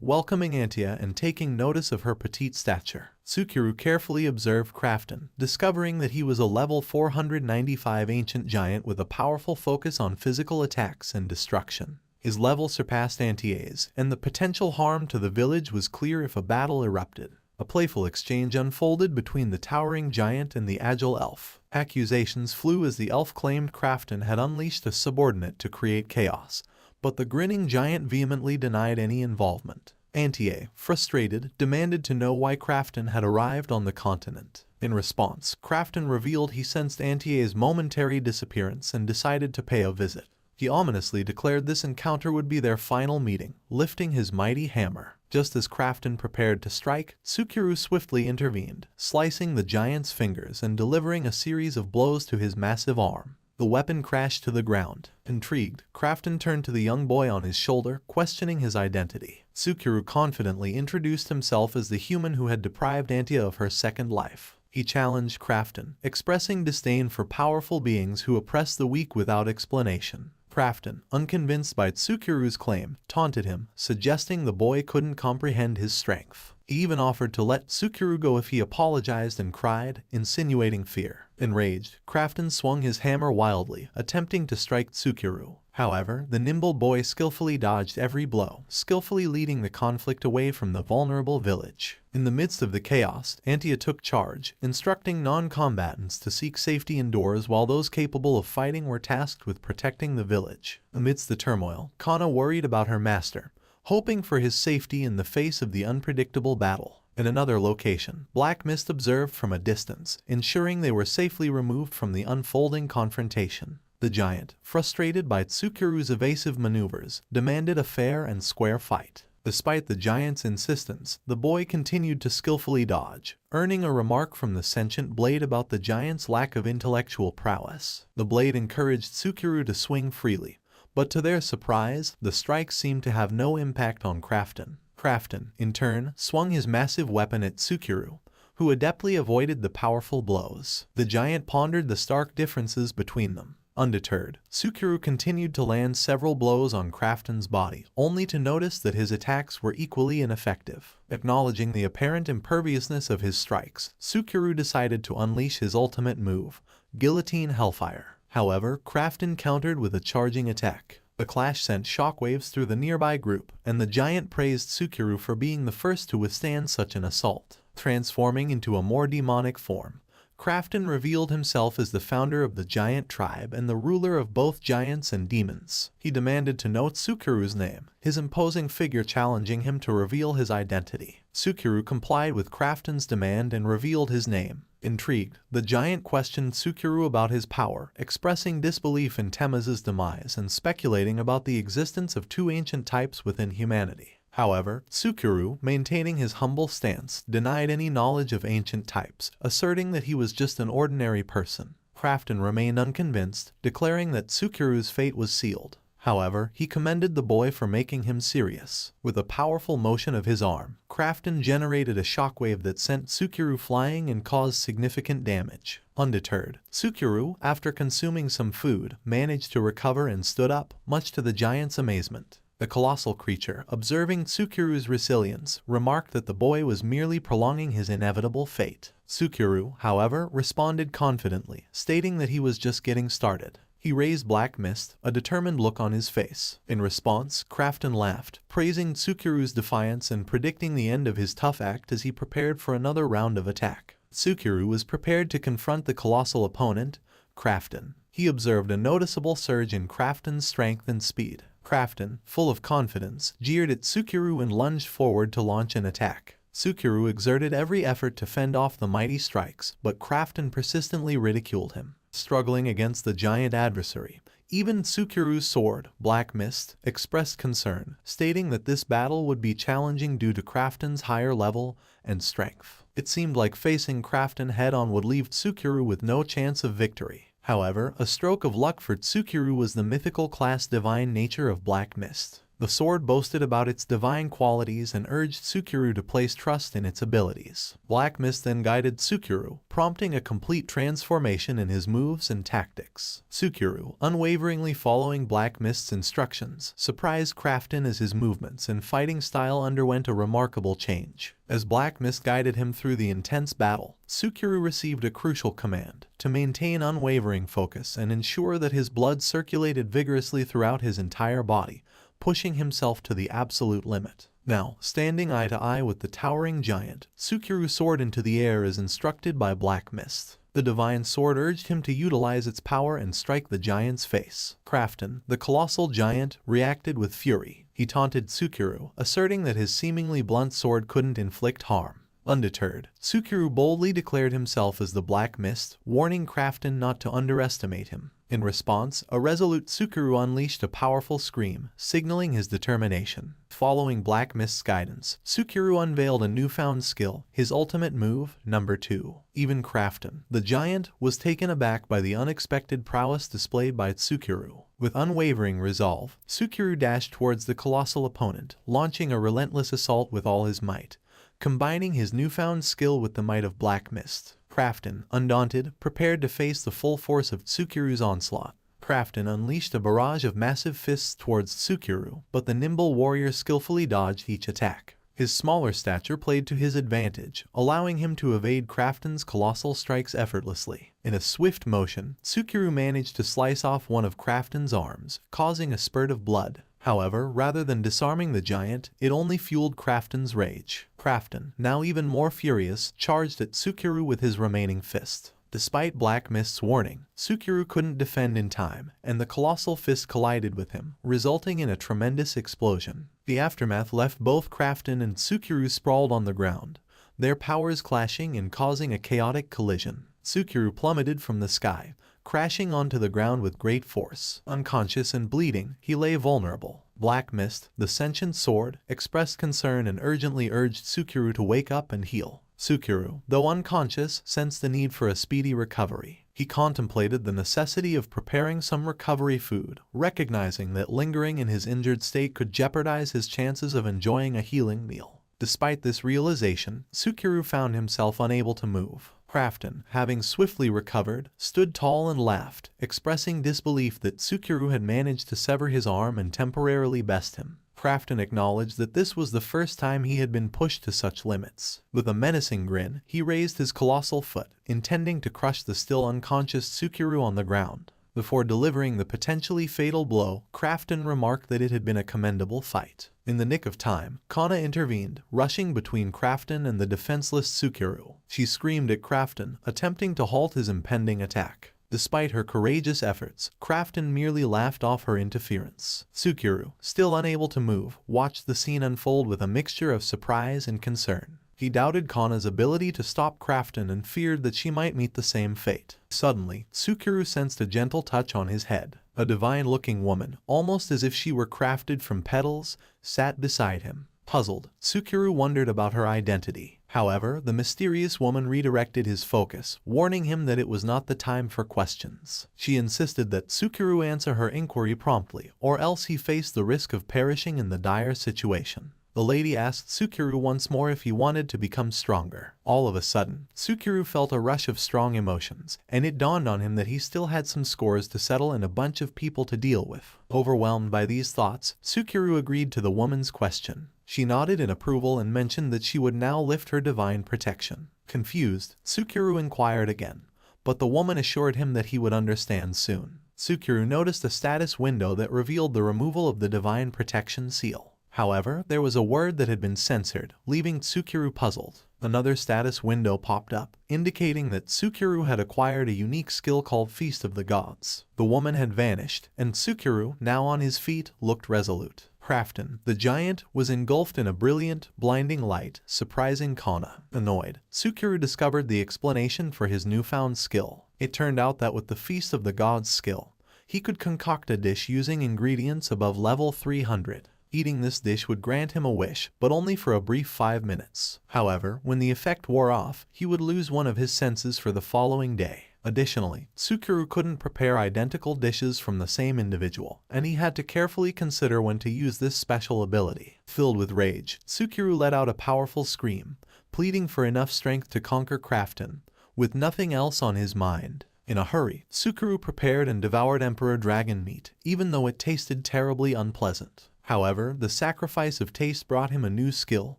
welcoming Antia and taking notice of her petite stature. Tsukiru carefully observed Crafton, discovering that he was a level 495 ancient giant with a powerful focus on physical attacks and destruction. His level surpassed Antia's, and the potential harm to the village was clear if a battle erupted. A playful exchange unfolded between the towering giant and the agile elf. Accusations flew as the elf claimed Crafton had unleashed a subordinate to create chaos, but the grinning giant vehemently denied any involvement. Antie, frustrated, demanded to know why Crafton had arrived on the continent. In response, Crafton revealed he sensed Antie's momentary disappearance and decided to pay a visit. He ominously declared this encounter would be their final meeting, lifting his mighty hammer. Just as Crafton prepared to strike, Tsukuru swiftly intervened, slicing the giant's fingers and delivering a series of blows to his massive arm. The weapon crashed to the ground. Intrigued, Crafton turned to the young boy on his shoulder, questioning his identity. Tsukuru confidently introduced himself as the human who had deprived Antia of her second life. He challenged Crafton, expressing disdain for powerful beings who oppress the weak without explanation. Crafton, unconvinced by Tsukuru's claim, taunted him, suggesting the boy couldn't comprehend his strength. He even offered to let Tsukuru go if he apologized and cried, insinuating fear. Enraged, Crafton swung his hammer wildly, attempting to strike Tsukuru. However, the nimble boy skillfully dodged every blow, skillfully leading the conflict away from the vulnerable village. In the midst of the chaos, Antia took charge, instructing non-combatants to seek safety indoors while those capable of fighting were tasked with protecting the village. Amidst the turmoil, Kana worried about her master, hoping for his safety in the face of the unpredictable battle. In another location, Black Mist observed from a distance, ensuring they were safely removed from the unfolding confrontation. The giant, frustrated by Tsukuru's evasive maneuvers, demanded a fair and square fight. Despite the giant's insistence, the boy continued to skillfully dodge, earning a remark from the sentient blade about the giant's lack of intellectual prowess. The blade encouraged Tsukuru to swing freely, but to their surprise, the strikes seemed to have no impact on Crafton. Crafton, in turn, swung his massive weapon at Tsukuru, who adeptly avoided the powerful blows. The giant pondered the stark differences between them. Undeterred, Tsukuru continued to land several blows on Crafton's body, only to notice that his attacks were equally ineffective. Acknowledging the apparent imperviousness of his strikes, Tsukuru decided to unleash his ultimate move, Guillotine Hellfire. However, Crafton countered with a charging attack. The clash sent shockwaves through the nearby group, and the giant praised Tsukuru for being the first to withstand such an assault. Transforming into a more demonic form, Crafton revealed himself as the founder of the giant tribe and the ruler of both giants and demons. He demanded to know Tsukuru's name, his imposing figure challenging him to reveal his identity. Tsukuru complied with Crafton's demand and revealed his name. Intrigued, the giant questioned Tsukuru about his power, expressing disbelief in Temazu's demise and speculating about the existence of two ancient types within humanity. However, Tsukuru, maintaining his humble stance, denied any knowledge of ancient types, asserting that he was just an ordinary person. Crafton remained unconvinced, declaring that Tsukuru's fate was sealed. However, he commended the boy for making him serious. With a powerful motion of his arm, Crafton generated a shockwave that sent Tsukuru flying and caused significant damage. Undeterred, Tsukuru, after consuming some food, managed to recover and stood up, much to the giant's amazement. The colossal creature, observing Tsukuru's resilience, remarked that the boy was merely prolonging his inevitable fate. Tsukuru, however, responded confidently, stating that he was just getting started. He raised Black Mist, a determined look on his face. In response, Crafton laughed, praising Tsukuru's defiance and predicting the end of his tough act as he prepared for another round of attack. Tsukuru was prepared to confront the colossal opponent, Crafton. He observed a noticeable surge in Crafton's strength and speed. Crafton, full of confidence, jeered at Tsukuru and lunged forward to launch an attack. Tsukuru exerted every effort to fend off the mighty strikes, but Crafton persistently ridiculed him. Struggling against the giant adversary, even Tsukuru's sword, Black Mist, expressed concern, stating that this battle would be challenging due to Crafton's higher level and strength. It seemed like facing Crafton head-on would leave Tsukuru with no chance of victory. However, a stroke of luck for Tsukuru was the mythical class divine nature of Black Mist. The sword boasted about its divine qualities and urged Tsukuru to place trust in its abilities. Black Mist then guided Tsukuru, prompting a complete transformation in his moves and tactics. Tsukuru, unwaveringly following Black Mist's instructions, surprised Crafton as his movements and fighting style underwent a remarkable change. As Black Mist guided him through the intense battle, Tsukuru received a crucial command: to maintain unwavering focus and ensure that his blood circulated vigorously throughout his entire body, pushing himself to the absolute limit. Now, standing eye to eye with the towering giant, Tsukuru soared into the air as instructed by Black Mist. The divine sword urged him to utilize its power and strike the giant's face. Crafton, the colossal giant, reacted with fury. He taunted Tsukuru, asserting that his seemingly blunt sword couldn't inflict harm. Undeterred, Tsukuru boldly declared himself as the Black Mist, warning Crafton not to underestimate him. In response, a resolute Tsukuru unleashed a powerful scream, signaling his determination. Following Black Mist's guidance, Tsukuru unveiled a newfound skill, his ultimate move, number 2. Even Crafton, the giant, was taken aback by the unexpected prowess displayed by Tsukuru. With unwavering resolve, Tsukuru dashed towards the colossal opponent, launching a relentless assault with all his might. Combining his newfound skill with the might of Black Mist, Crafton, undaunted, prepared to face the full force of Tsukuru's onslaught. Crafton unleashed a barrage of massive fists towards Tsukuru, but the nimble warrior skillfully dodged each attack. His smaller stature played to his advantage, allowing him to evade Crafton's colossal strikes effortlessly. In a swift motion, Tsukuru managed to slice off one of Crafton's arms, causing a spurt of blood. However, rather than disarming the giant, it only fueled Crafton's rage. Crafton, now even more furious, charged at Tsukuru with his remaining fist. Despite Black Mist's warning, Tsukuru couldn't defend in time, and the colossal fist collided with him, resulting in a tremendous explosion. The aftermath left both Crafton and Tsukuru sprawled on the ground, their powers clashing and causing a chaotic collision. Tsukuru plummeted from the sky, crashing onto the ground with great force. Unconscious and bleeding, he lay vulnerable. Black Mist, the sentient sword, expressed concern and urgently urged Tsukuru to wake up and heal. Tsukuru, though unconscious, sensed the need for a speedy recovery. He contemplated the necessity of preparing some recovery food, recognizing that lingering in his injured state could jeopardize his chances of enjoying a healing meal. Despite this realization, Tsukuru found himself unable to move. Crafton, having swiftly recovered, stood tall and laughed, expressing disbelief that Tsukuru had managed to sever his arm and temporarily best him. Crafton acknowledged that this was the first time he had been pushed to such limits. With a menacing grin, he raised his colossal foot, intending to crush the still unconscious Tsukuru on the ground. Before delivering the potentially fatal blow, Crafton remarked that it had been a commendable fight. In the nick of time, Kana intervened, rushing between Crafton and the defenseless Tsukuru. She screamed at Crafton, attempting to halt his impending attack. Despite her courageous efforts, Crafton merely laughed off her interference. Tsukuru, still unable to move, watched the scene unfold with a mixture of surprise and concern. He doubted Kana's ability to stop Crafton and feared that she might meet the same fate. Suddenly, Tsukuru sensed a gentle touch on his head. A divine-looking woman, almost as if she were crafted from petals, sat beside him. Puzzled, Tsukuru wondered about her identity. However, the mysterious woman redirected his focus, warning him that it was not the time for questions. She insisted that Tsukuru answer her inquiry promptly, or else he faced the risk of perishing in the dire situation. The lady asked Tsukuru once more if he wanted to become stronger. All of a sudden, Tsukuru felt a rush of strong emotions, and it dawned on him that he still had some scores to settle and a bunch of people to deal with. Overwhelmed by these thoughts, Tsukuru agreed to the woman's question. She nodded in approval and mentioned that she would now lift her divine protection. Confused, Tsukuru inquired again, but the woman assured him that he would understand soon. Tsukuru noticed a status window that revealed the removal of the divine protection seal. However, there was a word that had been censored, leaving Tsukuru puzzled. Another status window popped up, indicating that Tsukuru had acquired a unique skill called Feast of the Gods. The woman had vanished, and Tsukuru, now on his feet, looked resolute. Crafton, the giant, was engulfed in a brilliant, blinding light, surprising Kana. Annoyed, Tsukuru discovered the explanation for his newfound skill. It turned out that with the Feast of the Gods skill, he could concoct a dish using ingredients above level 300. Eating this dish would grant him a wish, but only for a brief 5 minutes. However, when the effect wore off, he would lose one of his senses for the following day. Additionally, Tsukuru couldn't prepare identical dishes from the same individual, and he had to carefully consider when to use this special ability. Filled with rage, Tsukuru let out a powerful scream, pleading for enough strength to conquer Crafton, with nothing else on his mind. In a hurry, Tsukuru prepared and devoured Emperor Dragon meat, even though it tasted terribly unpleasant. However, the sacrifice of taste brought him a new skill,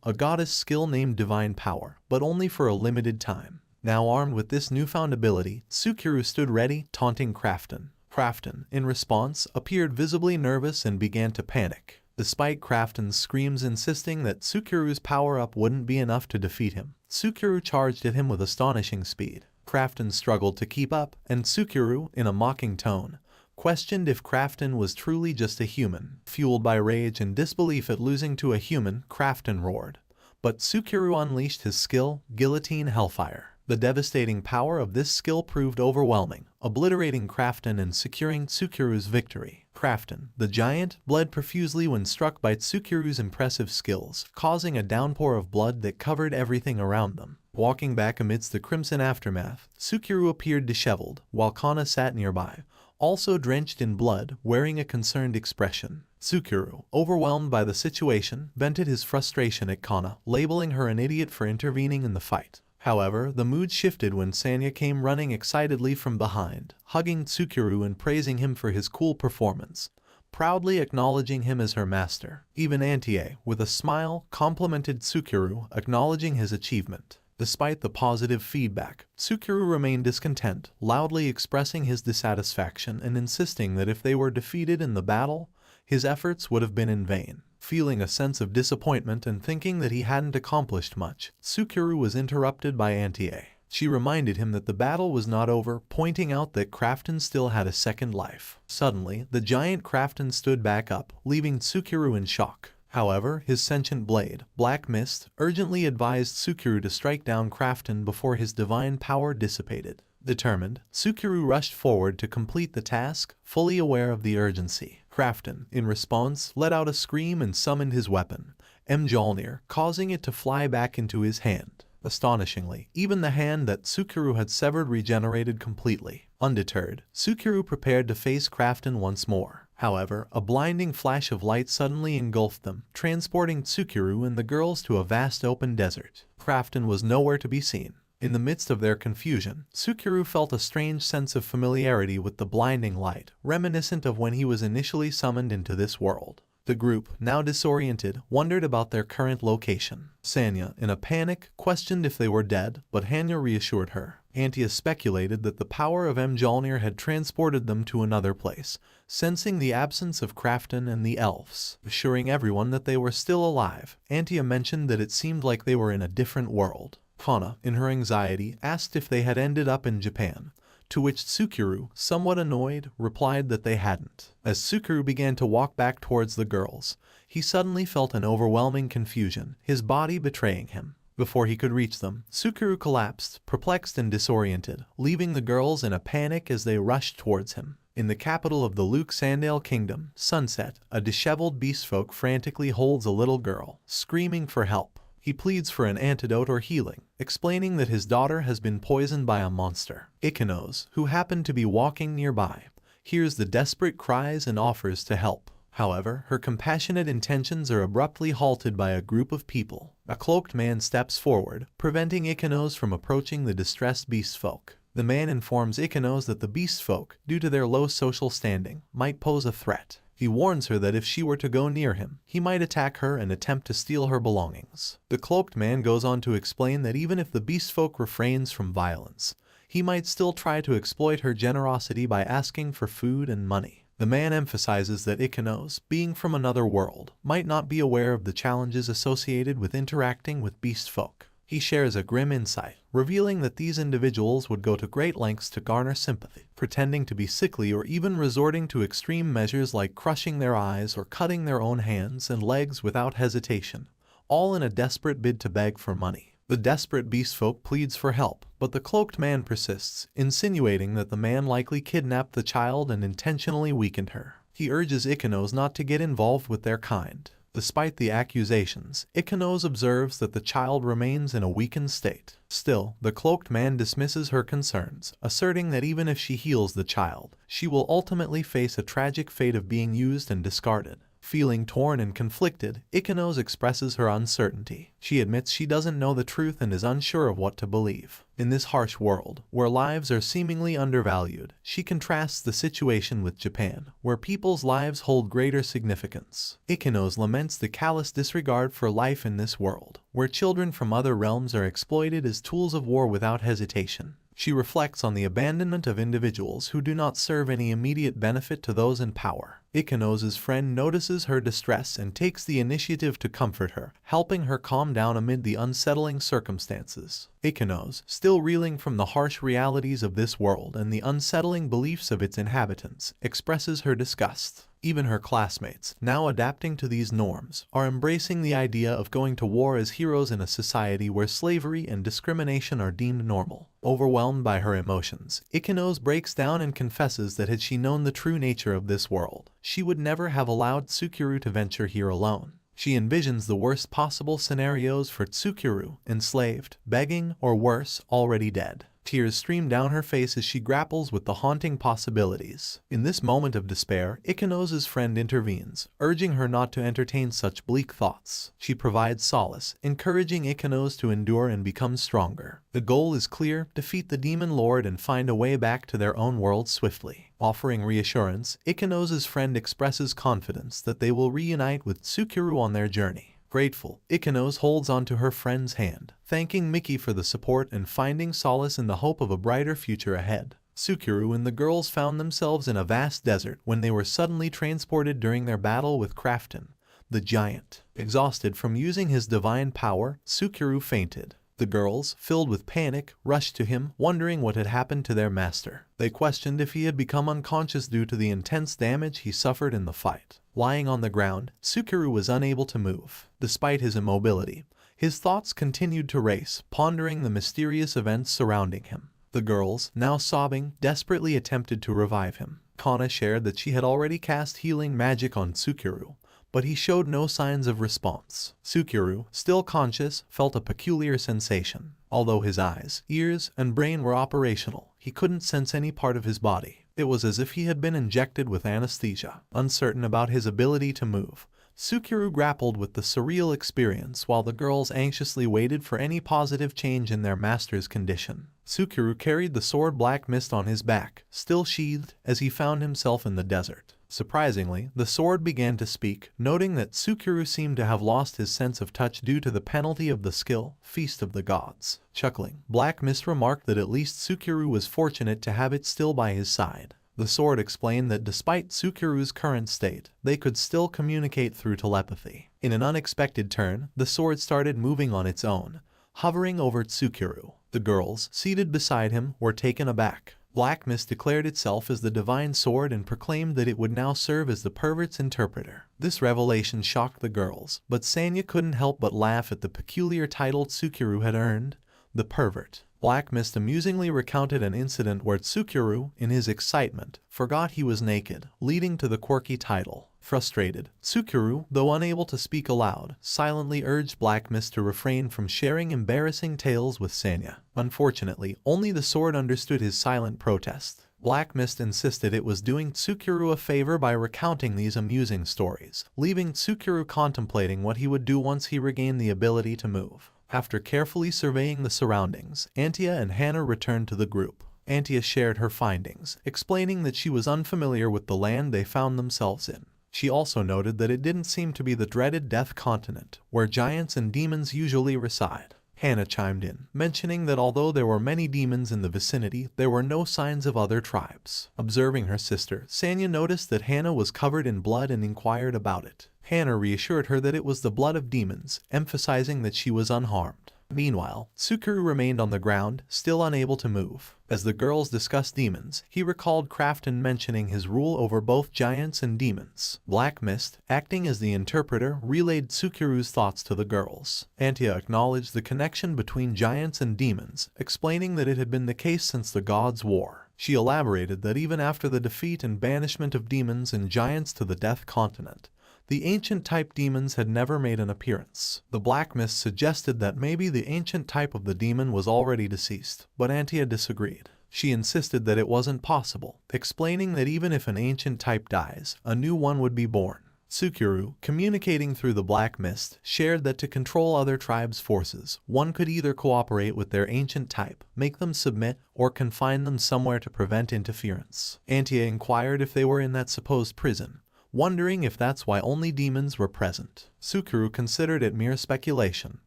a goddess skill named Divine Power, but only for a limited time. Now armed with this newfound ability, Tsukuru stood ready, taunting Crafton. Crafton, in response, appeared visibly nervous and began to panic. Despite Crafton's screams insisting that Tsukiru's power-up wouldn't be enough to defeat him, Tsukiru charged at him with astonishing speed. Crafton struggled to keep up, and Tsukiru, in a mocking tone, questioned if Crafton was truly just a human. Fueled by rage and disbelief at losing to a human, Crafton roared. But Tsukiru unleashed his skill, Guillotine Hellfire. The devastating power of this skill proved overwhelming, obliterating Crafton and securing Tsukiru's victory. Crafton, the giant, bled profusely when struck by Tsukiru's impressive skills, causing a downpour of blood that covered everything around them. Walking back amidst the crimson aftermath, Tsukiru appeared disheveled, while Kana sat nearby, also drenched in blood, wearing a concerned expression. Tsukiru, overwhelmed by the situation, vented his frustration at Kana, labeling her an idiot for intervening in the fight. However, the mood shifted when Sanya came running excitedly from behind, hugging Tsukiru and praising him for his cool performance, proudly acknowledging him as her master. Even Antie, with a smile, complimented Tsukiru, acknowledging his achievement. Despite the positive feedback, Tsukiru remained discontent, loudly expressing his dissatisfaction and insisting that if they were defeated in the battle, his efforts would have been in vain. Feeling a sense of disappointment and thinking that he hadn't accomplished much, Tsukiru was interrupted by Antie. She reminded him that the battle was not over, pointing out that Crafton still had a second life. Suddenly, the giant Crafton stood back up, leaving Tsukiru in shock. However, his sentient blade, Black Mist, urgently advised Tsukiru to strike down Crafton before his divine power dissipated. Determined, Tsukiru rushed forward to complete the task, fully aware of the urgency. Crafton, in response, let out a scream and summoned his weapon, Mjolnir, causing it to fly back into his hand. Astonishingly, even the hand that Tsukiru had severed regenerated completely. Undeterred, Tsukiru prepared to face Crafton once more. However, a blinding flash of light suddenly engulfed them, transporting Tsukiru and the girls to a vast open desert. Crafton was nowhere to be seen. In the midst of their confusion, Tsukiru felt a strange sense of familiarity with the blinding light, reminiscent of when he was initially summoned into this world. The group, now disoriented, wondered about their current location. Sanya, in a panic, questioned if they were dead, but Hanya reassured her. Antia speculated that the power of Mjolnir had transported them to another place, sensing the absence of Crafton and the elves. Assuring everyone that they were still alive, Antia mentioned that it seemed like they were in a different world. Kana, in her anxiety, asked if they had ended up in Japan, to which Tsukiru, somewhat annoyed, replied that they hadn't. As Tsukiru began to walk back towards the girls, he suddenly felt an overwhelming confusion, his body betraying him. Before he could reach them, Tsukiru collapsed, perplexed and disoriented, leaving the girls in a panic as they rushed towards him. In the capital of the Luke Sandale Kingdom, Sunset, a disheveled beastfolk frantically holds a little girl, screaming for help. He pleads for an antidote or healing, explaining that his daughter has been poisoned by a monster. Ikanos, who happened to be walking nearby, hears the desperate cries and offers to help. However, her compassionate intentions are abruptly halted by a group of people. A cloaked man steps forward, preventing Ikanos from approaching the distressed beastfolk. The man informs Ikanos that the beastfolk, due to their low social standing, might pose a threat. He warns her that if she were to go near him, he might attack her and attempt to steal her belongings. The cloaked man goes on to explain that even if the beastfolk refrains from violence, he might still try to exploit her generosity by asking for food and money. The man emphasizes that Ikanos, being from another world, might not be aware of the challenges associated with interacting with beastfolk. He shares a grim insight, revealing that these individuals would go to great lengths to garner sympathy, pretending to be sickly or even resorting to extreme measures like crushing their eyes or cutting their own hands and legs without hesitation, all in a desperate bid to beg for money. The desperate beastfolk pleads for help, but the cloaked man persists, insinuating that the man likely kidnapped the child and intentionally weakened her. He urges Ikanos not to get involved with their kind. Despite the accusations, Ikanos observes that the child remains in a weakened state. Still, the cloaked man dismisses her concerns, asserting that even if she heals the child, she will ultimately face a tragic fate of being used and discarded. Feeling torn and conflicted, Ikanos expresses her uncertainty. She admits she doesn't know the truth and is unsure of what to believe. In this harsh world, where lives are seemingly undervalued, she contrasts the situation with Japan, where people's lives hold greater significance. Ikanos laments the callous disregard for life in this world, where children from other realms are exploited as tools of war without hesitation. She reflects on the abandonment of individuals who do not serve any immediate benefit to those in power. Ikenos' friend notices her distress and takes the initiative to comfort her, helping her calm down amid the unsettling circumstances. Ikenos, still reeling from the harsh realities of this world and the unsettling beliefs of its inhabitants, expresses her disgust. Even her classmates, now adapting to these norms, are embracing the idea of going to war as heroes in a society where slavery and discrimination are deemed normal. Overwhelmed by her emotions, Ikenos breaks down and confesses that had she known the true nature of this world, she would never have allowed Tsukuru to venture here alone. She envisions the worst possible scenarios for Tsukuru, enslaved, begging, or worse, already dead. Tears stream down her face as she grapples with the haunting possibilities. In this moment of despair, Ikenos' friend intervenes, urging her not to entertain such bleak thoughts. She provides solace, encouraging Ikenos to endure and become stronger. The goal is clear: defeat the demon lord and find a way back to their own world swiftly. Offering reassurance, Ikenos' friend expresses confidence that they will reunite with Tsukuru on their journey. Grateful, Ikenos holds onto her friend's hand, thanking Miki for the support and finding solace in the hope of a brighter future ahead. Tsukuru and the girls found themselves in a vast desert when they were suddenly transported during their battle with Crafton, the giant. Exhausted from using his divine power, Tsukuru fainted. The girls, filled with panic, rushed to him, wondering what had happened to their master. They questioned if he had become unconscious due to the intense damage he suffered in the fight. Lying on the ground, Tsukuru was unable to move. Despite his immobility, his thoughts continued to race, pondering the mysterious events surrounding him. The girls, now sobbing, desperately attempted to revive him. Kana shared that she had already cast healing magic on Tsukuru, but he showed no signs of response. Tsukuru, still conscious, felt a peculiar sensation. Although his eyes, ears, and brain were operational, he couldn't sense any part of his body. It was as if he had been injected with anesthesia. Uncertain about his ability to move, Tsukuru grappled with the surreal experience while the girls anxiously waited for any positive change in their master's condition. Tsukuru carried the sword Black Mist on his back, still sheathed, as he found himself in the desert. Surprisingly, the sword began to speak, noting that Tsukuru seemed to have lost his sense of touch due to the penalty of the skill, Feast of the Gods. Chuckling, Black Mist remarked that at least Tsukuru was fortunate to have it still by his side. The sword explained that despite Tsukuru's current state, they could still communicate through telepathy. In an unexpected turn, the sword started moving on its own, hovering over Tsukuru. The girls, seated beside him, were taken aback. Black Mist declared itself as the divine sword and proclaimed that it would now serve as the pervert's interpreter. This revelation shocked the girls, but Sanya couldn't help but laugh at the peculiar title Tsukuru had earned, the pervert. Black Mist amusingly recounted an incident where Tsukuru, in his excitement, forgot he was naked, leading to the quirky title. Frustrated, Tsukuru, though unable to speak aloud, silently urged Black Mist to refrain from sharing embarrassing tales with Sanya. Unfortunately, only the sword understood his silent protest. Black Mist insisted it was doing Tsukuru a favor by recounting these amusing stories, leaving Tsukuru contemplating what he would do once he regained the ability to move. After carefully surveying the surroundings, Antia and Hannah returned to the group. Antia shared her findings, explaining that she was unfamiliar with the land they found themselves in. She also noted that it didn't seem to be the dreaded Death Continent, where giants and demons usually reside. Hannah chimed in, mentioning that although there were many demons in the vicinity, there were no signs of other tribes. Observing her sister, Sanya noticed that Hannah was covered in blood and inquired about it. Hannah reassured her that it was the blood of demons, emphasizing that she was unharmed. Meanwhile, Tsukuru remained on the ground, still unable to move. As the girls discussed demons, he recalled Crafton mentioning his rule over both giants and demons. Black Mist, acting as the interpreter, relayed Tsukuru's thoughts to the girls. Antia acknowledged the connection between giants and demons, explaining that it had been the case since the Gods' War. She elaborated that even after the defeat and banishment of demons and giants to the Death Continent, the ancient type demons had never made an appearance. The Black Mist suggested that maybe the ancient type of the demon was already deceased, but Antia disagreed. She insisted that it wasn't possible, explaining that even if an ancient type dies, a new one would be born. Tsukuru, communicating through the Black Mist, shared that to control other tribes' forces, one could either cooperate with their ancient type, make them submit, or confine them somewhere to prevent interference. Antia inquired if they were in that supposed prison, wondering if that's why only demons were present. Tsukuru considered it mere speculation,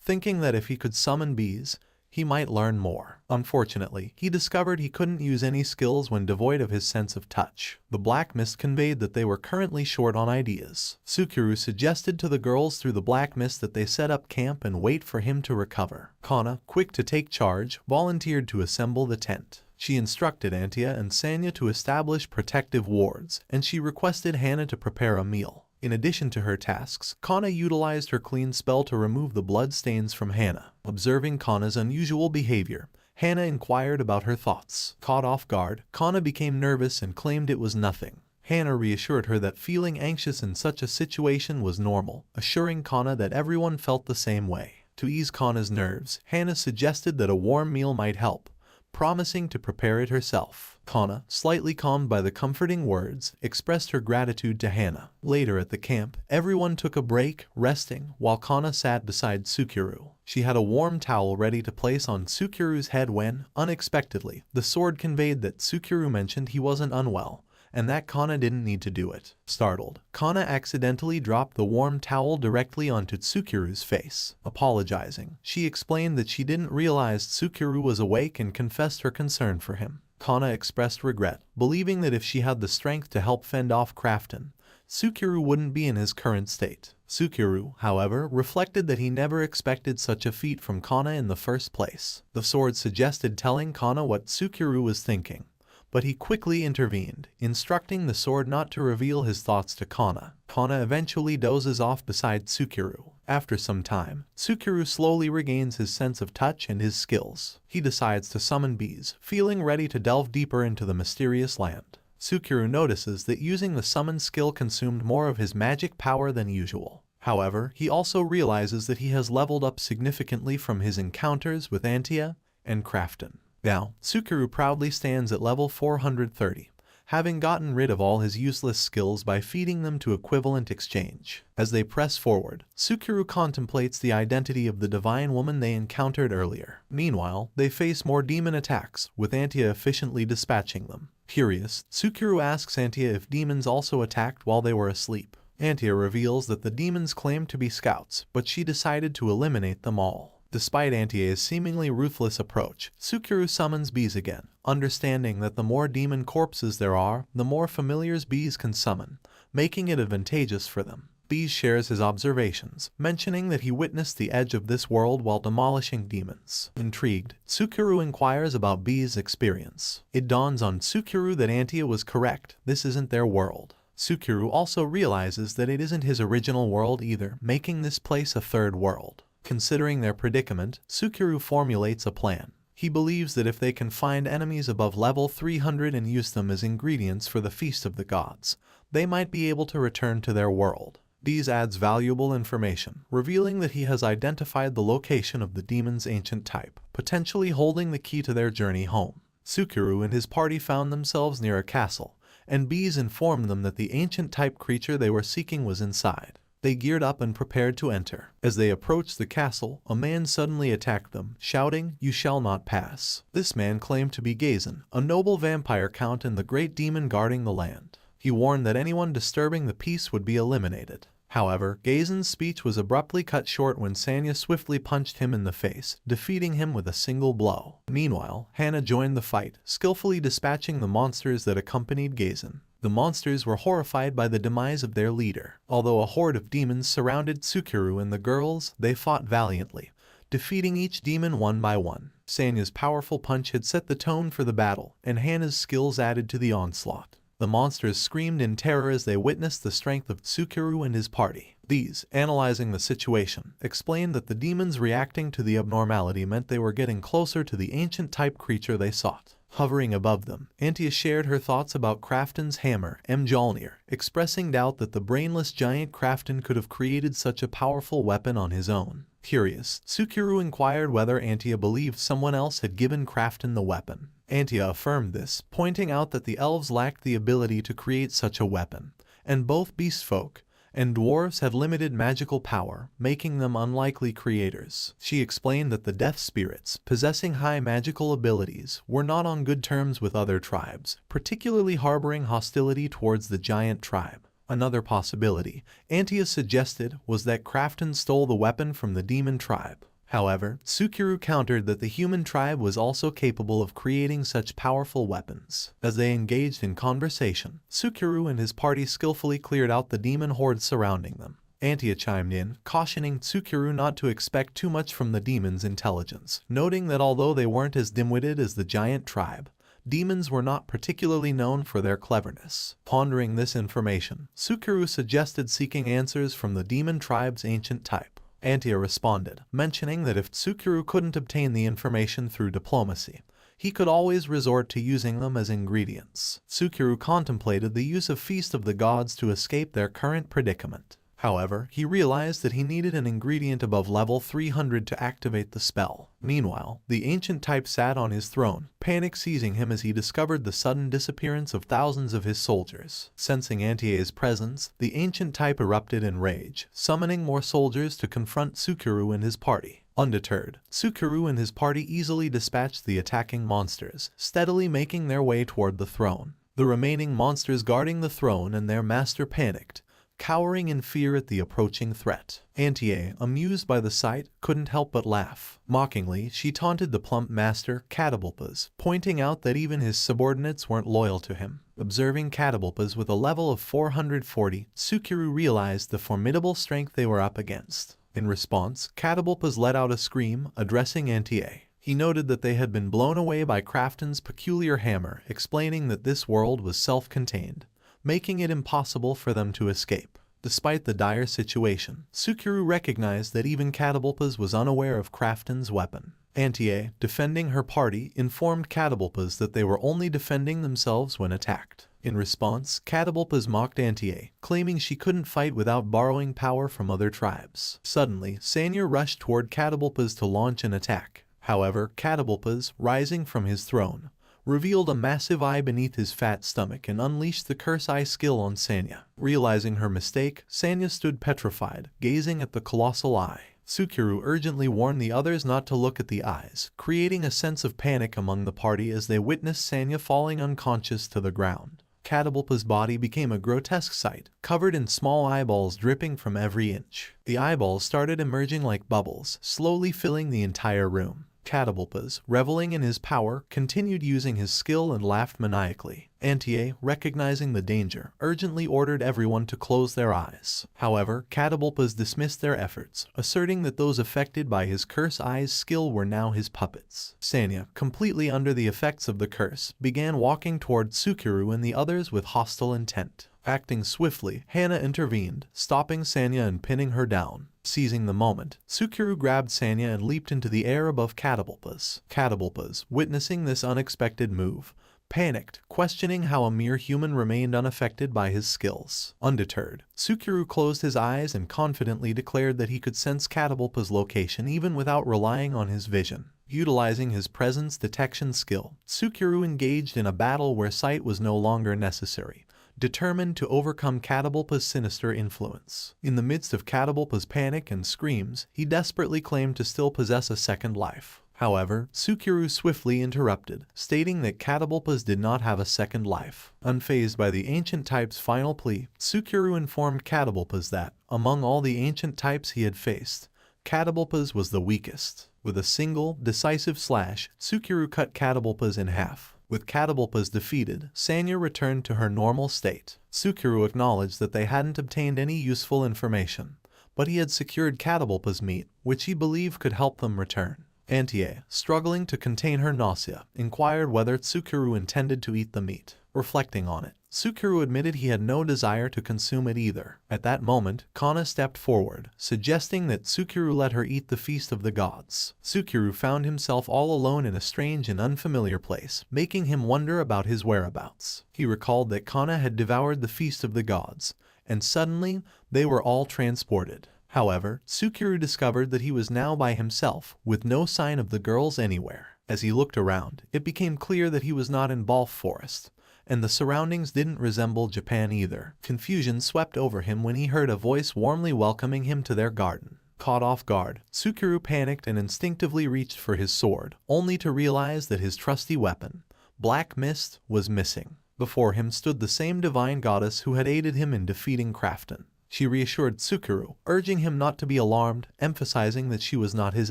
thinking that if he could summon bees, he might learn more. Unfortunately, he discovered he couldn't use any skills when devoid of his sense of touch. The black mist conveyed that they were currently short on ideas. Sukuru suggested to the girls through the black mist that they set up camp and wait for him to recover. Kana, quick to take charge, volunteered to assemble the tent. She instructed Antia and Sanya to establish protective wards, and she requested Hana to prepare a meal. In addition to her tasks, Kana utilized her clean spell to remove the blood stains from Hana. Observing Kana's unusual behavior, Hana inquired about her thoughts. Caught off guard, Kana became nervous and claimed it was nothing. Hana reassured her that feeling anxious in such a situation was normal, assuring Kana that everyone felt the same way. To ease Kana's nerves, Hana suggested that a warm meal might help, promising to prepare it herself. Kana, slightly calmed by the comforting words, expressed her gratitude to Hana. Later at the camp, everyone took a break, resting, while Kana sat beside Sukuru. She had a warm towel ready to place on Sukuru's head when, unexpectedly, the sword conveyed that Sukuru mentioned he wasn't unwell, and that Kana didn't need to do it. Startled, Kana accidentally dropped the warm towel directly onto Tsukuru's face. Apologizing, she explained that she didn't realize Tsukuru was awake and confessed her concern for him. Kana expressed regret, believing that if she had the strength to help fend off Crafton, Tsukuru wouldn't be in his current state. Tsukuru, however, reflected that he never expected such a feat from Kana in the first place. The sword suggested telling Kana what Tsukuru was thinking, but he quickly intervened, instructing the sword not to reveal his thoughts to Kana. Kana eventually dozes off beside Tsukuru. After some time, Tsukuru slowly regains his sense of touch and his skills. He decides to summon bees, feeling ready to delve deeper into the mysterious land. Tsukuru notices that using the summon skill consumed more of his magic power than usual. However, he also realizes that he has leveled up significantly from his encounters with Antia and Crafton. Now, Tsukuru proudly stands at level 430, having gotten rid of all his useless skills by feeding them to equivalent exchange. As they press forward, Tsukuru contemplates the identity of the divine woman they encountered earlier. Meanwhile, they face more demon attacks, with Antia efficiently dispatching them. Curious, Tsukuru asks Antia if demons also attacked while they were asleep. Antia reveals that the demons claimed to be scouts, but she decided to eliminate them all. Despite Antia's seemingly ruthless approach, Tsukuru summons bees again, understanding that the more demon corpses there are, the more familiars bees can summon, making it advantageous for them. Bees shares his observations, mentioning that he witnessed the edge of this world while demolishing demons. Intrigued, Tsukuru inquires about Bees' experience. It dawns on Tsukuru that Antia was correct, this isn't their world. Tsukuru also realizes that it isn't his original world either, making this place a third world. Considering their predicament, Tsukuru formulates a plan. He believes that if they can find enemies above level 300 and use them as ingredients for the Feast of the Gods, they might be able to return to their world. These adds valuable information, revealing that he has identified the location of the demon's ancient type, potentially holding the key to their journey home. Tsukuru and his party found themselves near a castle, and Bees informed them that the ancient type creature they were seeking was inside. They geared up and prepared to enter. As they approached the castle, a man suddenly attacked them, shouting, "You shall not pass." This man claimed to be Gazan, a noble vampire count and the great demon guarding the land. He warned that anyone disturbing the peace would be eliminated. However, Gazan's speech was abruptly cut short when Sanya swiftly punched him in the face, defeating him with a single blow. Meanwhile, Hana joined the fight, skillfully dispatching the monsters that accompanied Gazan. The monsters were horrified by the demise of their leader. Although a horde of demons surrounded Tsukuru and the girls, they fought valiantly, defeating each demon one by one. Sanya's powerful punch had set the tone for the battle, and Hana's skills added to the onslaught. The monsters screamed in terror as they witnessed the strength of Tsukuru and his party. These, analyzing the situation, explained that the demons reacting to the abnormality meant they were getting closer to the ancient type creature they sought. Hovering above them, Antia shared her thoughts about Crafton's hammer, Mjolnir, expressing doubt that the brainless giant Crafton could have created such a powerful weapon on his own. Curious, Tsukuru inquired whether Antia believed someone else had given Crafton the weapon. Antia affirmed this, pointing out that the elves lacked the ability to create such a weapon, and both beastfolk and dwarves had limited magical power, making them unlikely creators. She explained that the death spirits, possessing high magical abilities, were not on good terms with other tribes, particularly harboring hostility towards the giant tribe. Another possibility, Antia suggested, was that Crafton stole the weapon from the demon tribe. However, Tsukuru countered that the human tribe was also capable of creating such powerful weapons. As they engaged in conversation, Tsukuru and his party skillfully cleared out the demon horde surrounding them. Antia chimed in, cautioning Tsukuru not to expect too much from the demon's intelligence, noting that although they weren't as dim-witted as the giant tribe, demons were not particularly known for their cleverness. Pondering this information, Tsukuru suggested seeking answers from the demon tribe's ancient type. Antia responded, mentioning that if Tsukuru couldn't obtain the information through diplomacy, he could always resort to using them as ingredients. Tsukuru contemplated the use of Feast of the Gods to escape their current predicament. However, he realized that he needed an ingredient above level 300 to activate the spell. Meanwhile, the ancient type sat on his throne, panic seizing him as he discovered the sudden disappearance of thousands of his soldiers. Sensing Antie's presence, the ancient type erupted in rage, summoning more soldiers to confront Tsukuru and his party. Undeterred, Tsukuru and his party easily dispatched the attacking monsters, steadily making their way toward the throne. The remaining monsters guarding the throne and their master panicked, cowering in fear at the approaching threat. Antie, amused by the sight, couldn't help but laugh. Mockingly, she taunted the plump master, Catapulpas, pointing out that even his subordinates weren't loyal to him. Observing Catapulpas with a level of 440, Tsukuru realized the formidable strength they were up against. In response, Catapulpas let out a scream, addressing Antie. He noted that they had been blown away by Crafton's peculiar hammer, explaining that this world was self-contained, making it impossible for them to escape. Despite the dire situation, Tsukuru recognized that even Catapulpas was unaware of Crafton's weapon. Antie, defending her party, informed Catapulpas that they were only defending themselves when attacked. In response, Catapulpas mocked Antie, claiming she couldn't fight without borrowing power from other tribes. Suddenly, Sanya rushed toward Catapulpas to launch an attack. However, Catapulpas, rising from his throne, revealed a massive eye beneath his fat stomach and unleashed the Curse Eye skill on Sanya. Realizing her mistake, Sanya stood petrified, gazing at the colossal eye. Tsukuru urgently warned the others not to look at the eyes, creating a sense of panic among the party as they witnessed Sanya falling unconscious to the ground. Catapulpa's body became a grotesque sight, covered in small eyeballs dripping from every inch. The eyeballs started emerging like bubbles, slowly filling the entire room. Catapulpas, reveling in his power, continued using his skill and laughed maniacally. Antie, recognizing the danger, urgently ordered everyone to close their eyes. However, Catapulpas dismissed their efforts, asserting that those affected by his Curse Eye's skill were now his puppets. Sanya, completely under the effects of the curse, began walking toward Tsukuru and the others with hostile intent. Acting swiftly, Hana intervened, stopping Sanya and pinning her down. Seizing the moment, Tsukuru grabbed Sanya and leaped into the air above Catapulpas. Catapulpas, witnessing this unexpected move, panicked, questioning how a mere human remained unaffected by his skills. Undeterred, Tsukuru closed his eyes and confidently declared that he could sense Catapulpa's location even without relying on his vision. Utilizing his presence detection skill, Tsukuru engaged in a battle where sight was no longer necessary, determined to overcome Catapulpa's sinister influence. In the midst of Catapulpa's panic and screams, he desperately claimed to still possess a second life. However, Tsukuru swiftly interrupted, stating that Catapulpas did not have a second life. Unfazed by the ancient type's final plea, Tsukuru informed Catapulpas that, among all the ancient types he had faced, Catapulpas was the weakest. With a single, decisive slash, Tsukuru cut Catapulpas in half. With Catapulpas defeated, Sanya returned to her normal state. Tsukuru acknowledged that they hadn't obtained any useful information, but he had secured Catapulpa's meat, which he believed could help them return. Antie, struggling to contain her nausea, inquired whether Tsukuru intended to eat the meat. Reflecting on it, Tsukuru admitted he had no desire to consume it either. At that moment, Kana stepped forward, suggesting that Tsukuru let her eat the Feast of the Gods. Tsukuru found himself all alone in a strange and unfamiliar place, making him wonder about his whereabouts. He recalled that Kana had devoured the Feast of the Gods, and suddenly, they were all transported. However, Tsukuru discovered that he was now by himself, with no sign of the girls anywhere. As he looked around, it became clear that he was not in Balf Forest, and the surroundings didn't resemble Japan either. Confusion swept over him when he heard a voice warmly welcoming him to their garden. Caught off guard, Tsukuru panicked and instinctively reached for his sword, only to realize that his trusty weapon, Black Mist, was missing. Before him stood the same divine goddess who had aided him in defeating Crafton. She reassured Tsukuru, urging him not to be alarmed, emphasizing that she was not his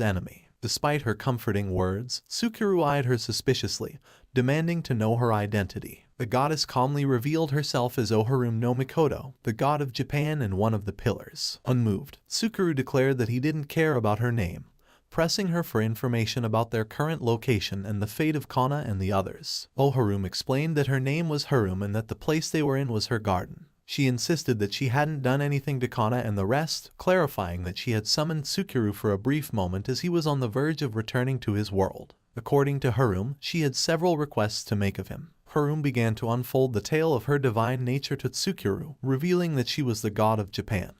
enemy. Despite her comforting words, Tsukuru eyed her suspiciously, demanding to know her identity. The goddess calmly revealed herself as Oharume no Mikoto, the god of Japan and one of the pillars. Unmoved, Tsukuru declared that he didn't care about her name, pressing her for information about their current location and the fate of Kana and the others. Oharume explained that her name was Harume and that the place they were in was her garden. She insisted that she hadn't done anything to Kana and the rest, clarifying that she had summoned Tsukuru for a brief moment as he was on the verge of returning to his world. According to Harume, she had several requests to make of him. Harume began to unfold the tale of her divine nature to Tsukuru, revealing that she was the god of Japan,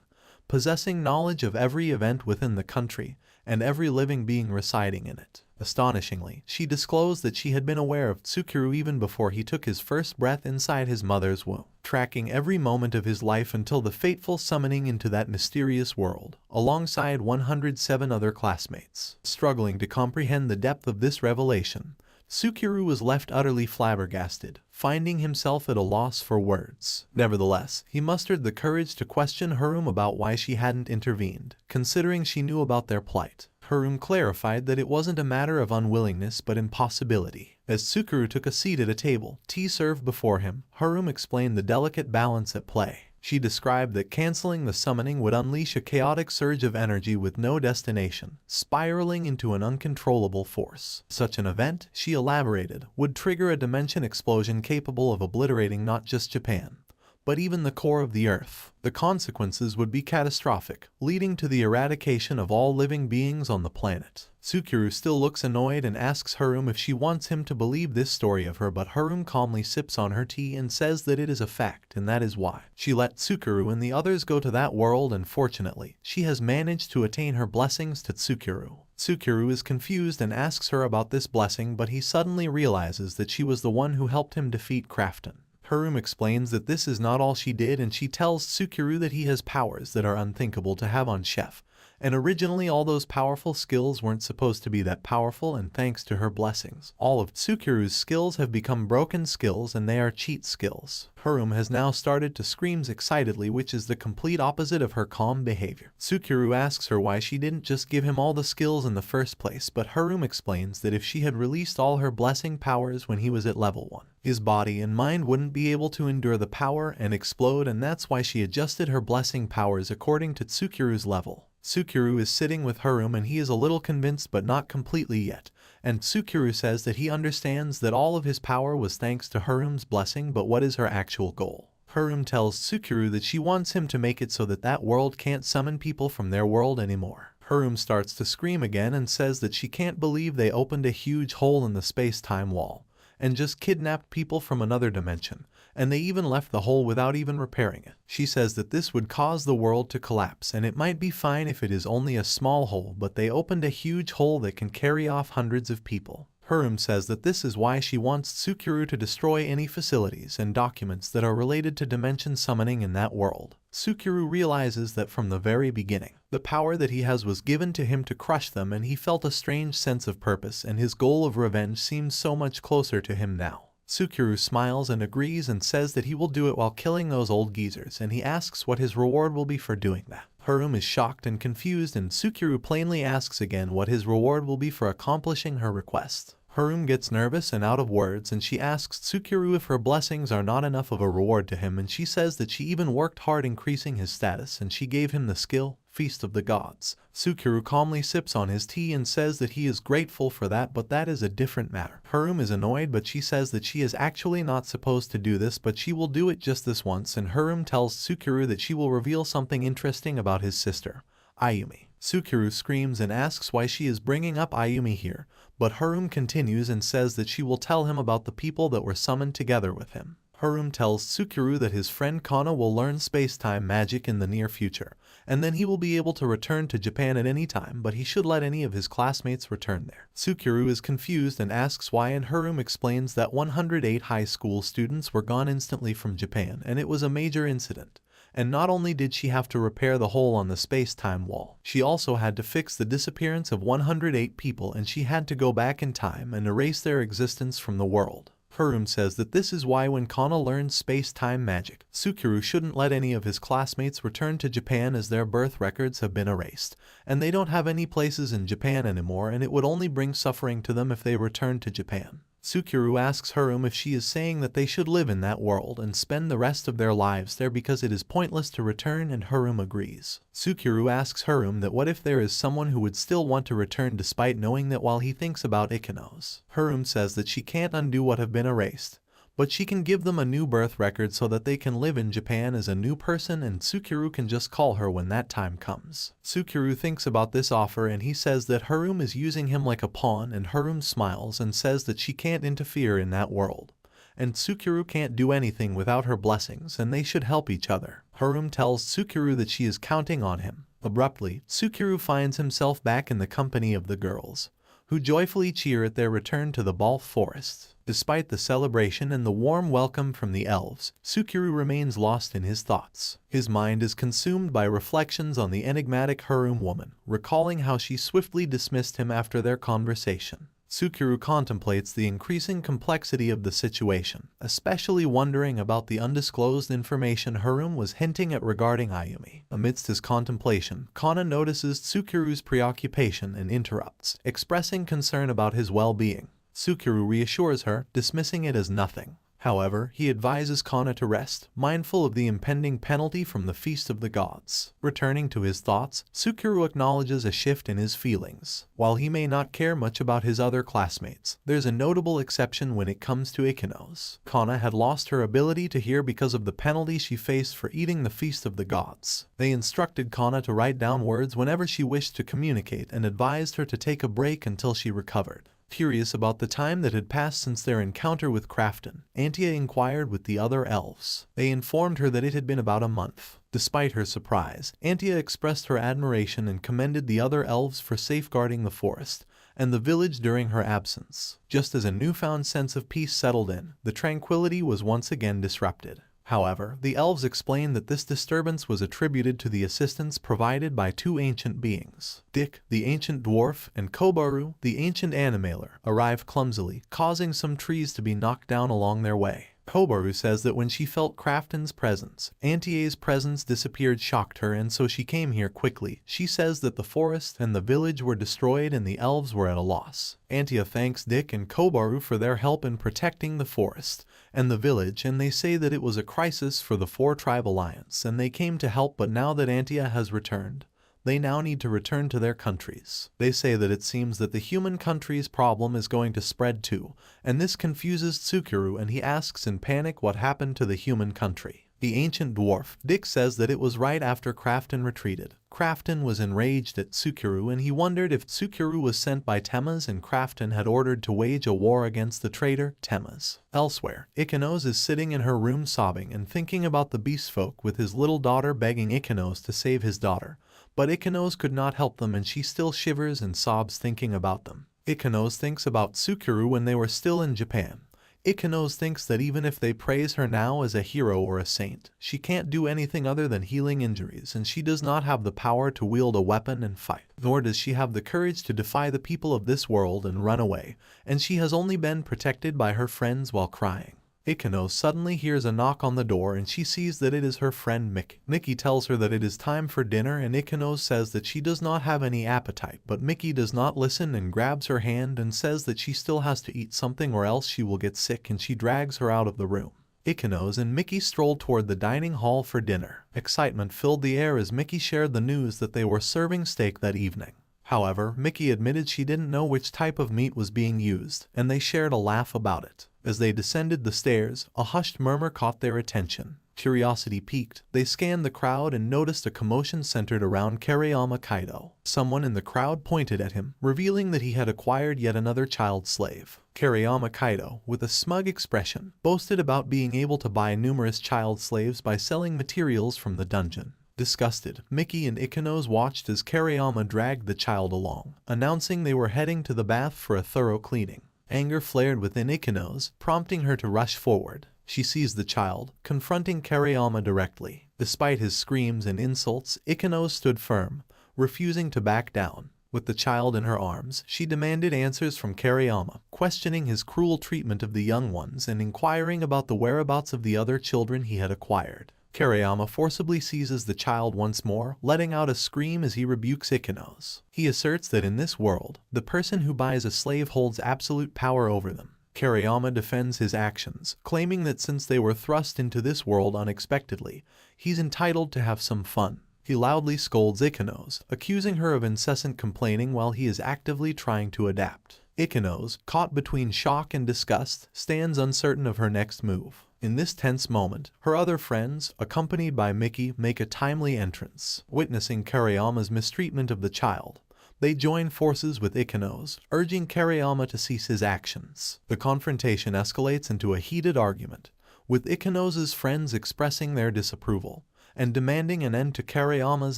possessing knowledge of every event within the country and every living being residing in it. Astonishingly, she disclosed that she had been aware of Tsukuru even before he took his first breath inside his mother's womb, tracking every moment of his life until the fateful summoning into that mysterious world, alongside 107 other classmates. Struggling to comprehend the depth of this revelation, Tsukuru was left utterly flabbergasted, finding himself at a loss for words. Nevertheless, he mustered the courage to question Harume about why she hadn't intervened, considering she knew about their plight. Harume clarified that it wasn't a matter of unwillingness but impossibility. As Tsukuru took a seat at a table, tea served before him, Harume explained the delicate balance at play. She described that canceling the summoning would unleash a chaotic surge of energy with no destination, spiraling into an uncontrollable force. Such an event, she elaborated, would trigger a dimension explosion capable of obliterating not just Japan, but even the core of the Earth. The consequences would be catastrophic, leading to the eradication of all living beings on the planet. Tsukuru still looks annoyed and asks Harume if she wants him to believe this story of her, but Harume calmly sips on her tea and says that it is a fact and that is why she let Tsukuru and the others go to that world, and fortunately, she has managed to attain her blessings to Tsukuru. Tsukuru is confused and asks her about this blessing, but he suddenly realizes that she was the one who helped him defeat Crafton. Harume explains that this is not all she did, and she tells Tsukuru that he has powers that are unthinkable to have on Chef. And originally all those powerful skills weren't supposed to be that powerful, and thanks to her blessings, all of Tsukuru's skills have become broken skills and they are cheat skills. Harume has now started to scream excitedly, which is the complete opposite of her calm behavior. Tsukuru asks her why she didn't just give him all the skills in the first place, but Harume explains that if she had released all her blessing powers when he was at level 1, his body and mind wouldn't be able to endure the power and explode, and that's why she adjusted her blessing powers according to Tsukuru's level. Tsukuru is sitting with Harume and he is a little convinced but not completely yet, and Tsukuru says that he understands that all of his power was thanks to Harume's blessing, but what is her actual goal? Harume tells Tsukuru that she wants him to make it so that that world can't summon people from their world anymore. Harume starts to scream again and says that she can't believe they opened a huge hole in the space-time wall and just kidnapped people from another dimension, and they even left the hole without even repairing it. She says that this would cause the world to collapse, and it might be fine if it is only a small hole, but they opened a huge hole that can carry off hundreds of people. Harume says that this is why she wants Tsukuru to destroy any facilities and documents that are related to dimension summoning in that world. Tsukuru realizes that from the very beginning, the power that he has was given to him to crush them, and he felt a strange sense of purpose, and his goal of revenge seems so much closer to him now. Tsukuru smiles and agrees and says that he will do it while killing those old geezers, and he asks what his reward will be for doing that. Harume is shocked and confused, and Tsukuru plainly asks again what his reward will be for accomplishing her request. Harume gets nervous and out of words, and she asks Tsukuru if her blessings are not enough of a reward to him, and she says that she even worked hard increasing his status, and she gave him the skill, Feast of the Gods. Tsukuru calmly sips on his tea and says that he is grateful for that, but that is a different matter. Harume is annoyed, but she says that she is actually not supposed to do this, but she will do it just this once, and Harume tells Tsukuru that she will reveal something interesting about his sister, Ayumi. Tsukuru screams and asks why she is bringing up Ayumi here, but Harume continues and says that she will tell him about the people that were summoned together with him. Harume tells Tsukuru that his friend Kana will learn space-time magic in the near future, and then he will be able to return to Japan at any time, but he should let any of his classmates return there. Tsukuru is confused and asks why, and Harume explains that 108 high school students were gone instantly from Japan, and it was a major incident. And not only did she have to repair the hole on the space-time wall, she also had to fix the disappearance of 108 people, and she had to go back in time and erase their existence from the world. Harum says that this is why when Kana learns space-time magic, Sukuru shouldn't let any of his classmates return to Japan as their birth records have been erased, and they don't have any places in Japan anymore, and it would only bring suffering to them if they returned to Japan. Sukuru asks Harum if she is saying that they should live in that world and spend the rest of their lives there because it is pointless to return, and Harum agrees. Sukuru asks Harum that what if there is someone who would still want to return despite knowing that while he thinks about Ikenos. Harum says that she can't undo what have been erased, but she can give them a new birth record so that they can live in Japan as a new person, and Sukuru can just call her when that time comes. Sukuru thinks about this offer and he says that Harum is using him like a pawn, and Harum smiles and says that she can't interfere in that world, and Sukuru can't do anything without her blessings and they should help each other. Harum tells Sukuru that she is counting on him. Abruptly, Sukuru finds himself back in the company of the girls, who joyfully cheer at their return to the Balf Forest. Despite the celebration and the warm welcome from the elves, Sukuru remains lost in his thoughts. His mind is consumed by reflections on the enigmatic Harum woman, recalling how she swiftly dismissed him after their conversation. Sukuru contemplates the increasing complexity of the situation, especially wondering about the undisclosed information Harum was hinting at regarding Ayumi. Amidst his contemplation, Kana notices Tsukuru's preoccupation and interrupts, expressing concern about his well-being. Sukuru reassures her, dismissing it as nothing. However, he advises Kana to rest, mindful of the impending penalty from the Feast of the Gods. Returning to his thoughts, Sukuru acknowledges a shift in his feelings. While he may not care much about his other classmates, there's a notable exception when it comes to Ikenos. Kana had lost her ability to hear because of the penalty she faced for eating the Feast of the Gods. They instructed Kana to write down words whenever she wished to communicate and advised her to take a break until she recovered. Curious about the time that had passed since their encounter with Crafton, Antia inquired with the other elves. They informed her that it had been about a month. Despite her surprise, Antia expressed her admiration and commended the other elves for safeguarding the forest and the village during her absence. Just as a newfound sense of peace settled in, the tranquility was once again disrupted. However, the elves explained that this disturbance was attributed to the assistance provided by two ancient beings. Dick, the ancient dwarf, and Kobaru, the ancient animaler, arrived clumsily, causing some trees to be knocked down along their way. Kobaru says that when she felt Crafton's presence, Antie's presence disappeared shocked her, and so she came here quickly. She says that the forest and the village were destroyed and the elves were at a loss. Antia thanks Dick and Kobaru for their help in protecting the forest and the village, and they say that it was a crisis for the four-tribe alliance and they came to help, but now that Antia has returned, they now need to return to their countries. They say that it seems that the human country's problem is going to spread too, and this confuses Tsukuru and he asks in panic what happened to the human country. The ancient dwarf, Dick, says that it was right after Crafton retreated. Crafton was enraged at Tsukuru and he wondered if Tsukuru was sent by Temas and Crafton had ordered to wage a war against the traitor, Temas. Elsewhere, Ikenos is sitting in her room sobbing and thinking about the beast folk, with his little daughter begging Ikenos to save his daughter. But Ikenos could not help them and she still shivers and sobs thinking about them. Ikenos thinks about Tsukuru when they were still in Japan. Ikenos thinks that even if they praise her now as a hero or a saint, she can't do anything other than healing injuries, and she does not have the power to wield a weapon and fight. Nor does she have the courage to defy the people of this world and run away, and she has only been protected by her friends while crying. Ikenos suddenly hears a knock on the door and she sees that it is her friend Mickey. Mickey tells her that it is time for dinner and Ikenos says that she does not have any appetite, but Mickey does not listen and grabs her hand and says that she still has to eat something or else she will get sick, and she drags her out of the room. Ikenos and Mickey strolled toward the dining hall for dinner. Excitement filled the air as Mickey shared the news that they were serving steak that evening. However, Mickey admitted she didn't know which type of meat was being used, and they shared a laugh about it. As they descended the stairs, a hushed murmur caught their attention. Curiosity piqued, they scanned the crowd and noticed a commotion centered around Kareyama Kaido. Someone in the crowd pointed at him, revealing that he had acquired yet another child slave. Kareyama Kaido, with a smug expression, boasted about being able to buy numerous child slaves by selling materials from the dungeon. Disgusted, Mickey and Ikenos watched as Kareyama dragged the child along, announcing they were heading to the bath for a thorough cleaning. Anger flared within Ikenos, prompting her to rush forward. She sees the child, confronting Kareyama directly. Despite his screams and insults, Ikenos stood firm, refusing to back down. With the child in her arms, she demanded answers from Kariyama, questioning his cruel treatment of the young ones and inquiring about the whereabouts of the other children he had acquired. Kariyama forcibly seizes the child once more, letting out a scream as he rebukes Ikenos. He asserts that in this world, the person who buys a slave holds absolute power over them. Kariyama defends his actions, claiming that since they were thrust into this world unexpectedly, he's entitled to have some fun. He loudly scolds Ikenos, accusing her of incessant complaining while he is actively trying to adapt. Ikenos, caught between shock and disgust, stands uncertain of her next move. In this tense moment, her other friends, accompanied by Miki, make a timely entrance. Witnessing Kariyama's mistreatment of the child, they join forces with Ikenos, urging Kariyama to cease his actions. The confrontation escalates into a heated argument, with Ikenos' friends expressing their disapproval and demanding an end to Kariyama's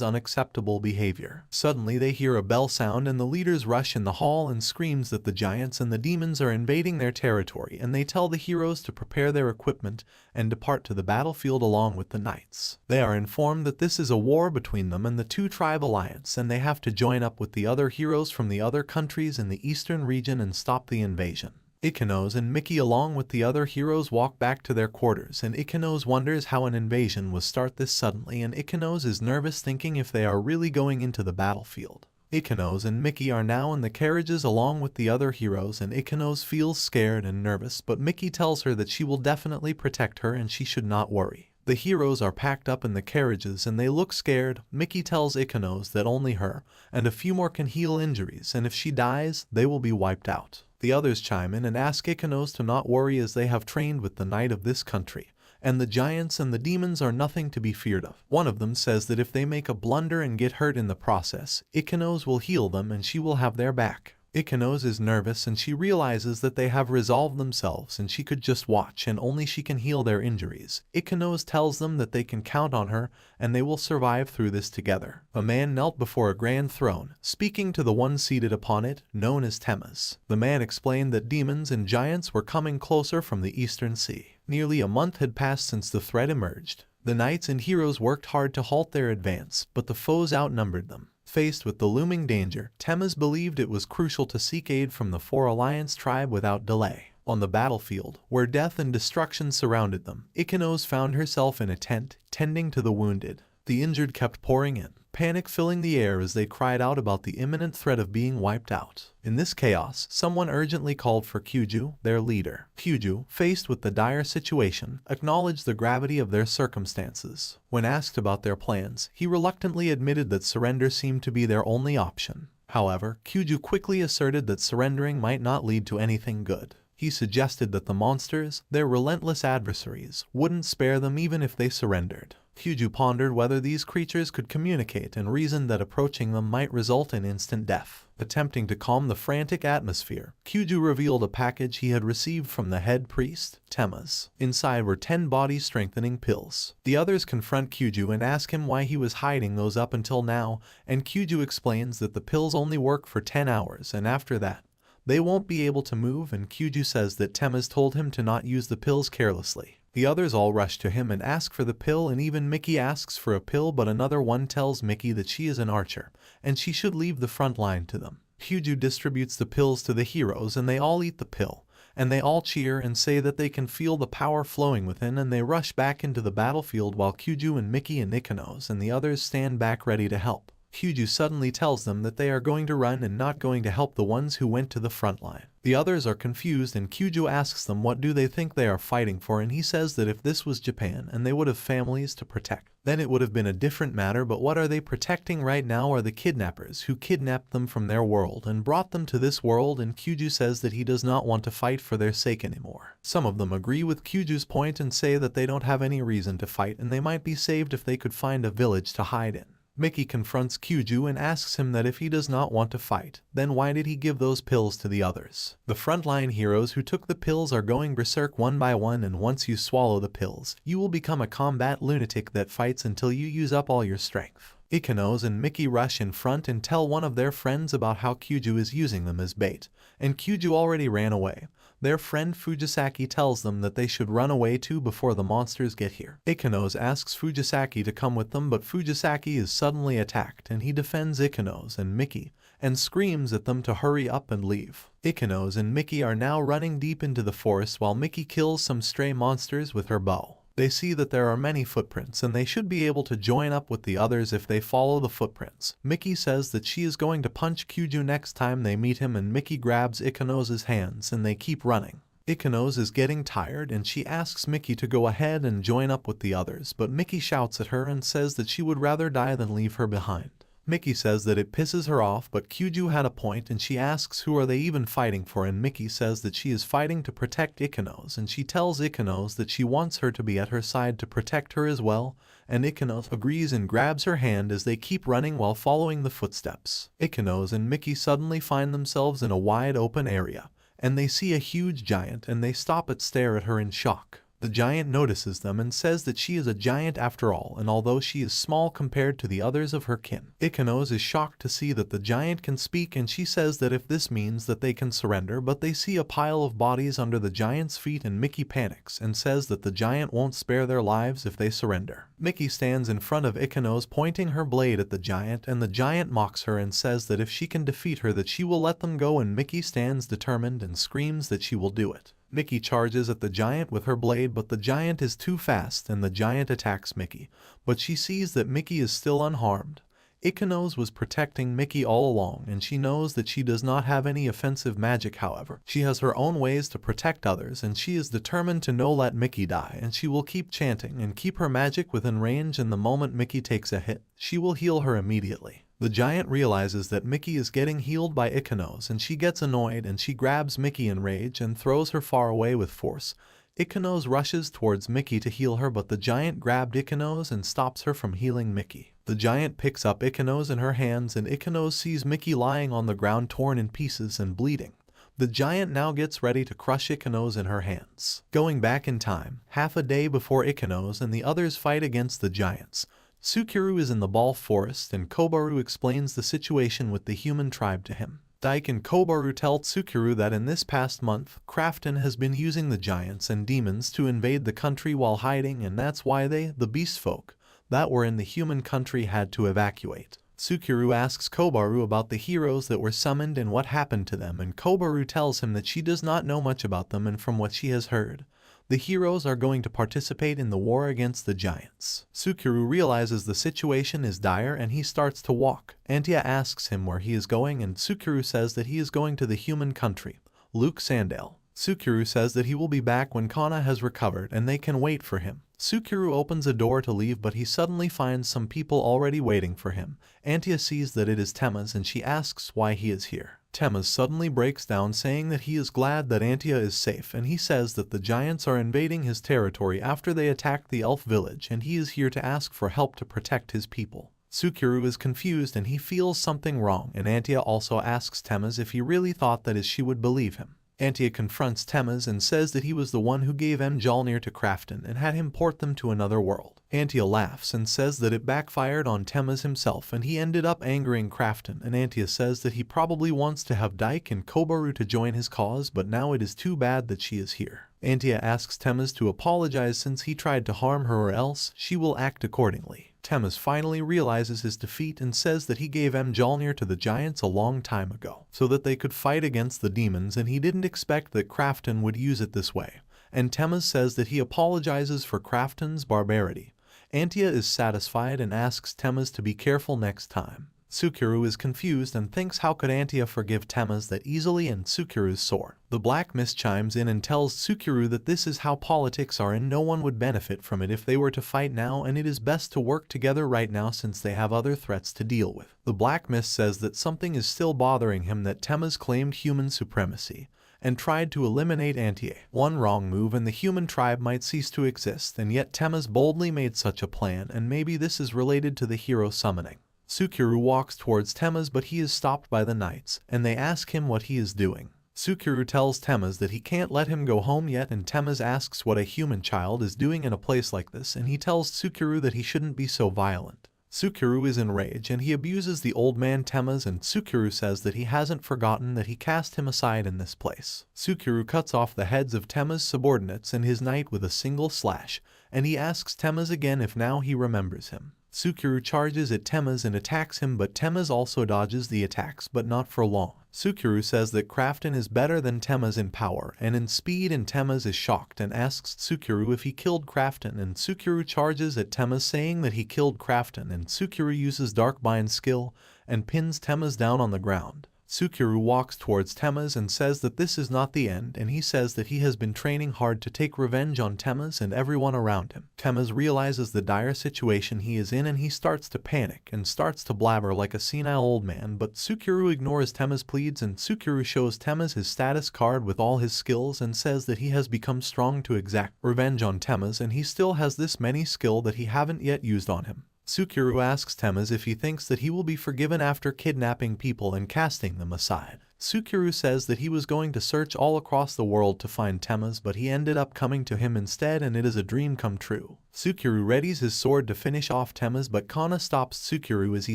unacceptable behavior. Suddenly they hear a bell sound and the leaders rush in the hall and screams that the giants and the demons are invading their territory, and they tell the heroes to prepare their equipment and depart to the battlefield along with the knights. They are informed that this is a war between them and the two tribe alliance, and they have to join up with the other heroes from the other countries in the eastern region and stop the invasion. Ikenos and Miki along with the other heroes walk back to their quarters, and Ikenos wonders how an invasion would start this suddenly, and Ikenos is nervous thinking if they are really going into the battlefield. Ikenos and Miki are now in the carriages along with the other heroes, and Ikenos feels scared and nervous, but Miki tells her that she will definitely protect her and she should not worry. The heroes are packed up in the carriages and they look scared. Miki tells Ikenos that only her and a few more can heal injuries, and if she dies, they will be wiped out. The others chime in and ask Ikenos to not worry as they have trained with the knight of this country, and the giants and the demons are nothing to be feared of. One of them says that if they make a blunder and get hurt in the process, Ikenos will heal them and she will have their back. Ikenos is nervous and she realizes that they have resolved themselves and she could just watch and only she can heal their injuries. Ikenos tells them that they can count on her and they will survive through this together. A man knelt before a grand throne, speaking to the one seated upon it, known as Temas. The man explained that demons and giants were coming closer from the eastern sea. Nearly a month had passed since the threat emerged. The knights and heroes worked hard to halt their advance, but the foes outnumbered them. Faced with the looming danger, Temas believed it was crucial to seek aid from the four alliance tribe without delay. On the battlefield, where death and destruction surrounded them, Ikenos found herself in a tent, tending to the wounded. The injured kept pouring in, panic filling the air as they cried out about the imminent threat of being wiped out. In this chaos, someone urgently called for Kyuju, their leader. Kyuju, faced with the dire situation, acknowledged the gravity of their circumstances. When asked about their plans, he reluctantly admitted that surrender seemed to be their only option. However, Kyuju quickly asserted that surrendering might not lead to anything good. He suggested that the monsters, their relentless adversaries, wouldn't spare them even if they surrendered. Kyuju pondered whether these creatures could communicate and reasoned that approaching them might result in instant death. Attempting to calm the frantic atmosphere, Kyuju revealed a package he had received from the head priest, Temas. Inside were 10 body-strengthening pills. The others confront Kyuju and ask him why he was hiding those up until now, and Kyuju explains that the pills only work for 10 hours and after that, they won't be able to move, and Kyuju says that Temas told him to not use the pills carelessly. The others all rush to him and ask for the pill, and even Miki asks for a pill, but another one tells Miki that she is an archer, and she should leave the front line to them. Kyuju distributes the pills to the heroes and they all eat the pill, and they all cheer and say that they can feel the power flowing within, and they rush back into the battlefield while Kyuju and Miki and Ikenos and the others stand back ready to help. Kyuju suddenly tells them that they are going to run and not going to help the ones who went to the front line. The others are confused and Kyuju asks them what do they think they are fighting for, and he says that if this was Japan and they would have families to protect, then it would have been a different matter, but what are they protecting right now are the kidnappers who kidnapped them from their world and brought them to this world, and Kyuju says that he does not want to fight for their sake anymore. Some of them agree with Kyuju's point and say that they don't have any reason to fight and they might be saved if they could find a village to hide in. Miki confronts Kyuju and asks him that if he does not want to fight, then why did he give those pills to the others? The frontline heroes who took the pills are going berserk one by one, and once you swallow the pills, you will become a combat lunatic that fights until you use up all your strength. Ikenos and Miki rush in front and tell one of their friends about how Kyuju is using them as bait, and Kyuju already ran away. Their friend Fujisaki tells them that they should run away too before the monsters get here. Ikenos asks Fujisaki to come with them, but Fujisaki is suddenly attacked and he defends Ikenos and Miki and screams at them to hurry up and leave. Ikenos and Mickey are now running deep into the forest while Mickey kills some stray monsters with her bow. They see that there are many footprints and they should be able to join up with the others if they follow the footprints. Mickey says that she is going to punch Kyuju next time they meet him, and Mickey grabs Ikenos' hands and they keep running. Ikenos is getting tired and she asks Mickey to go ahead and join up with the others, but Mickey shouts at her and says that she would rather die than leave her behind. Mickey says that it pisses her off, but Kyuju had a point and she asks who are they even fighting for, and Mickey says that she is fighting to protect Ikenos, and she tells Ikenos that she wants her to be at her side to protect her as well, and Ikenos agrees and grabs her hand as they keep running while following the footsteps. Ikenos and Mickey suddenly find themselves in a wide open area, and they see a huge giant and they stop and stare at her in shock. The giant notices them and says that she is a giant after all, and although she is small compared to the others of her kin. Ikenos is shocked to see that the giant can speak, and she says that if this means that they can surrender, but they see a pile of bodies under the giant's feet, and Mickey panics and says that the giant won't spare their lives if they surrender. Mickey stands in front of Ikenos pointing her blade at the giant, and the giant mocks her and says that if she can defeat her that she will let them go, and Mickey stands determined and screams that she will do it. Mickey charges at the giant with her blade, but the giant is too fast and the giant attacks Mickey, but she sees that Mickey is still unharmed. Ikenos was protecting Mickey all along, and she knows that she does not have any offensive magic. However, she has her own ways to protect others, and she is determined to not let Mickey die, and she will keep chanting and keep her magic within range, and the moment Mickey takes a hit, she will heal her immediately. The giant realizes that Mickey is getting healed by Ikenos, and she gets annoyed and she grabs Mickey in rage and throws her far away with force. Ikenos rushes towards Mickey to heal her, but the giant grabbed Ikenos and stops her from healing Mickey. The giant picks up Ikenos in her hands, and Ikenos sees Mickey lying on the ground torn in pieces and bleeding. The giant now gets ready to crush Ikenos in her hands. Going back in time, half a day before Ikenos and the others fight against the giants, Sukuru is in the Ball Forest, and Kobaru explains the situation with the human tribe to him. Daiki and Kobaru tell Sukuru that in this past month, Crafton has been using the giants and demons to invade the country while hiding, and that's why they, the beast folk, that were in the human country had to evacuate. Sukuru asks Kobaru about the heroes that were summoned and what happened to them, and Kobaru tells him that she does not know much about them, and from what she has heard, the heroes are going to participate in the war against the giants. Sukuru realizes the situation is dire and he starts to walk. Antia asks him where he is going, and Sukuru says that he is going to the human country, Luke Sandale. Sukuru says that he will be back when Kana has recovered and they can wait for him. Sukuru opens a door to leave, but he suddenly finds some people already waiting for him. Antia sees that it is Tema's and she asks why he is here. Tema's suddenly breaks down, saying that he is glad that Antia is safe, and he says that the giants are invading his territory after they attacked the elf village, and he is here to ask for help to protect his people. Sukuru is confused and he feels something wrong, and Antia also asks Tema's if he really thought that she would believe him. Antia confronts Tema's and says that he was the one who gave Mjolnir to Crafton and had him port them to another world. Antia laughs and says that it backfired on Tema's himself and he ended up angering Crafton, and Antia says that he probably wants to have Daiki and Kobaru to join his cause, but now it is too bad that she is here. Antia asks Tema's to apologize since he tried to harm her, or else she will act accordingly. Tema's finally realizes his defeat and says that he gave Mjolnir to the giants a long time ago so that they could fight against the demons, and he didn't expect that Crafton would use it this way. And Tema's says that he apologizes for Crafton's barbarity. Antia is satisfied and asks Tema's to be careful next time. Sukuru is confused and thinks how could Antia forgive Tema's that easily, and Sukuru's sore. The Black Mist chimes in and tells Sukuru that this is how politics are and no one would benefit from it if they were to fight now, and it is best to work together right now since they have other threats to deal with. The Black Mist says that something is still bothering him, that Tema's claimed human supremacy and tried to eliminate Antia. One wrong move and the human tribe might cease to exist, and yet Tema's boldly made such a plan, and maybe this is related to the hero summoning. Sukuru walks towards Tema's, but he is stopped by the knights, and they ask him what he is doing. Sukuru tells Tema's that he can't let him go home yet, and Tema's asks what a human child is doing in a place like this, and he tells Sukuru that he shouldn't be so violent. Sukuru is enraged and he abuses the old man Tema's, and Sukuru says that he hasn't forgotten that he cast him aside in this place. Sukuru cuts off the heads of Tema's subordinates and his knight with a single slash, and he asks Tema's again if now he remembers him. Tsukuru charges at Tema's and attacks him, but Tema's also dodges the attacks, but not for long. Tsukuru says that Crafton is better than Tema's in power and in speed, and Tema's is shocked and asks Tsukuru if he killed Crafton, and Tsukuru charges at Tema's saying that he killed Crafton, and Tsukuru uses Dark Bind skill and pins Tema's down on the ground. Tsukuru walks towards Tema's and says that this is not the end, and he says that he has been training hard to take revenge on Tema's and everyone around him. Tema's realizes the dire situation he is in and he starts to panic and starts to blabber like a senile old man, but Tsukuru ignores Tema's pleads, and Tsukuru shows Tema's his status card with all his skills and says that he has become strong to exact revenge on Tema's, and he still has this many skill that he haven't yet used on him. Tsukuru asks Tema's if he thinks that he will be forgiven after kidnapping people and casting them aside. Tsukuru says that he was going to search all across the world to find Tema's, but he ended up coming to him instead, and it is a dream come true. Tsukuru readies his sword to finish off Tema's, but Kana stops Tsukuru as he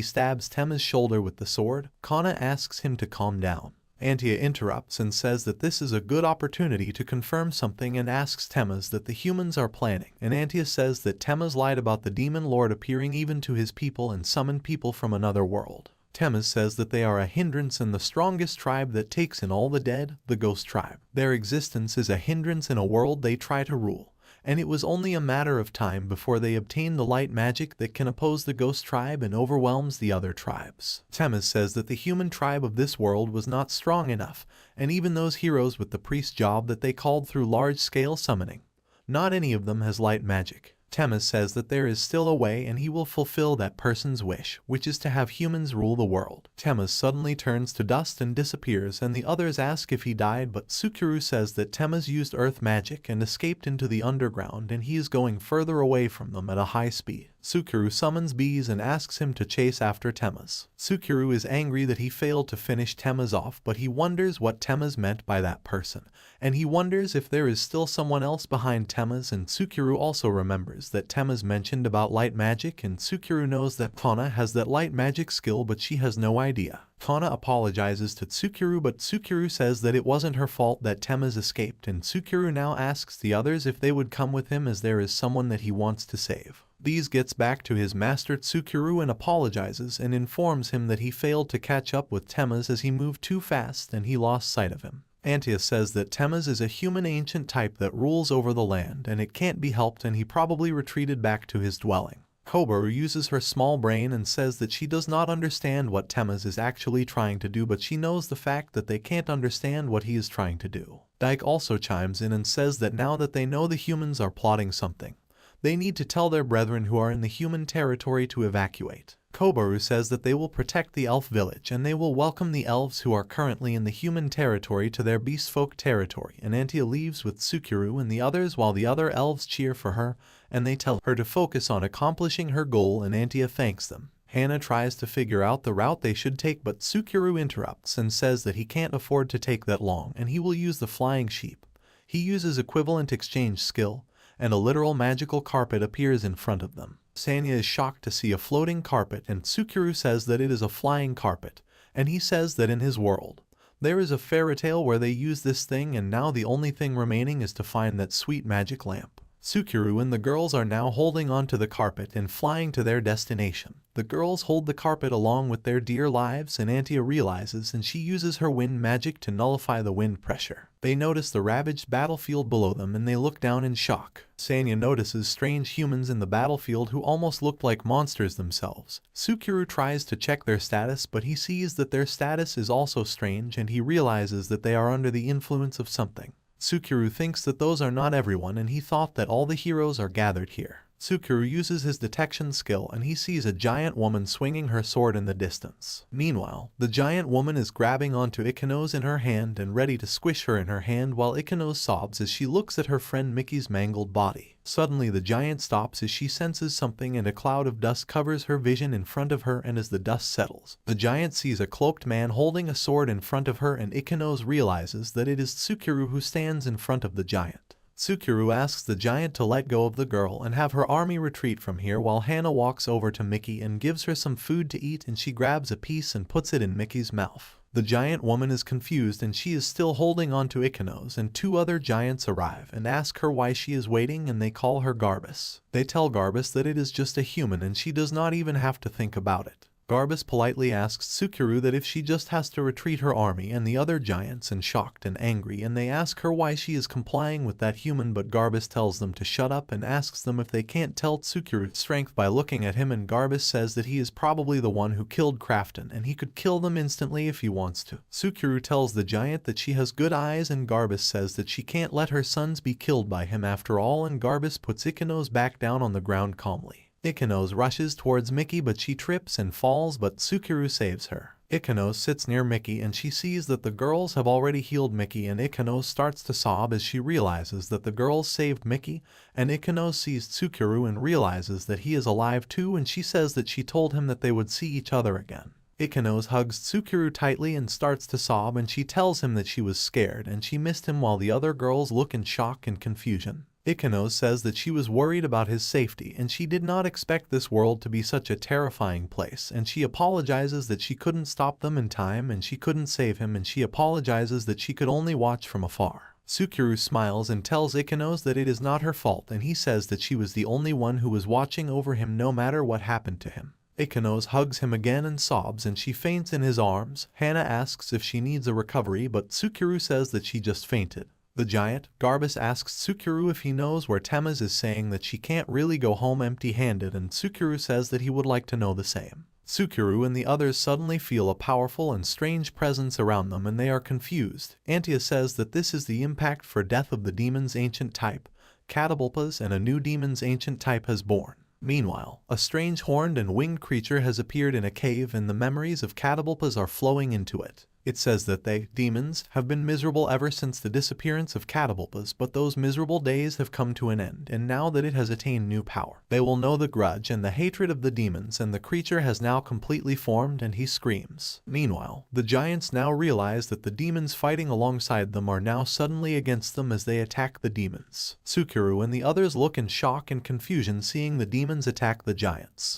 stabs Tema's shoulder with the sword. Kana asks him to calm down. Antia interrupts and says that this is a good opportunity to confirm something and asks Tema's that the humans are planning, and Antia says that Tema's lied about the demon lord appearing even to his people and summoned people from another world. Tema's says that they are a hindrance and the strongest tribe that takes in all the dead, the ghost tribe. Their existence is a hindrance in a world they try to rule, and it was only a matter of time before they obtain the light magic that can oppose the ghost tribe and overwhelms the other tribes. Tema's says that the human tribe of this world was not strong enough, and even those heroes with the priest job that they called through large-scale summoning, not any of them has light magic. Tema's says that there is still a way and he will fulfill that person's wish, which is to have humans rule the world. Tema's suddenly turns to dust and disappears, and the others ask if he died, but Tsukuru says that Tema's used earth magic and escaped into the underground, and he is going further away from them at a high speed. Tsukuru summons bees and asks him to chase after Tema's. Tsukuru is angry that he failed to finish Tema's off, but he wonders what Tema's meant by that person, and he wonders if there is still someone else behind Tema's, and Tsukuru also remembers that Tema's mentioned about light magic, and Tsukuru knows that Kana has that light magic skill, but she has no idea. Kana apologizes to Tsukuru, but Tsukuru says that it wasn't her fault that Tema's escaped, and Tsukuru now asks the others if they would come with him as there is someone that he wants to save. These gets back to his master Tsukuru and apologizes and informs him that he failed to catch up with Tema's as he moved too fast and he lost sight of him. Antia says that Tema's is a human ancient type that rules over the land and it can't be helped, and he probably retreated back to his dwelling. Kobaru uses her small brain and says that she does not understand what Tema's is actually trying to do, but she knows the fact that they can't understand what he is trying to do. Dike also chimes in and says that now that they know the humans are plotting something, they need to tell their brethren who are in the human territory to evacuate. Kobaru says that they will protect the elf village and they will welcome the elves who are currently in the human territory to their beastfolk territory, and Antia leaves with Tsukuru and the others while the other elves cheer for her and they tell her to focus on accomplishing her goal, and Antia thanks them. Hana tries to figure out the route they should take, but Tsukuru interrupts and says that he can't afford to take that long and he will use the flying sheep. He uses equivalent exchange skill, and a literal magical carpet appears in front of them. Sanya is shocked to see a floating carpet, and Tsukuru says that it is a flying carpet, and he says that in his world, there is a fairy tale where they use this thing, and now the only thing remaining is to find that sweet magic lamp. Tsukuru and the girls are now holding onto the carpet and flying to their destination. The girls hold the carpet along with their dear lives, and Antia realizes and she uses her wind magic to nullify the wind pressure. They notice the ravaged battlefield below them and they look down in shock. Sanya notices strange humans in the battlefield who almost looked like monsters themselves. Tsukuru tries to check their status, but he sees that their status is also strange and he realizes that they are under the influence of something. Tsukuru thinks that those are not everyone and he thought that all the heroes are gathered here. Tsukuru uses his detection skill and he sees a giant woman swinging her sword in the distance. Meanwhile, the giant woman is grabbing onto Ikenos in her hand and ready to squish her in her hand while Ikenos sobs as she looks at her friend Mickey's mangled body. Suddenly the giant stops as she senses something and a cloud of dust covers her vision in front of her, and as the dust settles, the giant sees a cloaked man holding a sword in front of her, and Ikenos realizes that it is Tsukuru who stands in front of the giant. Tsukuru asks the giant to let go of the girl and have her army retreat from here, while Hana walks over to Mickey and gives her some food to eat, and she grabs a piece and puts it in Mickey's mouth. The giant woman is confused and she is still holding on to Ikanos, and two other giants arrive and ask her why she is waiting, and they call her Garbus. They tell Garbus that it is just a human and she does not even have to think about it. Garbus politely asks Tsukuru that if she just has to retreat her army, and the other giants are shocked and angry, and they ask her why she is complying with that human, but Garbus tells them to shut up and asks them if they can't tell Tsukuru's strength by looking at him, and Garbus says that he is probably the one who killed Crafton and he could kill them instantly if he wants to. Tsukuru tells the giant that she has good eyes, and Garbus says that she can't let her sons be killed by him after all, and Garbus puts Ikanos back down on the ground calmly. Ikanos rushes towards Mickey, but she trips and falls, but Tsukuru saves her. Ikanos sits near Mickey and she sees that the girls have already healed Mickey, and Ikanos starts to sob as she realizes that the girls saved Mickey, and Ikanos sees Tsukuru and realizes that he is alive too, and she says that she told him that they would see each other again. Ikanos hugs Tsukuru tightly and starts to sob, and she tells him that she was scared and she missed him, while the other girls look in shock and confusion. Ikanos says that she was worried about his safety and she did not expect this world to be such a terrifying place, and she apologizes that she couldn't stop them in time and she couldn't save him, and she apologizes that she could only watch from afar. Tsukuru smiles and tells Ikanos that it is not her fault, and he says that she was the only one who was watching over him no matter what happened to him. Ikanos hugs him again and sobs, and she faints in his arms. Hana asks if she needs a recovery, but Tsukuru says that she just fainted. The giant, Garbus, asks Tsukuru if he knows where Tema's is, saying that she can't really go home empty-handed, and Tsukuru says that he would like to know the same. Tsukuru and the others suddenly feel a powerful and strange presence around them, and they are confused. Antia says that this is the impact for death of the demon's ancient type, Catapulpas, and a new demon's ancient type has born. Meanwhile, a strange horned and winged creature has appeared in a cave, and the memories of Catapulpas are flowing into it. It says that they, demons, have been miserable ever since the disappearance of Catapulpas, but those miserable days have come to an end, and now that it has attained new power, they will know the grudge and the hatred of the demons, and the creature has now completely formed and he screams. Meanwhile, the giants now realize that the demons fighting alongside them are now suddenly against them as they attack the demons. Tsukuru and the others look in shock and confusion seeing the demons attack the giants.